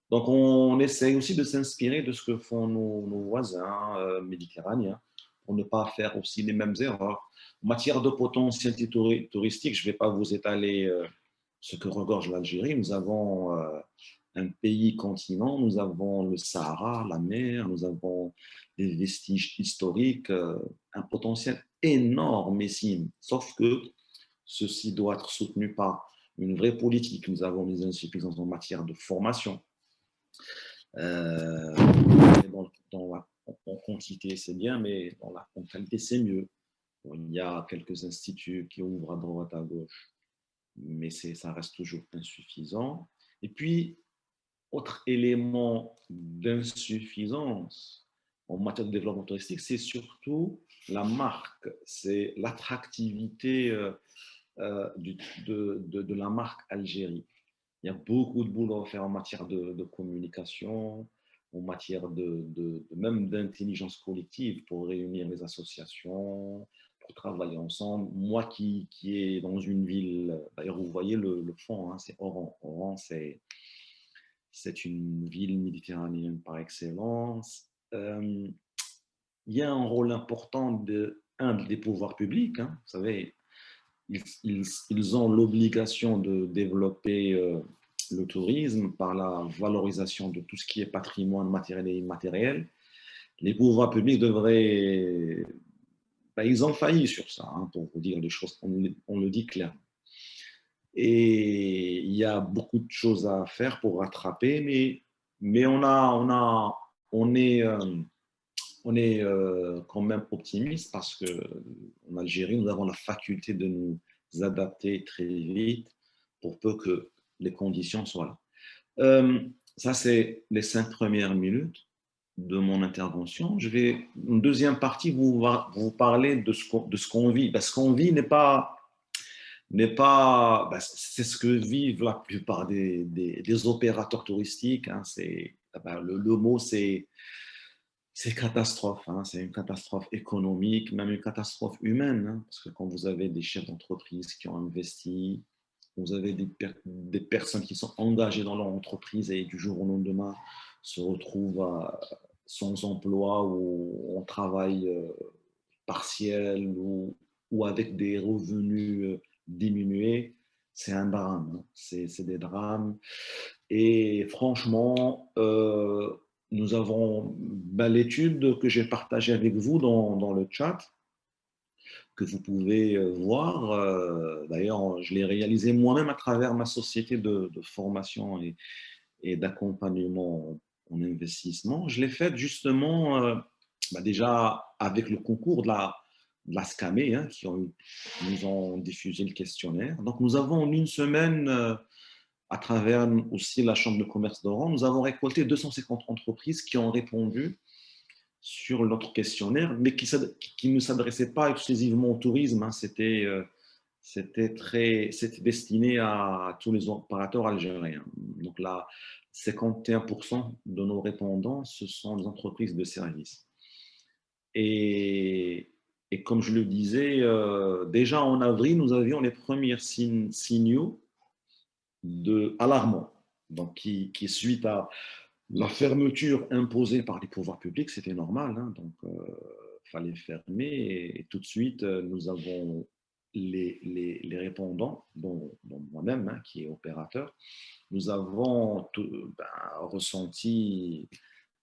Donc, on essaye aussi de s'inspirer de ce que font nos voisins méditerranéens pour ne pas faire aussi les mêmes erreurs. En matière de potentialité touristique, je ne vais pas vous étaler ce que regorge l'Algérie. Nous avons un pays continent, nous avons le Sahara, la mer, nous avons des vestiges historiques, un potentiel énormissime, sauf que ceci doit être soutenu par une vraie politique. Nous avons des insuffisances en matière de formation. En quantité, c'est bien, mais en qualité, c'est mieux. Il y a quelques instituts qui ouvrent à droite, à gauche, mais ça reste toujours insuffisant. Et puis, autre élément d'insuffisance en matière de développement touristique, c'est surtout la marque, c'est l'attractivité de la marque Algérie. Il y a beaucoup de boulot à faire en matière de communication, en matière même d'intelligence collective pour réunir les associations, pour travailler ensemble. Moi qui est dans une ville, d'ailleurs vous voyez le fond, hein, c'est Oran. Oran, c'est une ville méditerranéenne par excellence. Il y a un rôle important des pouvoirs publics. Hein. Vous savez, ils ont l'obligation de développer le tourisme par la valorisation de tout ce qui est patrimoine matériel et immatériel. Les pouvoirs publics devraient... ils ont failli sur ça, hein, pour vous dire les choses, on le dit clairement. Et il y a beaucoup de choses à faire pour rattraper, mais on est quand même optimiste parce qu'en Algérie, nous avons la faculté de nous adapter très vite pour peu que les conditions soient là. Ça, c'est les 5 premières minutes de mon intervention. Je vais, une deuxième partie, vous parler de ce qu'on vit. Ce qu'on vit n'est pas c'est ce que vivent la plupart des opérateurs touristiques. Hein. Le mot, c'est catastrophe. Hein. C'est une catastrophe économique, même une catastrophe humaine. Hein. Parce que quand vous avez des chefs d'entreprise qui ont investi, vous avez des personnes qui sont engagées dans leur entreprise et du jour au lendemain se retrouvent sans emploi ou en travail partiel ou avec des revenus diminués, c'est un drame. Hein. C'est des drames. Et franchement, nous avons l'étude que j'ai partagée avec vous dans le chat, que vous pouvez voir. D'ailleurs, je l'ai réalisée moi-même à travers ma société de formation et d'accompagnement en investissement. Je l'ai faite justement déjà avec le concours de l'ASCAME, hein, qui nous ont diffusé le questionnaire. Donc, nous avons en une semaine, à travers aussi la Chambre de commerce d'Oran, nous avons récolté 250 entreprises qui ont répondu sur notre questionnaire, mais qui ne s'adressait pas exclusivement au tourisme. Hein. C'était destiné à tous les opérateurs algériens. Donc là, 51% de nos répondants, ce sont des entreprises de services. Et comme je le disais, déjà en avril, nous avions les premiers signaux alarmants, donc qui suite à la fermeture imposée par les pouvoirs publics, c'était normal, hein, donc il fallait fermer et tout de suite, nous avons les répondants, dont moi-même, hein, qui est opérateur, nous avons ressenti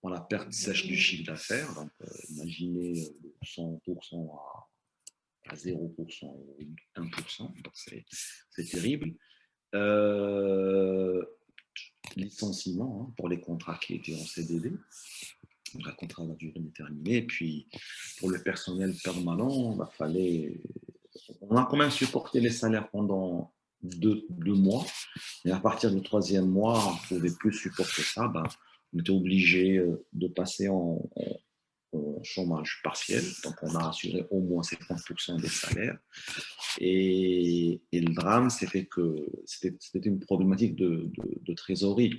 la perte sèche du chiffre d'affaires, donc imaginez 100% à 0% ou 1%, donc c'est terrible. Licenciement, hein, pour les contrats qui étaient en CDD, donc un contrat à durée déterminée, et puis pour le personnel permanent, on a quand même supporté les salaires pendant 2 mois, et à partir du 3e mois, on ne pouvait plus supporter ça, on était obligé de passer en chômage partiel, donc on a assuré au moins 50% des salaires. Et le drame, c'était que c'était une problématique de trésorerie.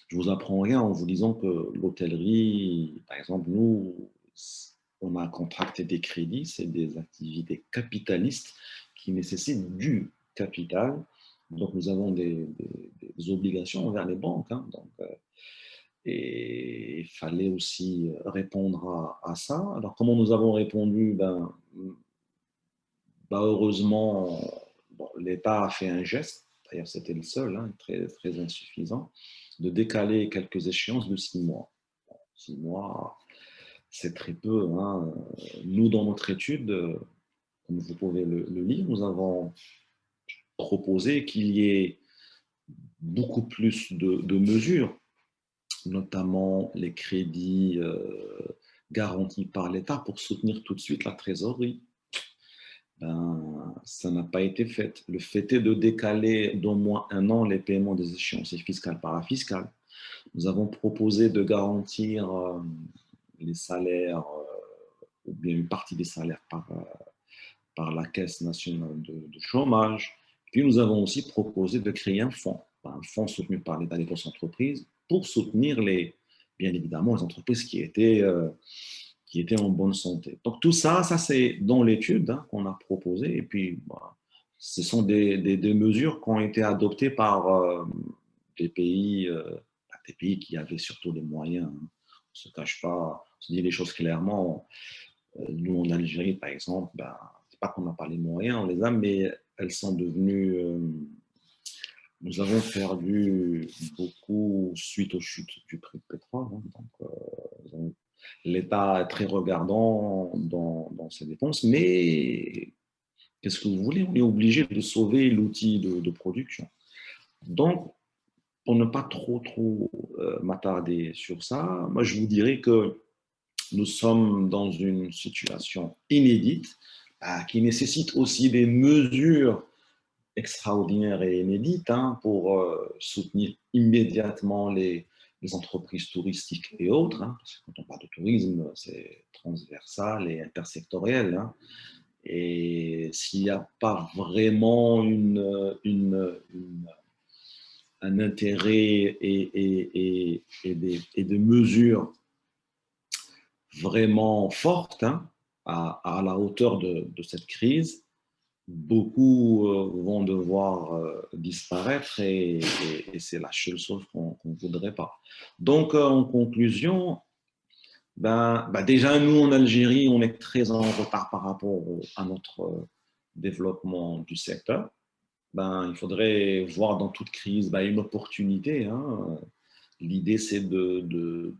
Je vous apprends rien en vous disant que l'hôtellerie, par exemple, nous, on a contracté des crédits, c'est des activités capitalistes qui nécessitent du capital. Donc, nous avons des obligations envers les banques. Hein, donc, Et il fallait aussi répondre à ça. Alors, comment nous avons répondu? Heureusement, bon, l'État a fait un geste, d'ailleurs c'était le seul, hein, très, très insuffisant, de décaler quelques échéances de 6 mois. 6 mois, c'est très peu. Hein. Nous, dans notre étude, comme vous pouvez le lire, nous avons proposé qu'il y ait beaucoup plus de mesures, notamment les crédits garantis par l'État pour soutenir tout de suite la trésorerie. Ça n'a pas été fait. Le fait est de décaler d'au moins 1 an les paiements des échéanciers fiscales parafiscales. Nous avons proposé de garantir les salaires, ou bien une partie des salaires par la Caisse nationale de chômage. Puis nous avons aussi proposé de créer un fonds soutenu par l'État des grosses entreprises pour soutenir bien évidemment les entreprises qui étaient en bonne santé. Donc tout ça c'est dans l'étude qu'on a proposé. Et puis, ce sont des mesures qui ont été adoptées par des pays qui avaient surtout des moyens. On ne se cache pas, on se dit les choses clairement. Nous, en Algérie, par exemple, c'est pas qu'on n'a pas les moyens, on les a, mais elles sont devenues... nous avons perdu beaucoup suite aux chutes du prix du pétrole. Donc, l'État est très regardant dans ses dépenses, mais qu'est-ce que vous voulez? On est obligé de sauver l'outil de production. Donc, pour ne pas trop m'attarder sur ça, moi je vous dirais que nous sommes dans une situation inédite qui nécessite aussi des mesures extraordinaires et inédites pour soutenir immédiatement les entreprises touristiques et autres, parce que quand on parle de tourisme, c'est transversal et intersectoriel. Et s'il n'y a pas vraiment un intérêt et des mesures vraiment fortes à la hauteur de cette crise, beaucoup vont devoir disparaître et c'est la seule chose qu'on ne voudrait pas. Donc, en conclusion, déjà, nous, en Algérie, on est très en retard par rapport à notre développement du secteur. Il faudrait voir dans toute crise une opportunité. L'idée, c'est de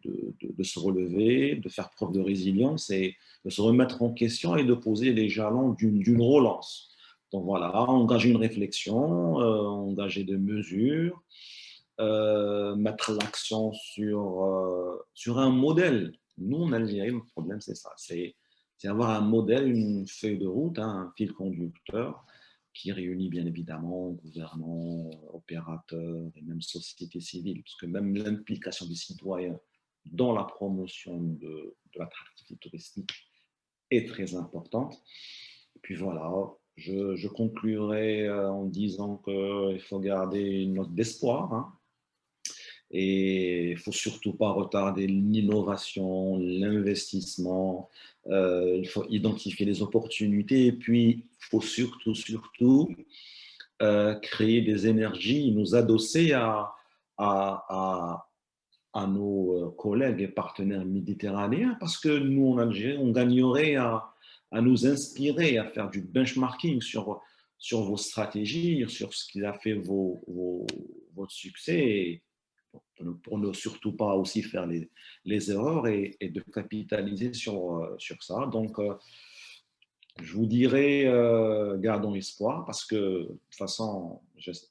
se relever, de faire preuve de résilience et de se remettre en question et de poser les jalons d'une relance. Donc voilà, engager une réflexion, engager des mesures, mettre l'accent sur un modèle. Nous, en Algérie, le problème, c'est ça. C'est avoir un modèle, une feuille de route, un fil conducteur qui réunit bien évidemment gouvernants, opérateurs et même société civile, parce que même l'implication des citoyens dans la promotion de l'attractivité touristique est très importante. Et puis voilà, je conclurai en disant qu'il faut garder une note d'espoir, et il ne faut surtout pas retarder l'innovation, l'investissement. Il faut identifier les opportunités et puis il faut surtout créer des énergies, nous adosser à nos collègues et partenaires méditerranéens, parce que nous, en Algérie, on gagnerait à nous inspirer, à faire du benchmarking sur vos stratégies, sur ce qui a fait votre succès, pour ne surtout pas aussi faire les erreurs et de capitaliser sur ça. Donc, je vous dirais, gardons espoir, parce que de toute façon,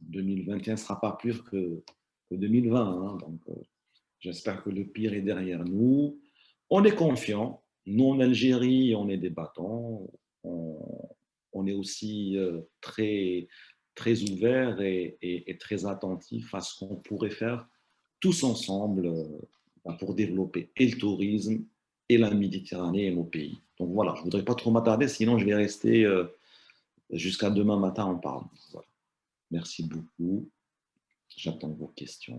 2021 ne sera pas pire que 2020. Donc, j'espère que le pire est derrière nous. On est confiants. Nous, en Algérie, on est des battants. On est aussi très, très ouverts et très attentifs à ce qu'on pourrait faire tous ensemble pour développer et le tourisme et la Méditerranée et nos pays. Donc voilà, je ne voudrais pas trop m'attarder, sinon je vais rester jusqu'à demain matin en parlant. Voilà. Merci beaucoup. J'attends vos questions.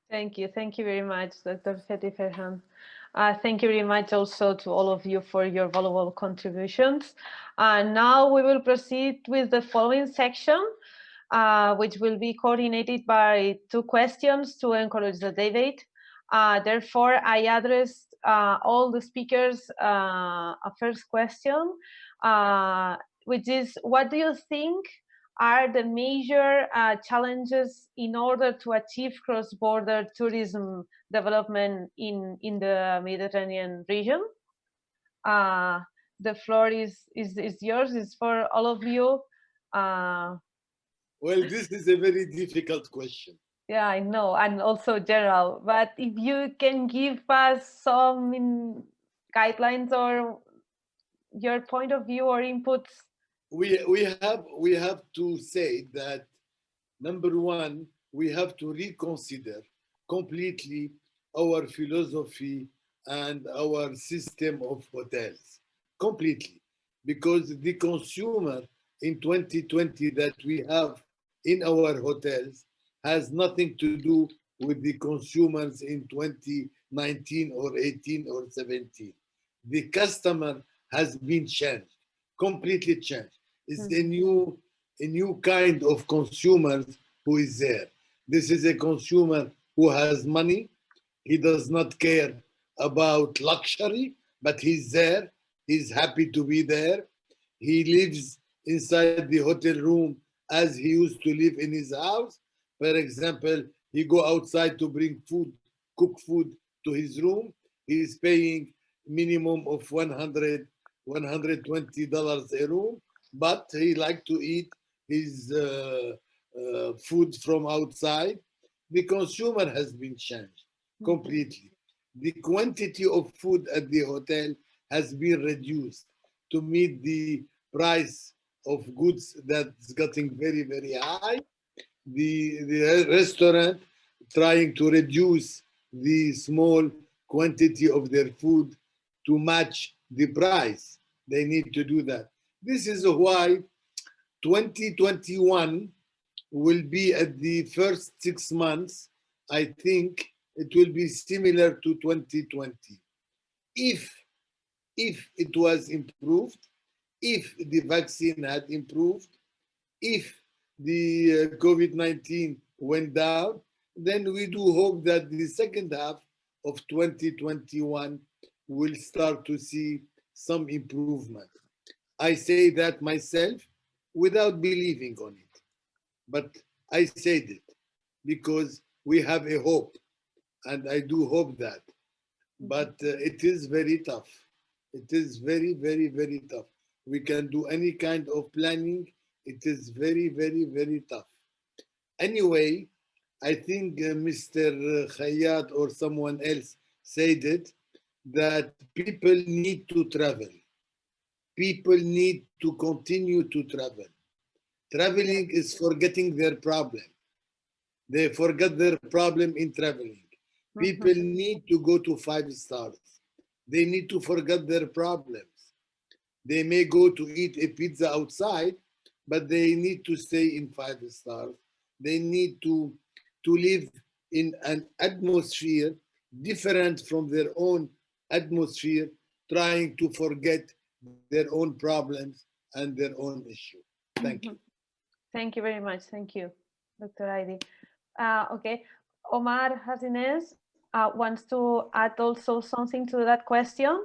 Thank you very much, Dr. Fethi Ferhan. Thank you very much also to all of you for your valuable contributions. Now we will proceed with the following section. which will be coordinated by 2 questions to encourage the debate. Therefore, I addressed all the speakers a first question, which is, what do you think are the major challenges in order to achieve cross-border tourism development in the Mediterranean region? The floor is yours, it's for all of you. Well, this is a very difficult question. Yeah, I know, and also general, but if you can give us some guidelines or your point of view or inputs. We have to say that, number one, we have to reconsider completely our philosophy and our system of hotels, completely, because the consumer in 2020 that we have in our hotels has nothing to do with the consumers in 2019 or 18 or 17. The customer has been changed, completely changed. It's a new kind of consumers who is there. This is a consumer who has money. He does not care about luxury, but he's there. He's happy to be there. He lives inside the hotel room as he used to live in his house. For example, he go outside to bring food, cook food to his room. He's paying minimum of $120 a room, but he like to eat his food from outside. The consumer has been changed completely. The quantity of food at the hotel has been reduced to meet the price of goods that's getting very, very high. The restaurant trying to reduce the small quantity of their food to match the price. They need to do that. This is why 2021 will be, at the first 6 months, I think it will be similar to 2020. If it was improved, if the vaccine had improved, if the COVID-19 went down, then we do hope that the second half of 2021 will start to see some improvement. I say that myself without believing on it, but I said it because we have a hope, and I do hope that. But it is very tough. It is very, very, very tough. We can do any kind of planning. It is very, very, very tough. Anyway, I think Mr. Khayyat or someone else said it, that people need to travel. People need to continue to travel. Traveling is forgetting their problem. They forget their problem in traveling. People need to go to 5 stars. They need to forget their problems. They may go to eat a pizza outside, but they need to stay in 5 stars. They need to live in an atmosphere different from their own atmosphere, trying to forget their own problems and their own issue. Thank you. Thank you very much. Thank you, Dr. Heidi. Okay, Omar Hasines wants to add also something to that question.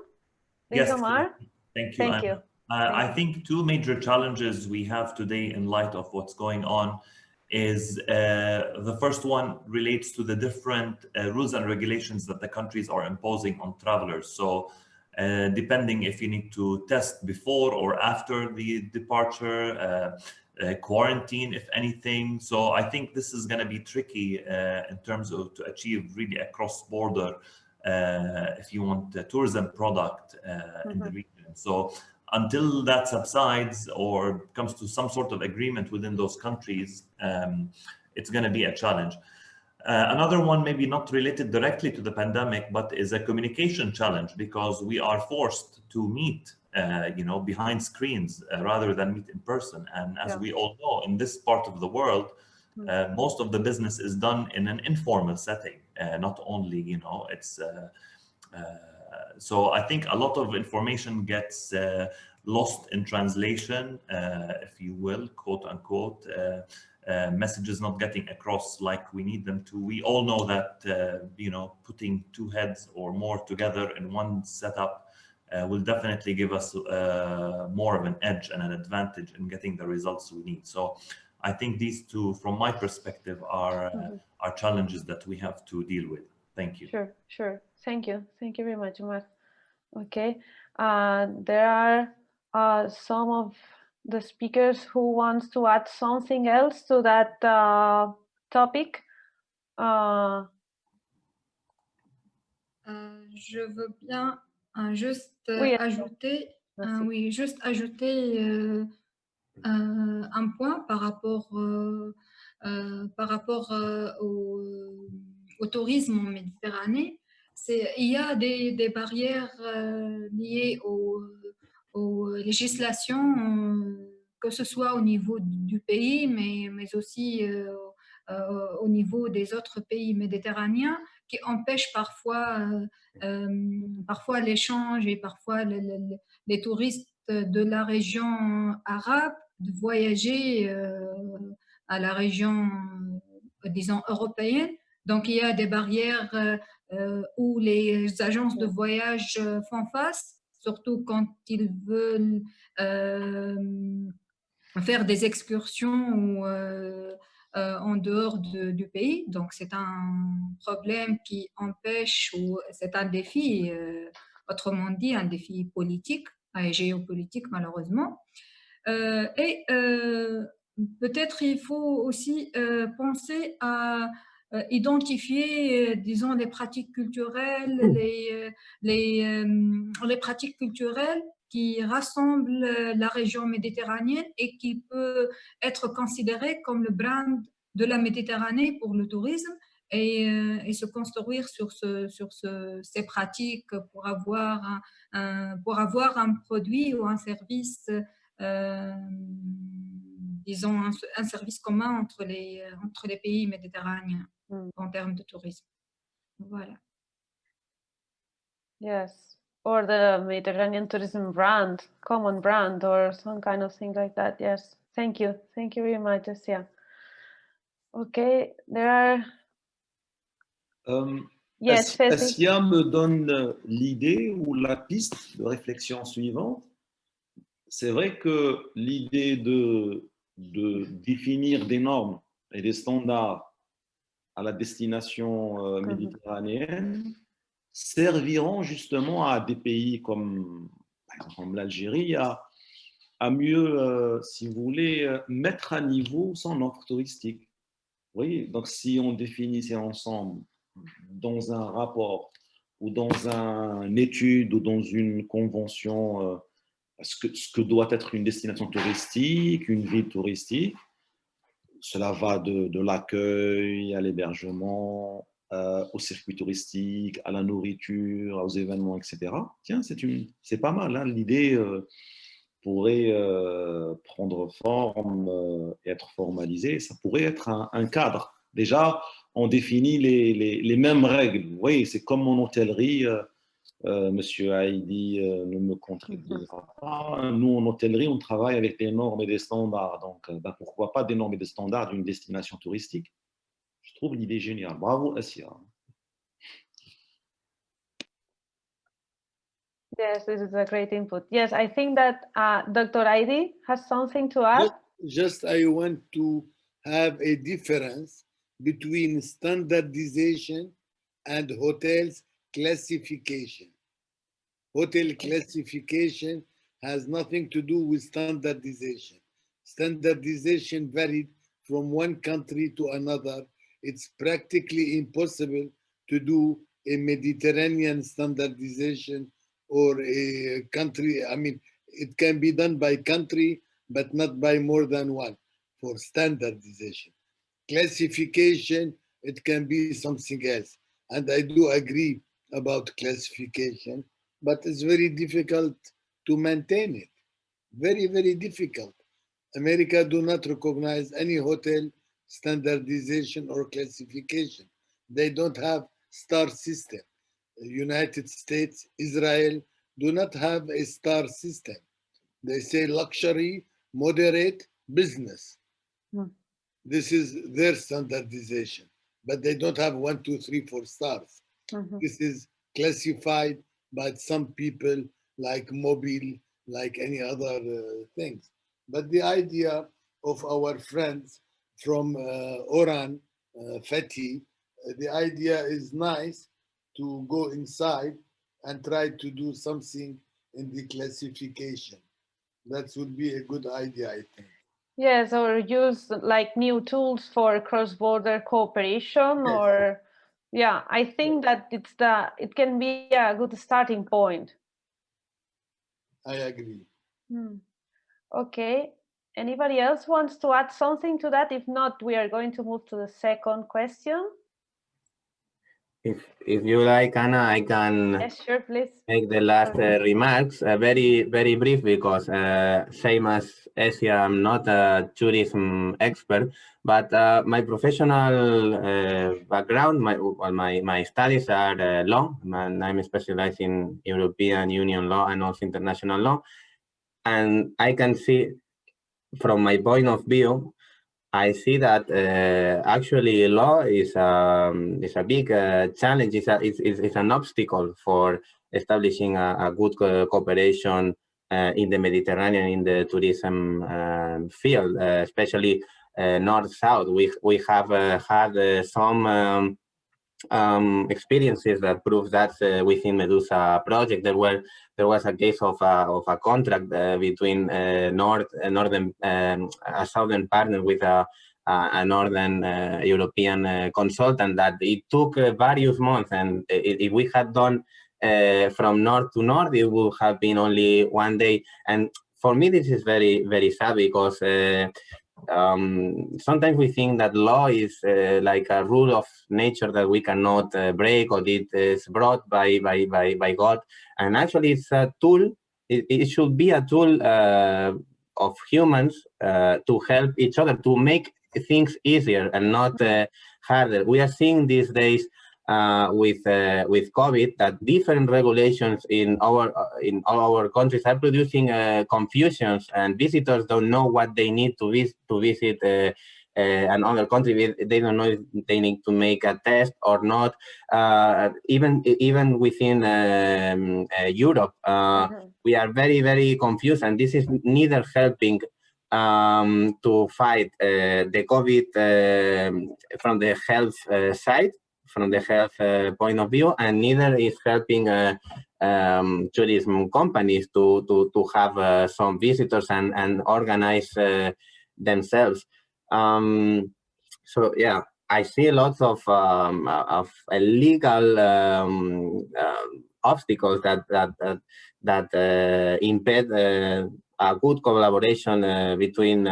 Please, yes, Omar. Thank you. Thank you. I think 2 major challenges we have today in light of what's going on is the first one relates to the different rules and regulations that the countries are imposing on travelers. So depending if you need to test before or after the departure, quarantine, if anything. So I think this is going to be tricky in terms of to achieve really a cross-border, if you want a tourism product in the region. So until that subsides or comes to some sort of agreement within those countries, it's going to be a challenge. Another one, maybe not related directly to the pandemic, but is a communication challenge, because we are forced to meet, behind screens rather than meet in person. And as we all know, in this part of the world, most of the business is done in an informal setting, not only, it's so I think a lot of information gets lost in translation, if you will, quote unquote, messages not getting across like we need them to. We all know that you know, putting two heads or more together in one setup will definitely give us more of an edge and an advantage in getting the results we need. So I think these two, from my perspective, are challenges that we have to deal with. Thank you. Sure. Thank you very much, Omar. Okay, there are some of the speakers who wants to add something else to that topic. Je veux bien juste Oui, ajouter, merci. un point par rapport au tourisme en Méditerranée. Il y a des barrières liées aux législations, que ce soit au niveau du pays, mais aussi au niveau des autres pays méditerranéens, qui empêchent parfois l'échange et parfois les touristes de la région arabe de voyager à la région, disons, européenne. Donc, il y a des barrières où les agences de voyage font face, surtout quand ils veulent faire des excursions en dehors du pays. Donc, c'est un problème qui empêche, ou c'est un défi, autrement dit, un défi politique et géopolitique, malheureusement. Et peut-être il faut aussi penser à identifier, disons, les pratiques culturelles, les pratiques culturelles qui rassemblent la région méditerranéenne et qui peut être considérée comme le brand de la Méditerranée pour le tourisme, et se construire sur ces pratiques pour avoir un produit ou un service, disons, un service commun entre les pays méditerranéens en termes de tourisme. Voilà. Yes, or the Mediterranean tourism brand, common brand, or some kind of thing like that. Yes, thank you very much, Asia. Okay, there are. Yes, Asia me donne l'idée ou la piste de réflexion suivante. C'est vrai que l'idée de définir des normes et des standards à la destination méditerranéenne serviront justement à des pays comme l'Algérie à mieux, si vous voulez, mettre à niveau son offre touristique. Vous voyez, donc si on définissait ensemble dans un rapport ou dans une étude ou dans une convention ce que doit être une destination touristique, une ville touristique, cela va de l'accueil à l'hébergement, au circuit touristique, à la nourriture, aux événements, etc. Tiens, c'est pas mal, hein, l'idée pourrait prendre forme et être formalisée. Ça pourrait être un cadre. Déjà, on définit les mêmes règles. Vous voyez, c'est comme en hôtellerie. Monsieur Haïdi ne me contredira pas. Nous, en hôtellerie, on travaille avec des normes et des standards. Donc, pourquoi pas des normes et des standards d'une destination touristique? Je trouve l'idée géniale. Bravo, Asia. Yes, this is a great input. Yes, I think that Dr. Haïdi has something to add. Just I want to have a difference between standardization and hotels classification. Hotel classification has nothing to do with standardization. Standardization varied from one country to another. It's practically impossible to do a Mediterranean standardization or a country. I mean, it can be done by country, but not by more than one for standardization. Classification, it can be something else. And I do agree about classification, but it's very difficult to maintain it. Very, very difficult. America do not recognize any hotel standardization or classification. They don't have star system. United States, Israel do not have a star system. They say luxury, moderate, business. this is their standardization, but they don't have 1, 2, 3, 4 stars. This is classified by some people like mobile, like any other things. But the idea of our friends from Oran, Fatih, the idea is nice to go inside and try to do something in the classification. That would be a good idea, I think. Yes, or use like new tools for cross-border cooperation, Yes. or yeah, I think that it can be a good starting point. I agree. Okay. Anybody else wants to add something to that? If not, we are going to move to the second question. If you like, Anna, I can Yes, sure, please. make the last remarks very brief, because same as Asia, I'm not a tourism expert, but my professional background, my studies are law, and I'm specialized in European Union law and also international law, and I can see from my point of view, I see that actually law is a big challenge. It's an obstacle for establishing a good cooperation in the Mediterranean, in the tourism field, especially north-south. We have had some experiences that prove that within Medusa project there was a case of a contract between a southern partner with a northern European consultant, that it took various months, and if we had done from north to north, it would have been only 1 day. And for me, this is very sad, because sometimes we think that law is like a rule of nature that we cannot break, or it is brought by God. And actually, it's a tool. It should be a tool of humans to help each other, to make things easier and not harder. We are seeing these days with COVID that different regulations in all our countries are producing confusions, and visitors don't know what they need to visit another country. They don't know if they need to make a test or not. Even within Europe, we are very confused, and this is neither helping to fight the COVID from the health side, from the health point of view, and neither is helping tourism companies to have some visitors and organize themselves. So yeah, I see lots of illegal obstacles that impede a good collaboration between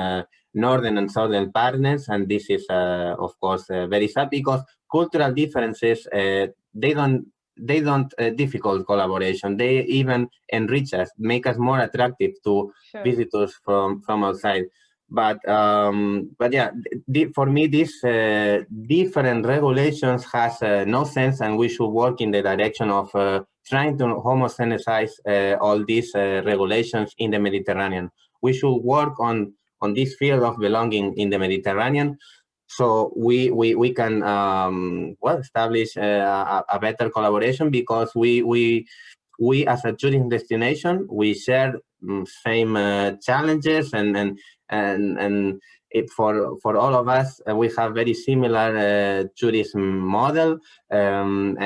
northern and southern partners, and this is of course very sad, because cultural differences they don't difficult collaboration. They even enrich us, make us more attractive to visitors from outside. But yeah, for me, these different regulations has no sense, and we should work in the direction of trying to homogeneize all these regulations in the Mediterranean. We should work on this field of belonging in the Mediterranean, so we can well establish a better collaboration, because we as a tourism destination, we share same challenges, and for all of us, we have very similar tourism model, and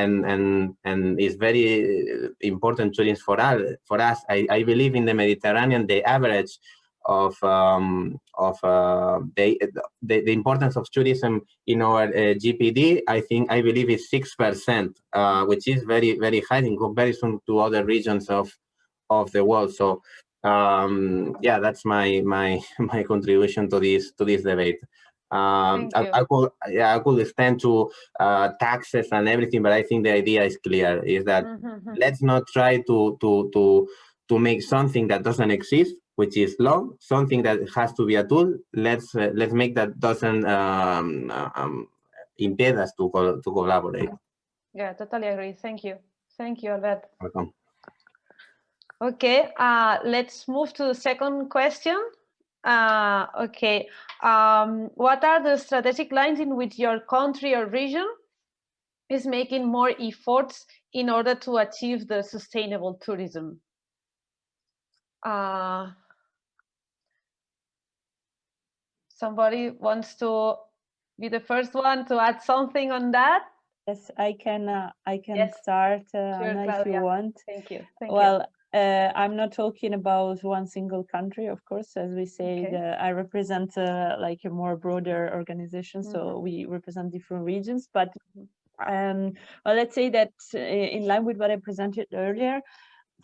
it's very important tourism for us. I believe in the Mediterranean, the average of the importance of tourism in our GPD, I believe is 6%, which is very high in comparison to other regions of the world. So yeah, that's my contribution to this debate. I could extend to taxes and everything, but I think the idea is clear: is that let's not try to make something that doesn't exist, which is law, something that has to be a tool. Let's make that doesn't impede us to collaborate. Yeah, totally agree. Thank you, Albert. Welcome. Okay, let's move to the second question. Okay. What are the strategic lines in which your country or region is making more efforts in order to achieve the sustainable tourism? Somebody wants to be the first one to add something on that? Yes, I can Yes. start, Sure, Anna, if Claudia. you want. Thank you. Thank Well, I'm not talking about one single country, of course, as we say. Okay. I represent like a more broader organization, so we represent different regions. But well, let's say that in line with what I presented earlier,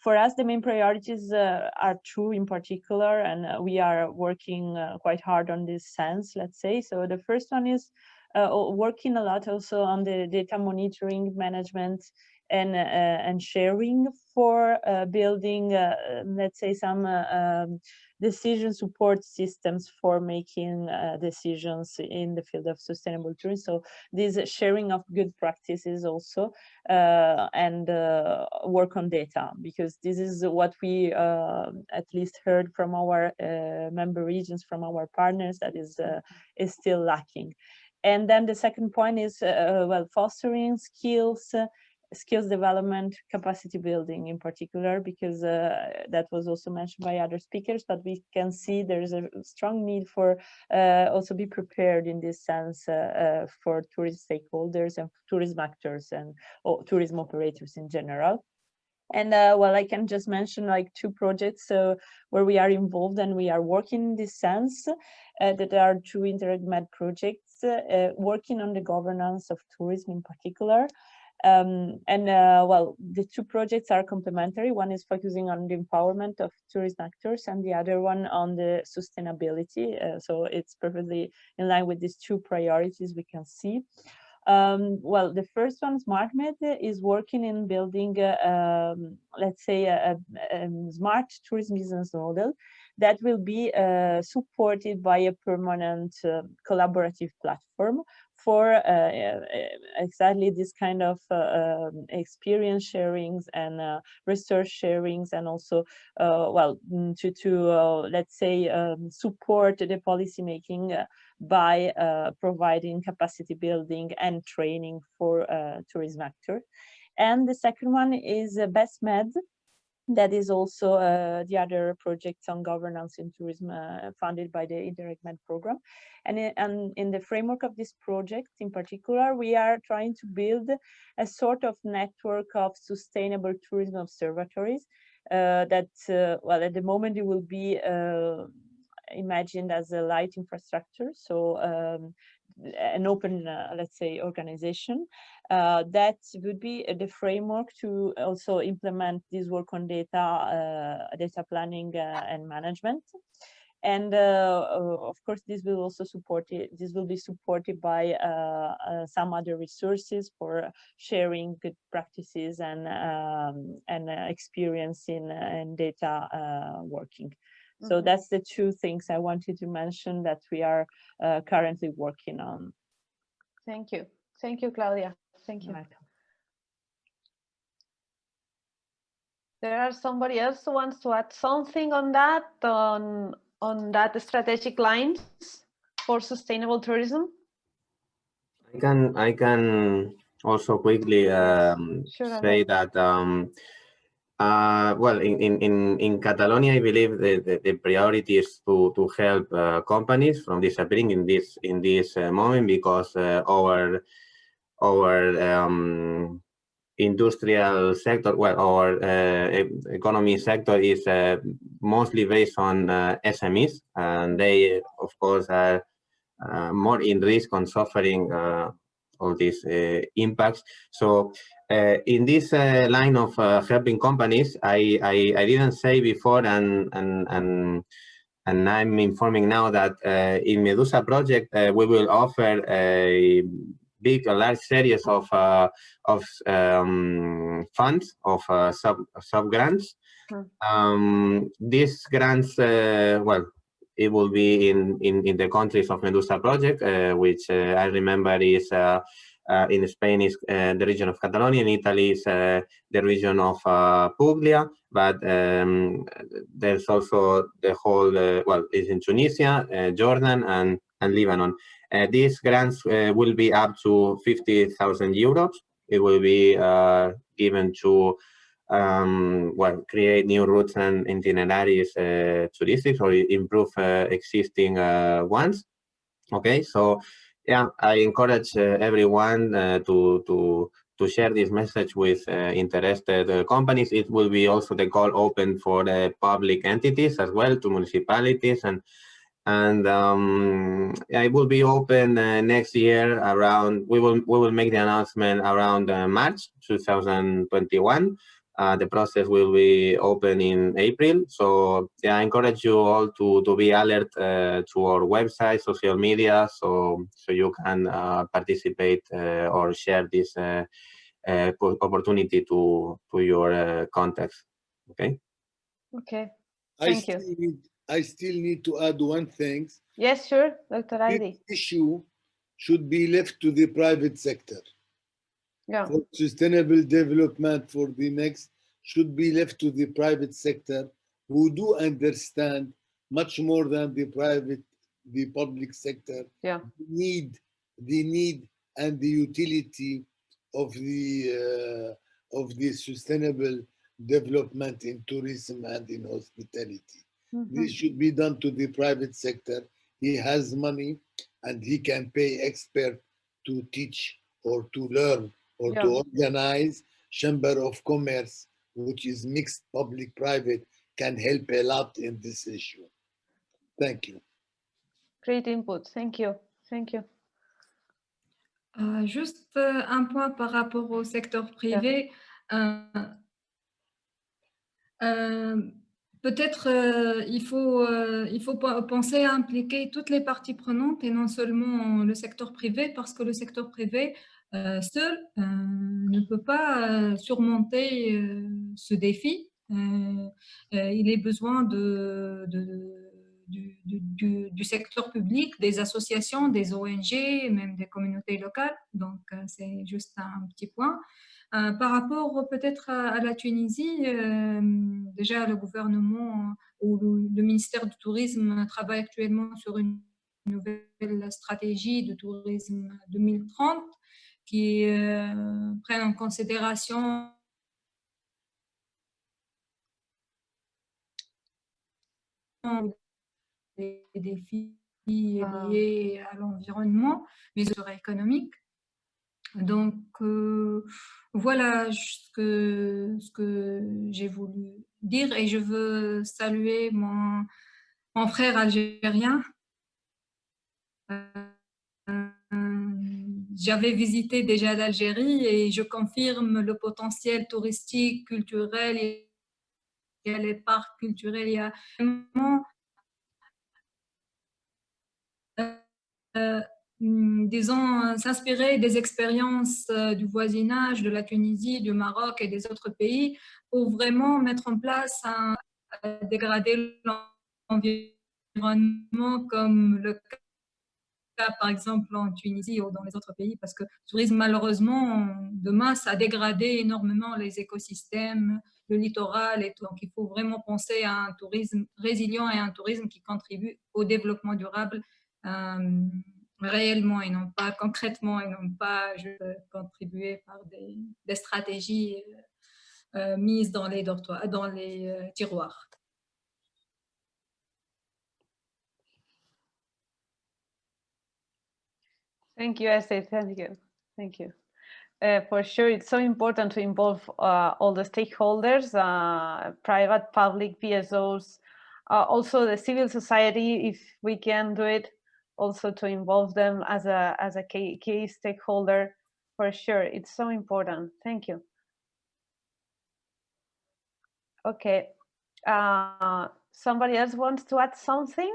for us, the main priorities are two in particular, and we are working quite hard on this sense, let's say. So the first one is working a lot also on the data monitoring, management, and sharing for building, let's say, some decision support systems for making decisions in the field of sustainable tourism. So this sharing of good practices also, and work on data, because this is what we at least heard from our member regions, from our partners, that is still lacking. And then the second point is, well, fostering skills development, capacity building in particular, because that was also mentioned by other speakers, but we can see there's a strong need for also be prepared in this sense for tourist stakeholders and tourism actors and tourism operators in general. And well, I can just mention like two projects where we are involved and we are working in this sense. That are two InterrEGMed projects working on the governance of tourism in particular. Well, the two projects are complementary. One is focusing on the empowerment of tourism actors and the other one on the sustainability. So it's perfectly in line with these two priorities we can see. Well, the first one, SmartMed, is working in building, let's say, a smart tourism business model that will be supported by a permanent collaborative platform for exactly this kind of experience sharings and research sharings, and also, well, to let's say, support the policy making by providing capacity building and training for tourism actors. And the second one is EBSOMED. That is also the other projects on governance in tourism funded by the InterrEGMed program. And in the framework of this project in particular, we are trying to build a sort of network of sustainable tourism observatories that, well, at the moment it will be imagined as a light infrastructure. So an open, let's say, organization that would be the framework to also implement this work on data planning and management. And of course, this will also support it. This will be supported by some other resources for sharing good practices and experience in data working. So that's the two things I wanted to mention that we are currently working on. Thank you. Thank you, Claudia. Thank you. There are somebody else who wants to add something on that, on that strategic lines for sustainable tourism? I can also quickly say that well, in Catalonia, I believe the priority is to help companies from disappearing in this moment, because our industrial sector, well, our economy sector is mostly based on SMEs, and they, of course, are more in risk on suffering all these impacts. So in this line of helping companies, I didn't say before, and I'm informing now that in Medusa project we will offer a large series of funds, of sub grants. These grants, well, it will be in the countries of Medusa project, which I remember is in Spain is the region of Catalonia, in Italy is the region of Puglia, but there's also the whole, well, it's in Tunisia, Jordan, and Lebanon. These grants will be up to 50,000 euros. It will be given to well, create new routes and itineraries touristic, or improve existing ones. Okay, so yeah, I encourage everyone to share this message with interested companies. It will be also the call open for the public entities as well, to municipalities, and yeah, it will be open next year around. We will make the announcement around March 2021. The process will be open in April. So yeah, I encourage you all to be alert to our website, social media, so you can participate or share this opportunity to your contacts. Okay. Okay. Thank you. I still need to add one thing. Yes, sure, Dr. Heidi. This issue should be left to the private sector. Yeah. For sustainable development for the next should be left to the private sector, who do understand much more than the public sector, yeah, the need and the utility of the sustainable development in tourism and in hospitality. This should be done to the private sector. He has money and he can pay experts to teach or to learn or to organize. Chamber of Commerce, which is mixed public-private, can help a lot in this issue. Thank you. Great input. Thank you. Thank you. Juste un point par rapport au secteur privé. Peut-être il faut penser à impliquer toutes les parties prenantes et non seulement le secteur privé, parce que le secteur privé seul ne peut pas surmonter ce défi. Il est besoin du secteur public, des associations, des ONG, même des communautés locales. Donc, c'est juste un petit point. Par rapport peut-être à la Tunisie, déjà le gouvernement ou le ministère du Tourisme travaille actuellement sur une nouvelle stratégie de tourisme 2030 qui prenne en considération les défis liés à l'environnement, mais aussi économiques. Donc, voilà ce que j'ai voulu dire, et je veux saluer mon frère algérien. J'avais visité déjà l'Algérie et je confirme le potentiel touristique, culturel, il y a les parcs culturels, il y a vraiment disons, s'inspirer des expériences du voisinage, de la Tunisie, du Maroc et des autres pays pour vraiment mettre en place dégrader l'environnement comme le cas par exemple en Tunisie ou dans les autres pays, parce que le tourisme malheureusement de masse a dégradé énormément les écosystèmes, le littoral et tout. Donc il faut vraiment penser à un tourisme résilient et un tourisme qui contribue au développement durable réellement et non pas concrètement, et non pas juste contribuer par des stratégies mises dans les dortoirs, dans les tiroirs. Thank you, Esther. Thank you. Thank you. For sure, it's so important to involve all the stakeholders, private, public, PSOs, also the civil society, if we can do it, also to involve them as a key stakeholder. For sure, it's so important. Thank you. Okay. Somebody else wants to add something?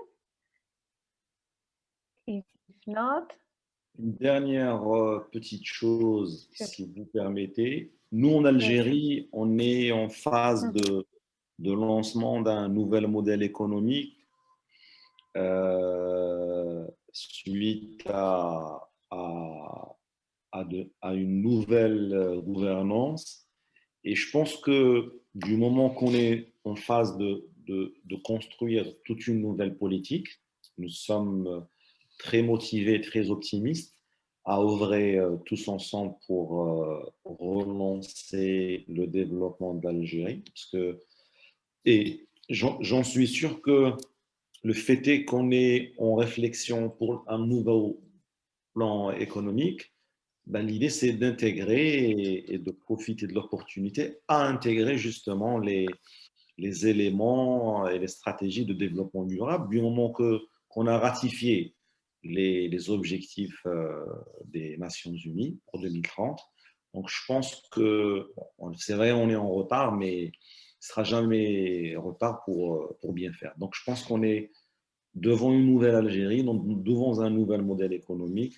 If not. Une dernière petite chose, si vous permettez. Nous, en Algérie, on est en phase de lancement d'un nouvel modèle économique suite à à une nouvelle gouvernance. Et je pense que du moment qu'on est en phase de construire toute une nouvelle politique, nous sommes très motivés, très optimistes à œuvrer tous ensemble pour relancer le développement de l'Algérie. Et j'en suis sûr que le fait est qu'on est en réflexion pour un nouveau plan économique. Ben, l'idée, c'est d'intégrer et de profiter de l'opportunité à intégrer justement les éléments et les stratégies de développement durable du moment qu'on a ratifié les objectifs des Nations Unies pour 2030. Donc, je pense que, c'est vrai, on est en retard, mais ce ne sera jamais en retard pour bien faire. Donc, je pense qu'on est devant une nouvelle Algérie, donc devant un nouvel modèle économique.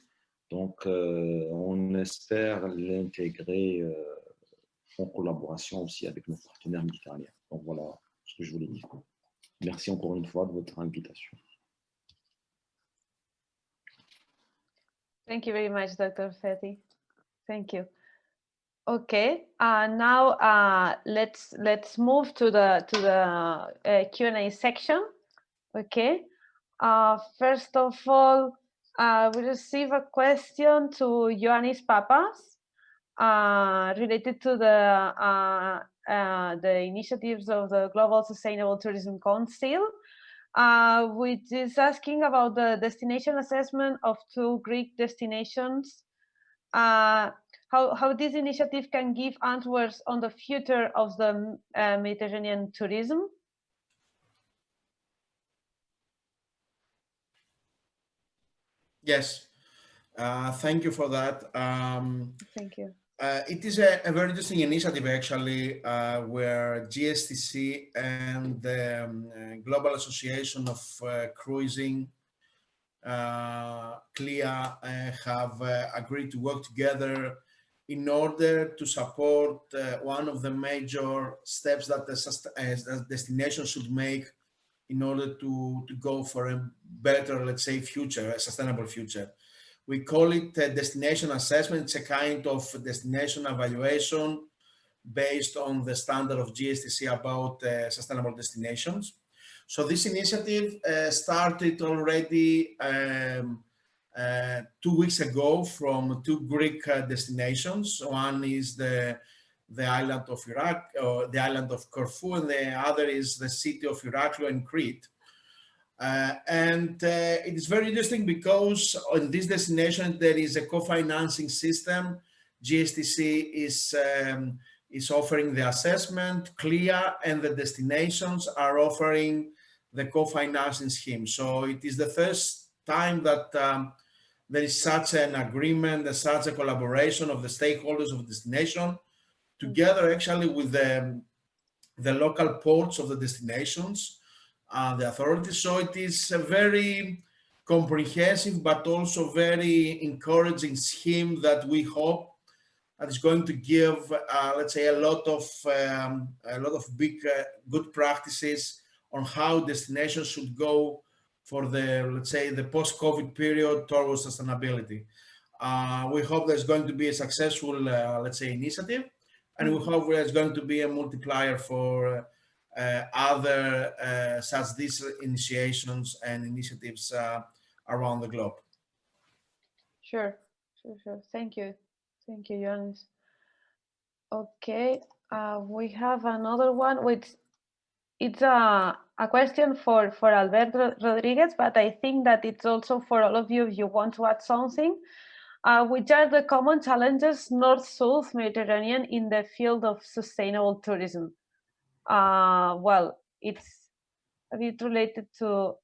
Donc, on espère l'intégrer en collaboration aussi avec nos partenaires méditerranéens. Donc, voilà ce que je voulais dire. Merci encore une fois de votre invitation. Thank you very much, Dr. Fethi. Thank you. Okay, now let's move to the Q&A section. Okay, first of all, we receive a question to Johannes Papas related to the initiatives of the Global Sustainable Tourism Council, which is asking about the destination assessment of 2 Greek destinations. How this initiative can give answers on the future of the Mediterranean tourism. Yes, thank you for that. Thank you. It is a very interesting initiative, actually, where GSTC and the Global Association of Cruising, CLIA, have agreed to work together in order to support one of the major steps that the destination should make in order to go for a better, let's say, future, a sustainable future. We call it a destination assessment. It's a kind of destination evaluation based on the standard of GSTC about sustainable destinations. So this initiative started already 2 weeks ago from 2 Greek destinations. One is the island of Iraq, or the island of Corfu, and the other is the city of Heraklion in Crete. It is very interesting because on this destination there is a co-financing system. GSTC is offering the assessment, CLIA and the destinations are offering the co-financing scheme. So it is the first time that there is such an agreement, such a collaboration of the stakeholders of the destination together actually with the local ports of the destinations, the authorities. So it is a very comprehensive but also very encouraging scheme that we hope that is going to give, let's say, a lot of big good practices on how destinations should go for the, let's say, the post-COVID period towards sustainability. We hope there's going to be a successful, let's say, initiative, and we hope there's going to be a multiplier for other such these initiations and initiatives around the globe. Sure. Thank you, Johannes. Okay, we have another one, which it's a question for Alberto Rodriguez, but I think that it's also for all of you if you want to add something. Which are the common challenges North-South Mediterranean in the field of sustainable tourism? Well, it's a bit related to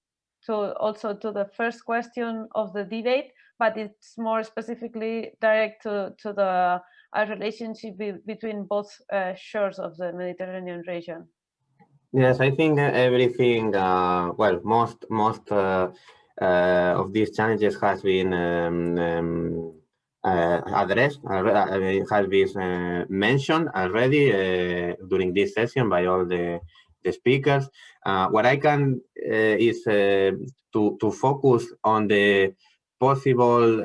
also to the first question of the debate, but it's more specifically direct to the relationship between both shores of the Mediterranean region. Yes, I think everything, well, most of these challenges has been addressed, has been mentioned already during this session by all the speakers. What I can is to focus on the possible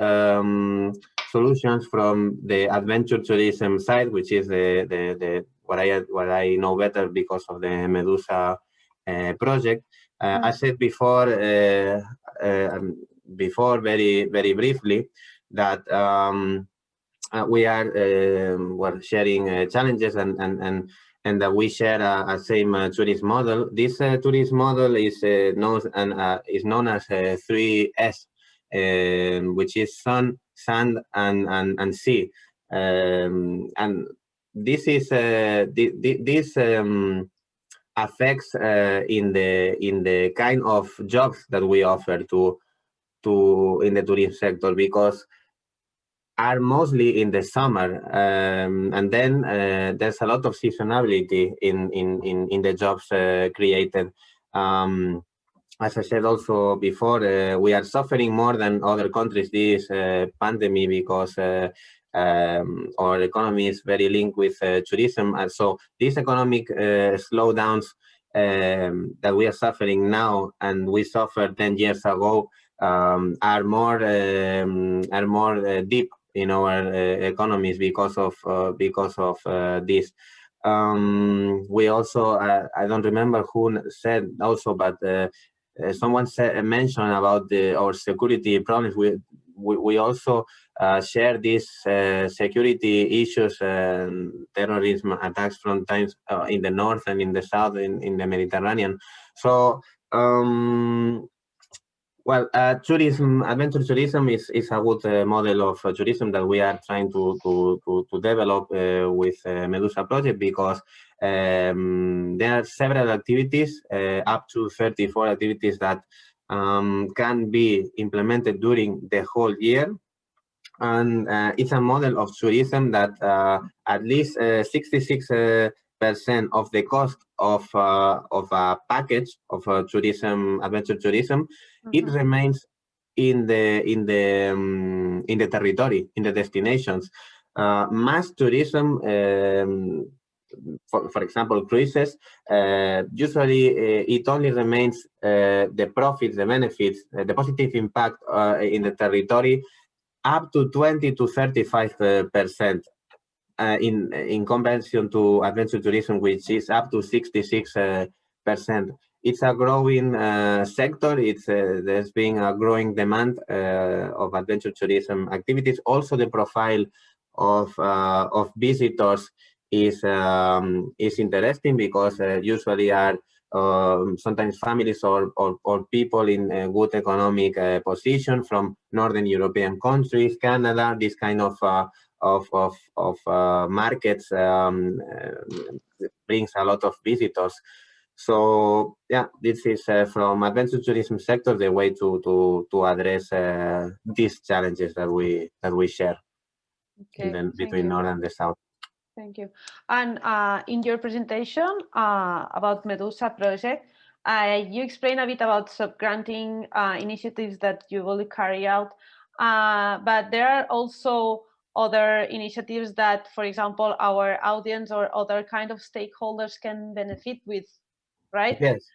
solutions from the adventure tourism side, which is what I know better because of the Medusa project. I said before very briefly that we are sharing challenges and that we share a same tourism model. This tourism model is known as 3S, which is sun, sand, and sea. And this is this affects in the kind of jobs that we offer to in the tourism sector, because are mostly in the summer, and then there's a lot of seasonality in the jobs created. As I said also before, we are suffering more than other countries this pandemic because our economy is very linked with tourism, and so these economic slowdowns that we are suffering now and we suffered 10 years ago are more deep in our economies because of this. We also, I don't remember who said also, but someone mentioned about our security problems. We also share these security issues, terrorism attacks from times in the north and in the south, in the Mediterranean. So well, tourism, adventure tourism is a good model of tourism that we are trying to develop with Medusa project, because there are several activities, up to 34 activities that can be implemented during the whole year. And it's a model of tourism that at least 66% of the cost of a package of tourism, adventure tourism, it remains in the territory, in the destinations. Mass tourism, for example, cruises, usually it only remains the profits, the benefits, the positive impact in the territory up to 20 to 35%. In comparison to adventure tourism, which is up to 66%. It's a growing sector. There's been a growing demand of adventure tourism activities. Also, the profile of visitors is interesting, because usually are sometimes families or people in a good economic position from Northern European countries, Canada, this kind of markets brings a lot of visitors. So yeah, this is from adventure tourism sector the way to address these challenges that we share between North and the South. Thank you. And in your presentation about Medusa project, you explained a bit about sub-granting initiatives that you will carry out, but there are also other initiatives that, for example, our audience or other kind of stakeholders can benefit with, right? Yes.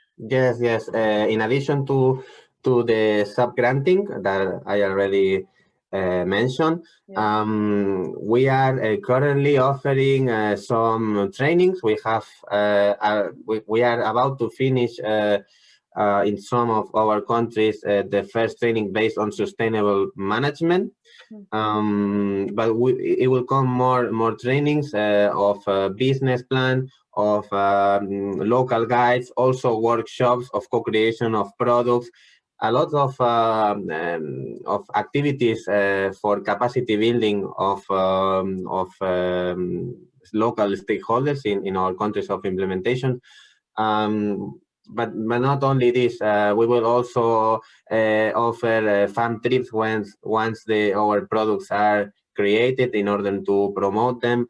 In addition to the sub-granting that I already mentioned, we are currently offering some trainings. We have we are about to finish in some of our countries the first training based on sustainable management. But it will come more trainings of business plan, of local guides, also workshops of co-creation of products, a lot of activities for capacity building of local stakeholders in our countries of implementation. But not only this, we will also offer farm trips once our products are created in order to promote them.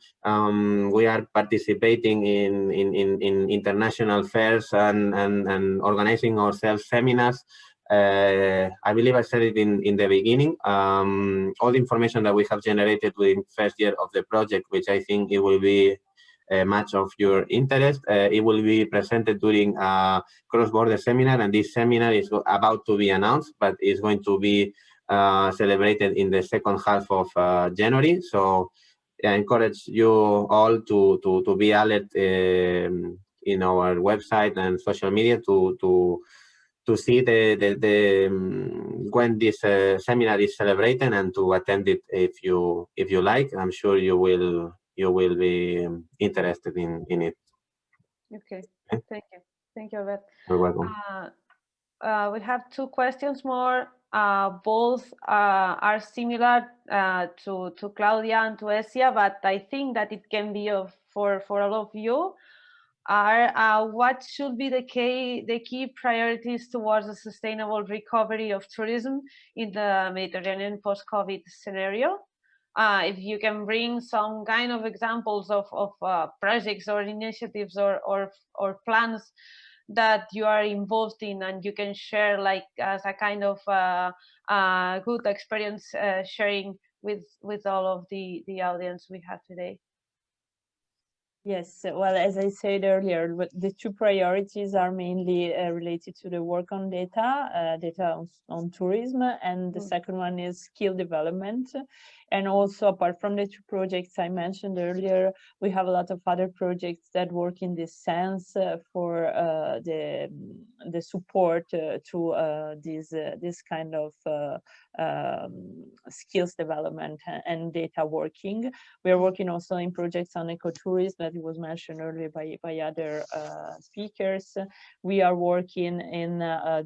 We are participating in international fairs and organizing ourselves seminars. I believe I said it in the beginning. All the information that we have generated within first year of the project, which I think it will be much of your interest. It will be presented during a cross-border seminar, and this seminar is about to be announced, but it's going to be celebrated in the second half of January. So I encourage you all to be alert in our website and social media to see when this seminar is celebrated and to attend it if you like. I'm sure you will be interested in it. Okay, thank you, Albert. You're welcome. We have two questions more. Both are similar to Claudia and to Esia, but I think that it can be for all of you. What should be the key priorities towards a sustainable recovery of tourism in the Mediterranean post-COVID scenario? If you can bring some kind of examples of projects or initiatives or plans that you are involved in, and you can share like as a kind of good experience sharing with all of the audience we have today. Yes, well, as I said earlier, the two priorities are mainly related to the work on data on tourism, and the second one is skill development. And also, apart from the two projects I mentioned earlier, we have a lot of other projects that work in this sense for the support to this kind of skills development and data working. We are working also in projects on ecotourism that was mentioned earlier by other speakers. We are working in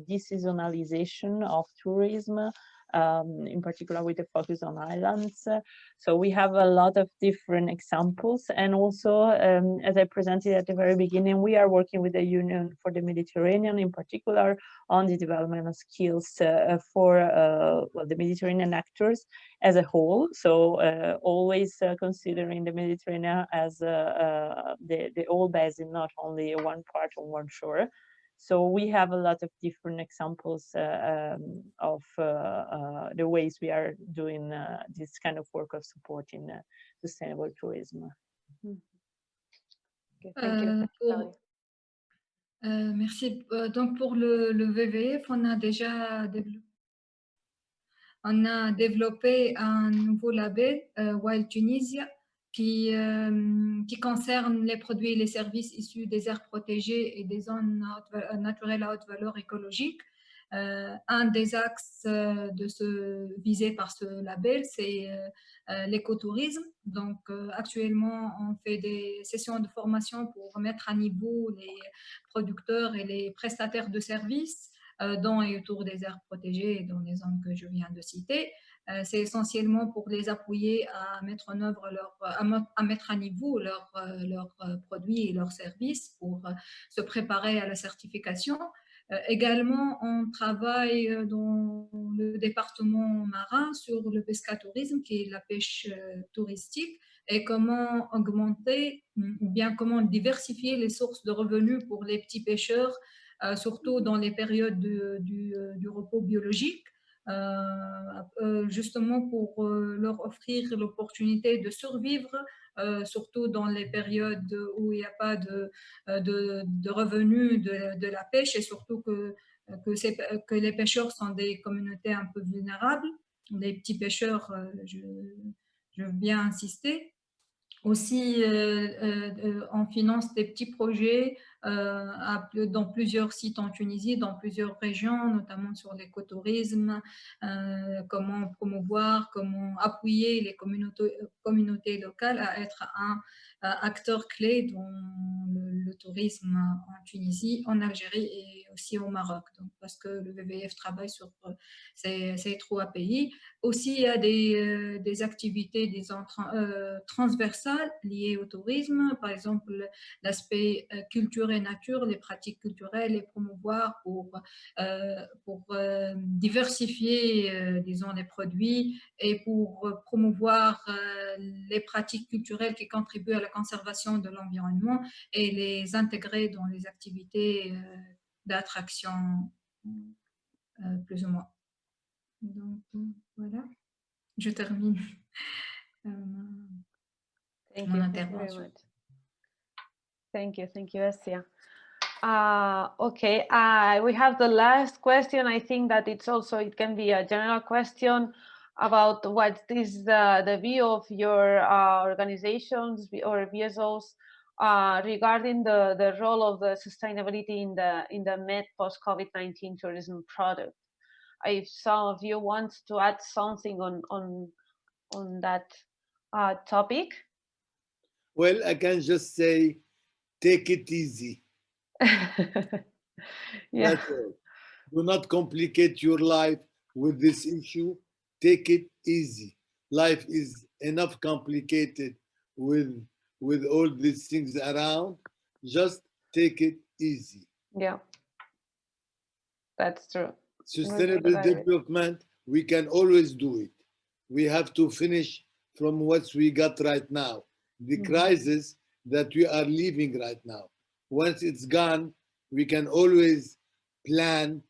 deseasonalization of tourism, in particular with the focus on islands. So we have a lot of different examples. And also, as I presented at the very beginning, we are working with the Union for the Mediterranean, in particular, on the development of skills for the Mediterranean actors as a whole. So always considering the Mediterranean as the whole basin, not only one part on one shore. So we have a lot of different examples of the ways we are doing this kind of work of supporting sustainable tourism. Okay, thank you. Merci. Donc pour le VVF, on a développé un nouveau label, Wild Tunisia, qui concerne les produits et les services issus des aires protégées et des zones naturelles à haute valeur écologique. Un des axes visés par ce label, c'est l'écotourisme. Donc, actuellement, on fait des sessions de formation pour mettre à niveau les producteurs et les prestataires de services dans et autour des aires protégées et dans les zones que je viens de citer. C'est essentiellement pour les appuyer à mettre en œuvre à mettre à niveau leurs produits et leurs services pour se préparer à la certification. Également, on travaille dans le département marin sur le pescatourisme, qui est la pêche touristique, et comment augmenter ou bien comment diversifier les sources de revenus pour les petits pêcheurs, surtout dans les périodes du repos biologique, justement pour leur offrir l'opportunité de survivre, surtout dans les périodes où il n'y a pas de revenus de la pêche, et surtout que les pêcheurs sont des communautés un peu vulnérables. Les petits pêcheurs, je veux bien insister. Aussi, on finance des petits projets dans plusieurs sites en Tunisie, dans plusieurs régions, notamment sur l'écotourisme, comment promouvoir, comment appuyer les communautés locales à être un acteur clé dans le tourisme en Tunisie, en Algérie et aussi au Maroc. Donc, parce que le WWF travaille sur ces trois pays. Aussi, il y a des activités transversales liées au tourisme, par exemple l'aspect culture et nature, les pratiques culturelles, les promouvoir pour diversifier, disons, les produits et pour promouvoir les pratiques culturelles qui contribuent à la conservation de l'environnement et les intégrer dans les activités d'attraction, plus ou moins. Donc, voilà, je termine mon intervention. Thank you, Esia. Okay, we have the last question. I think that it can be a general question about what is the view of your organizations or BSOs regarding the role of the sustainability in the Med post-COVID-19 tourism product. If some of you want to add something on that topic. Well, I can just say, take it easy. Yeah. That's all. Do not complicate your life with this issue. Take it easy. Life is enough complicated with all these things around. Just take it easy. Yeah, that's true. Sustainable development, we can always do it. We have to finish from what we got right now. The crisis that we are living right now. Once it's gone, we can always plan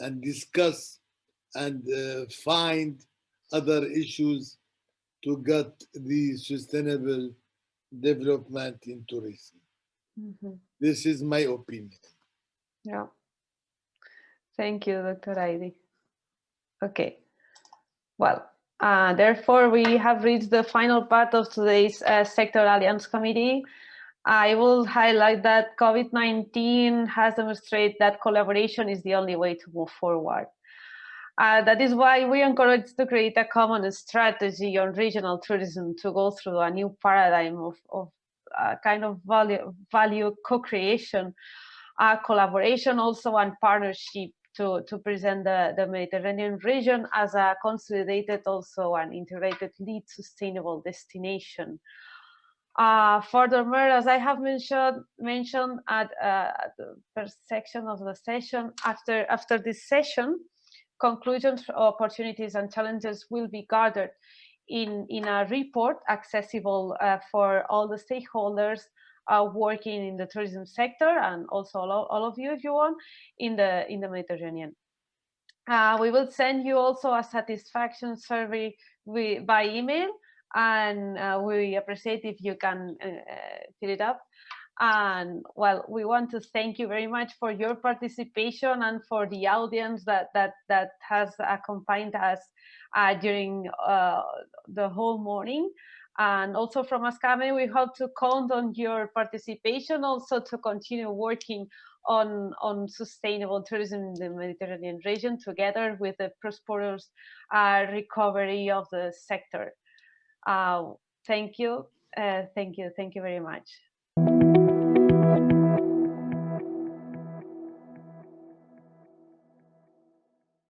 and discuss and find other issues to get the sustainable development in tourism. This is my opinion. Yeah. Thank you, Dr. Heidi. Okay. Well, therefore, we have reached the final part of today's Sector Alliance Committee. I will highlight that COVID-19 has demonstrated that collaboration is the only way to move forward. That is why we encourage to create a common strategy on regional tourism to go through a new paradigm of kind of value co-creation, collaboration also, and partnership to present the Mediterranean region as a consolidated also an integrated lead sustainable destination. Furthermore, as I have mentioned at the first section of the session, after this session, conclusions, opportunities, and challenges will be gathered in a report accessible for all the stakeholders working in the tourism sector, and also all of you, if you want, in the Mediterranean. We will send you also a satisfaction survey by email, and we appreciate if you can fill it up. And well, we want to thank you very much for your participation and for the audience that has accompanied us during the whole morning. And also from ASCAME, we hope to count on your participation also to continue working on sustainable tourism in the Mediterranean region together with the prosperous recovery of the sector. Thank you very much.